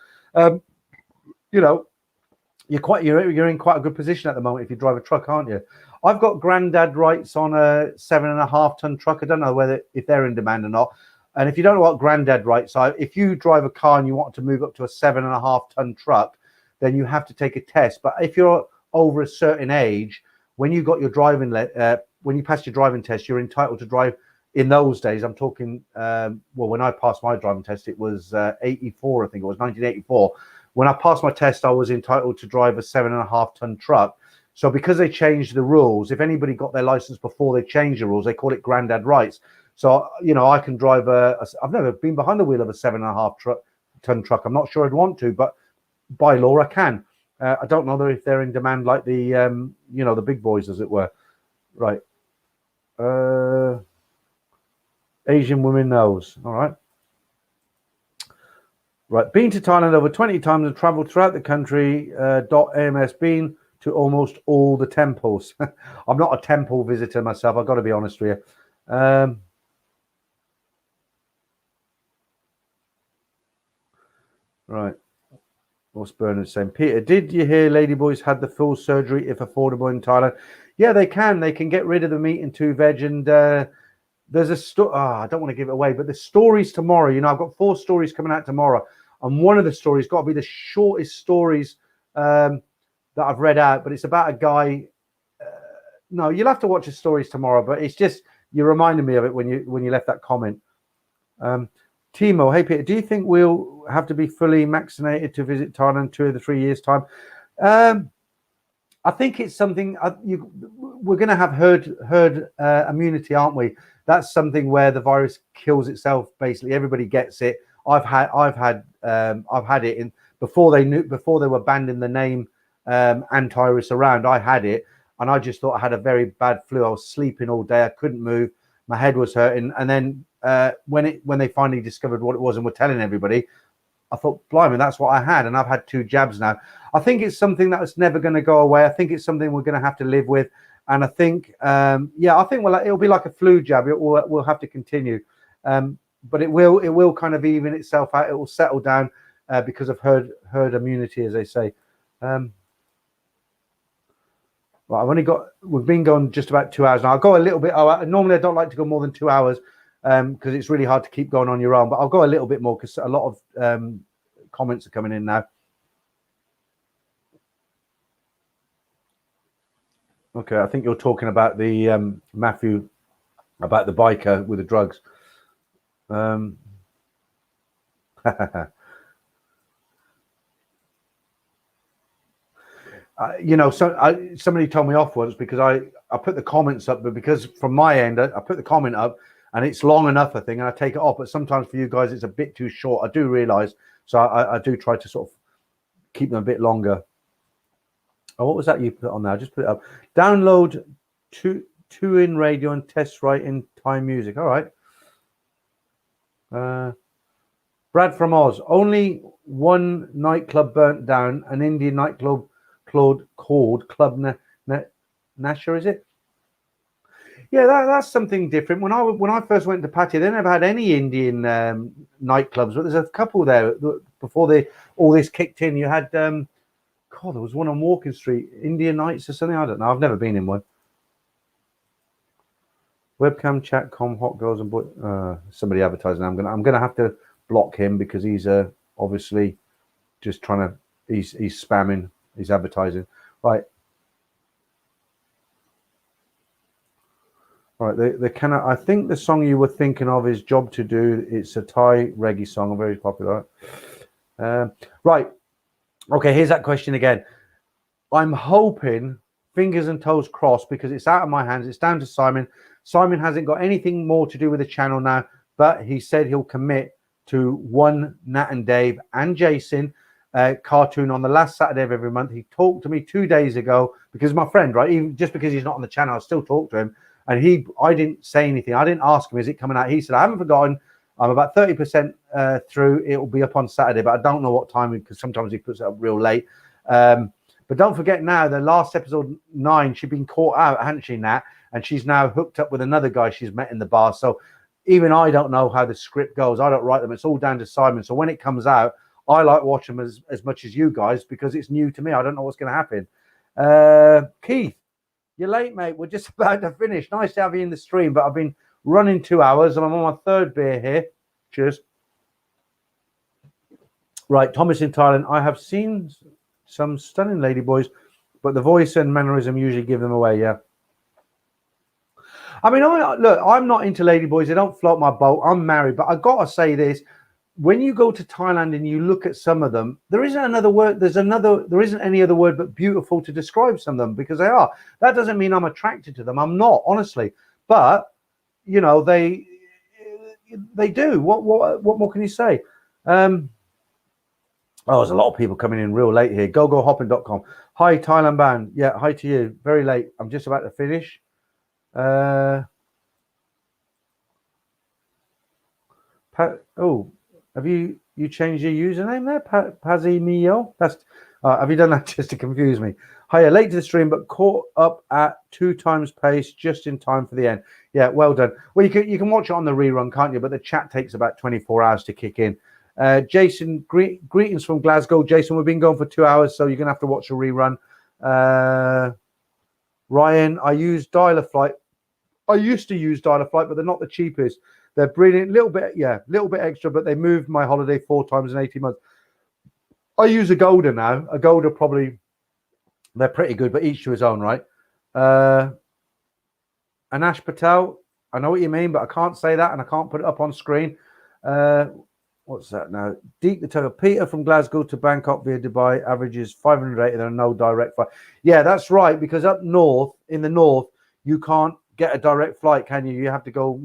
You're in quite a good position at the moment if you drive a truck, aren't you? I've got granddad rights on a 7.5 ton truck. I don't know if they're in demand or not. And if you don't know what granddad rights are, if you drive a car and you want to move up to a 7.5 ton truck, then you have to take a test. But if you're over a certain age, when you got your when you passed your driving test, you're entitled to drive. In those days, I'm talking, when I passed my driving test, it was 84, I think it was 1984. When I passed my test, I was entitled to drive a 7.5 ton truck. So because they changed the rules, if anybody got their license before they changed the rules, they call it granddad rights. So, I can drive I've never been behind the wheel of a 7.5 ton truck. I'm not sure I'd want to, but by law, I can. I don't know if they're in demand like the, the big boys, as it were. Right. Asian women knows. All right. Right. Been to Thailand over 20 times and traveled throughout the country. AMS been to almost all the temples. I'm not a temple visitor myself. I've got to be honest with you. Right. What's Bernard saying? Peter, did you hear ladyboys had the full surgery if affordable in Thailand? Yeah, they can. They can get rid of the meat and 2 veg. And there's a story. I don't want to give it away, but the stories tomorrow. I've got 4 stories coming out tomorrow. And one of the stories got to be the shortest stories that I've read out. But it's about a guy. No, you'll have to watch the stories tomorrow, but it's just you reminded me of it when you left that comment. Timo, hey Peter, do you think we'll have to be fully vaccinated to visit Thailand 2 or 3 years time? I think it's something we're going to have herd immunity, aren't we? That's something where the virus kills itself. Basically, everybody gets it. I've had it in before they were banning the name antivirus around. I had it, and I just thought I had a very bad flu. I was sleeping all day. I couldn't move. My head was hurting, and then when they finally discovered what it was and were telling everybody, I thought, blimey, that's what I had, and I've had 2 jabs now. I think it's something that's never going to go away. I think it's something we're going to have to live with, and I think, I think it'll be like a flu jab. We'll have to continue, but it will kind of even itself out. It will settle down because of herd immunity, as they say. Well, we've been going just about 2 hours now. I'll go a little bit. Normally I don't like to go more than 2 hours because it's really hard to keep going on your own. But I'll go a little bit more because a lot of comments are coming in now. Okay, I think you're talking about the Matthew, about the biker with the drugs. Somebody told me off once because I put the comments up, but because from my end I put the comment up and it's long enough, I think, and I take it off. But sometimes for you guys it's a bit too short. I do realize, so I do try to sort of keep them a bit longer. Oh, what was that you put on there? I just put it up. Download two in radio and test right in Thai music. All right. Brad from Oz. Only one nightclub burnt down, an Indian nightclub called Club Nasha, is it? Yeah, that's something different. When I first went to Pattaya, they never had any Indian nightclubs, but there's a couple there before all this kicked in. You had there was one on Walking Street, Indian Nights or something. I don't know. I've never been in one. Webcam chat com hot girls and boy. Somebody advertising. I'm gonna have to block him because he's obviously just trying to. He's spamming. He's advertising. Right. I think the song you were thinking of is Job to Do. It's a Thai reggae song, very popular. Right. Okay, here's that question again. I'm hoping, fingers and toes crossed, because it's out of my hands. It's down to Simon. Simon hasn't got anything more to do with the channel now, but he said he'll commit to one Nat and Dave and Jason cartoon on the last Saturday of every month. He talked to me 2 days ago because my friend, right? Even just because he's not on the channel, I still talk to him. And I didn't say anything. I didn't ask him, is it coming out? He said, I haven't forgotten. I'm about 30% through. It will be up on Saturday, but I don't know what time because sometimes he puts it up real late. But don't forget now, the last episode 9, she'd been caught out, hadn't she, Nat? And she's now hooked up with another guy she's met in the bar. So even I don't know how the script goes. I don't write them. It's all down to Simon. So when it comes out, I like watching them as much as you guys because it's new to me. I don't know what's going to happen. Keith, you're late, mate. We're just about to finish. Nice to have you in the stream, but I've been running 2 hours and I'm on my 3rd beer here. Cheers. Right, Thomas in Thailand. I have seen some stunning ladyboys, but the voice and mannerism usually give them away. Yeah. I mean, look, I'm not into ladyboys. They don't float my boat. I'm married, but I got to say this. When you go to Thailand and you look at some of them, there isn't another word. There isn't any other word but beautiful to describe some of them because they are. That doesn't mean I'm attracted to them. I'm not, honestly. But you know, they do. What more can you say? There's a lot of people coming in real late here. GoGoHopping.com. Hi, Thailand band. Yeah, hi to you. Very late. I'm just about to finish. Have you changed your username there, Pazimio? That's have you done that just to confuse me? Hiya, late to the stream, but caught up at 2 times pace just in time for the end. Yeah, well done. Well, you can watch it on the rerun, can't you? But the chat takes about 24 hours to kick in. Jason, greetings from Glasgow. Jason, we've been going for 2 hours, so you're gonna have to watch a rerun. Ryan, I use Dialer Flight. I used to use Dialer Flight, but they're not the cheapest. They're brilliant. Little bit extra, but they moved my holiday 4 times in 18 months. I use Agoda now. Agoda probably, they're pretty good, but each to his own, right? Anash Patel, I know what you mean, but I can't say that and I can't put it up on screen. What's that now? Deep the Turtle. Peter from Glasgow to Bangkok via Dubai averages 580. There are no direct flight. Yeah, that's right. Because up north, in the north, you can't get a direct flight, can you? You have to go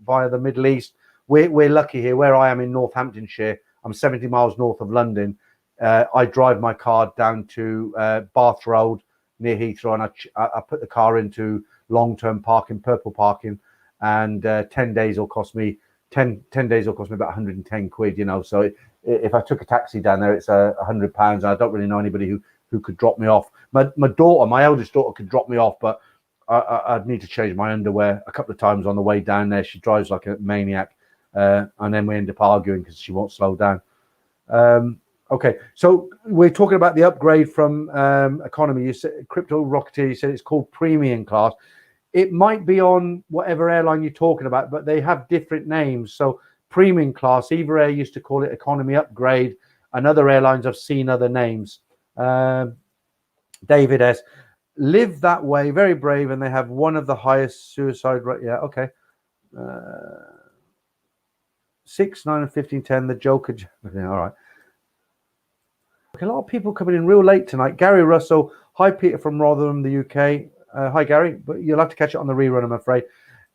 via the Middle East. We're lucky here. Where I am in Northamptonshire, I'm 70 miles north of London. I drive my car down to Bath Road near Heathrow, and I put the car into long-term parking, purple parking, and 10 days will cost me 10 days will cost me about 110 quid, you know. So if I took a taxi down there, it's £100. And I don't really know anybody who could drop me off. My daughter, my eldest daughter, could drop me off, but I'd need to change my underwear a couple of times on the way down there. She drives like a maniac, and then we end up arguing because she won't slow down. Okay, so we're talking about the upgrade from economy. You said Crypto Rocketeer. You said it's called premium class. It might be on whatever airline you're talking about, but they have different names. So premium class, Eva Air used to call it economy upgrade, and other airlines I've seen other names. David S. Live that way, very brave, and they have one of the highest suicide rate. Yeah, okay. 6, 9, and 15, 10. The Joker. Yeah, all right. Okay, a lot of people coming in real late tonight. Gary Russell. Hi, Peter from Rotherham, the UK. Hi, Gary, but you'll have to catch it on the rerun, I'm afraid.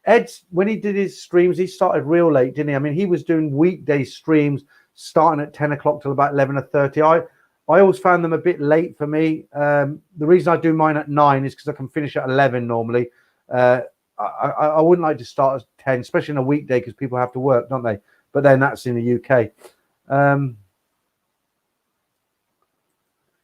Ed's, when he did his streams, he started real late, didn't he? I mean, he was doing weekday streams starting at 10 o'clock till about 11:30. I always found them a bit late for me. The reason I do mine at 9 is because I can finish at 11 normally. I wouldn't like to start at 10, especially in a weekday, because people have to work, don't they? But then that's in the UK.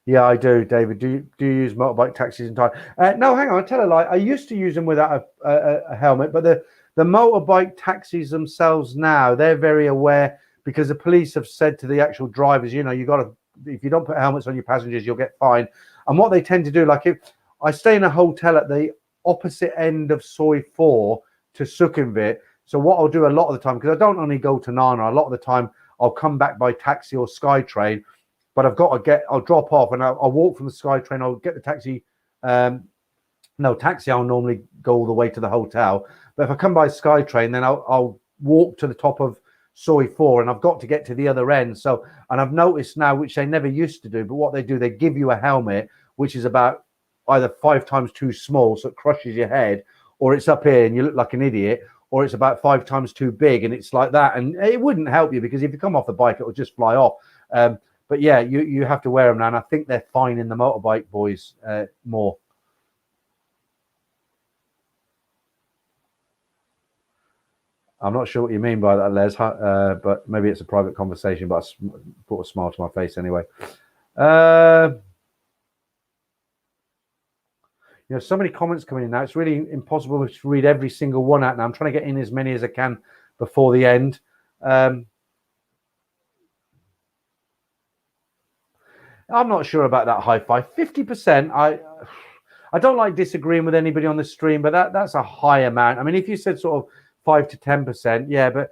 Yeah, I do, David. Do you use motorbike taxis in Thailand? No, hang on. I tell a lie. I used to use them without a helmet, but the motorbike taxis themselves now, they're very aware, because the police have said to the actual drivers, you know, you got to, if you don't put helmets on your passengers, you'll get fined. And what they tend to do, like if I stay in a hotel at the opposite end of Soi 4 to Sukhumvit, so what I'll do a lot of the time, because I don't only go to Nana, a lot of the time I'll come back by taxi or SkyTrain. But I've got to I'll drop off and I'll walk from the SkyTrain. I'll get the taxi. Taxi, I'll normally go all the way to the hotel. But if I come by SkyTrain, then I'll walk to the top of Soi 4, and I've got to get to the other end. So, and I've noticed now, which they never used to do, but what they do, they give you a helmet, which is about either 5 times too small, so it crushes your head, or it's up here and you look like an idiot, or it's about 5 times too big, and it's like that. And it wouldn't help you, because if you come off the bike, it will just fly off. But yeah, you have to wear them now, and I think they're fine in the motorbike boys more. I'm not sure what you mean by that, Les, but maybe it's a private conversation, but I brought a smile to my face anyway. You know, so many comments coming in now. It's really impossible to read every single one out now. I'm trying to get in as many as I can before the end. I'm not sure about that high five. 50%. I don't like disagreeing with anybody on the stream, but that's a high amount. I mean, if you said sort of 5 to 10%, yeah, but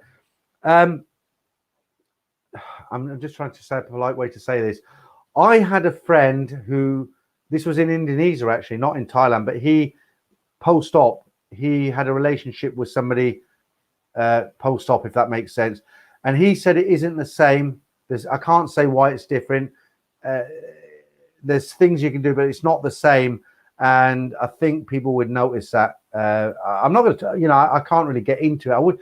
I'm just trying to say a polite way to say this. I had a friend who, this was in Indonesia actually, not in Thailand, but he post-op, he had a relationship with somebody post-op, if that makes sense. And he said it isn't the same. I can't say why it's different. There's things you can do, but it's not the same, and I think people would notice that. I'm not going to, you know, I can't really get into it. I would,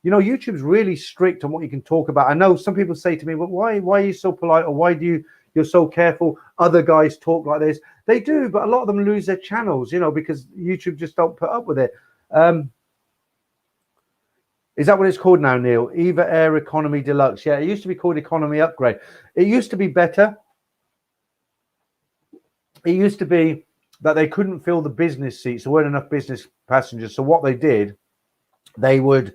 you know, YouTube's really strict on what you can talk about. I know some people say to me, "Well, why are you so polite, or why you're so careful? Other guys talk like this." They do, but a lot of them lose their channels, you know, because YouTube just don't put up with it. Is that what it's called now, Neil? Eva Air Economy Deluxe. Yeah, it used to be called Economy Upgrade. It used to be better. It used to be that they couldn't fill the business seats. There weren't enough business passengers. So what they did, they would,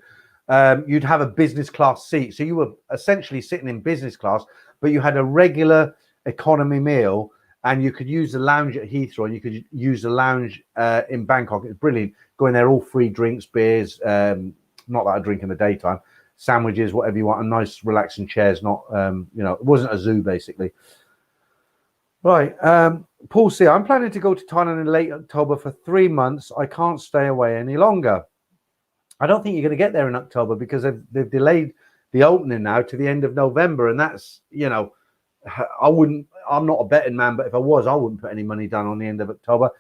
you'd have a business class seat. So you were essentially sitting in business class, but you had a regular economy meal, and you could use the lounge at Heathrow, and you could use the lounge in Bangkok. It's brilliant. Go in there, all free drinks, beers, not that I drink in the daytime, sandwiches, whatever you want, and nice relaxing chairs. Not, you know, it wasn't a zoo basically. Right. Paul C. I'm planning to go to Thailand in late October for 3 months. I can't stay away any longer. I don't think you're going to get there in October because they've delayed the opening now to the end of November. And that's, I'm not a betting man, but if I was, I wouldn't put any money down on the end of October.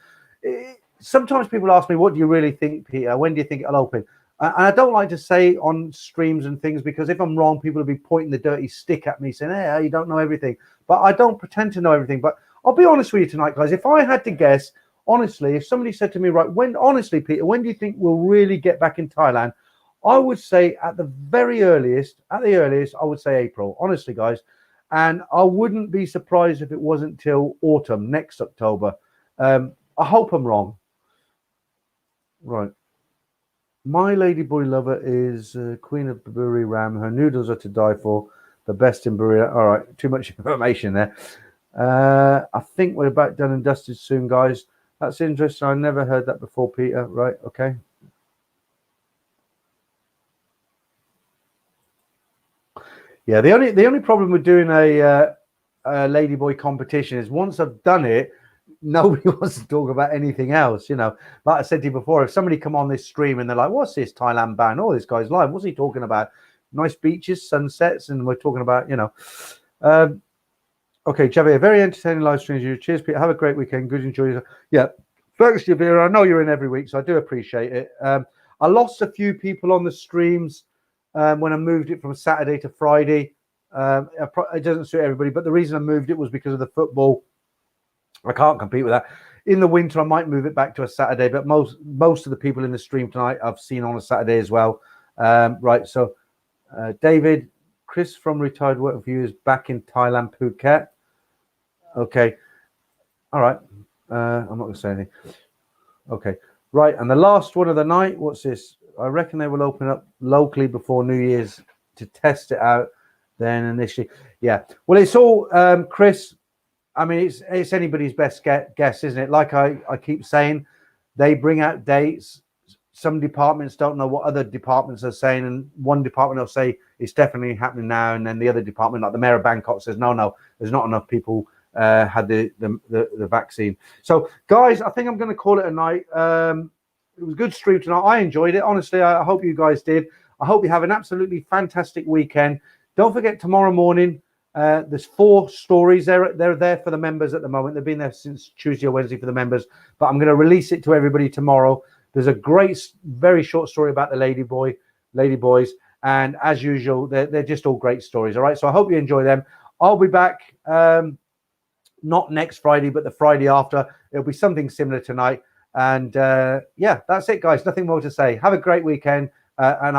Sometimes people ask me, what do you really think, Peter? When do you think it'll open? And I don't like to say on streams and things, because if I'm wrong, people will be pointing the dirty stick at me saying, hey, you don't know everything. But I don't pretend to know everything. But I'll be honest with you tonight, guys. If I had to guess, honestly, if somebody said to me, right, honestly, Peter, when do you think we'll really get back in Thailand? I would say at the earliest, I would say April, honestly, guys. And I wouldn't be surprised if it wasn't till autumn, next October. I hope I'm wrong. Right. My ladyboy lover is Queen of Buri Ram. Her noodles are to die for. The best in Buri. All right, too much information there. I think we're about done and dusted soon, guys. That's interesting. I never heard that before, Peter. Right, okay. Yeah, the only problem with doing a ladyboy competition is once I've done it, nobody wants to talk about anything else. Like I said to you before, if somebody come on this stream and they're like, what's this Thailand ban? Oh, this guy's live. What's he talking about? Nice beaches, sunsets, and we're talking about, okay, Javier, very entertaining live streams. Cheers, Peter. Have a great weekend. Good, enjoy yourself. Yeah, thanks, Javier. I know you're in every week, so I do appreciate it. I lost a few people on the streams when I moved it from Saturday to Friday. It doesn't suit everybody, but the reason I moved it was because of the football. I can't compete with that. In the winter, I might move it back to a Saturday, but most of the people in the stream tonight I've seen on a Saturday as well. Right, so David, Chris from Retired Work View is back in Thailand, Phuket. Okay, all right. I'm not going to say anything. Okay, right, and the last one of the night. What's this? I reckon they will open up locally before New Year's to test it out. Then initially, yeah. Well, it's all Chris. I mean, it's anybody's best guess, isn't it? Like I keep saying, they bring out dates. Some departments don't know what other departments are saying, and one department will say it's definitely happening now, and then the other department, like the mayor of Bangkok, says no, there's not enough people had the vaccine. So, guys, I think I'm going to call it a night. It was a good stream tonight. I enjoyed it. Honestly, I hope you guys did. I hope you have an absolutely fantastic weekend. Don't forget, tomorrow morning, there's 4 stories. They're there for the members at the moment. They've been there since Tuesday or Wednesday for the members, but I'm going to release it to everybody tomorrow. There's a great, very short story about the ladyboys, and as usual, they're just all great stories. All right, so I hope you enjoy them. I'll be back not next Friday, but the Friday after. It'll be something similar tonight, and yeah, that's it, guys. Nothing more to say. Have a great weekend, and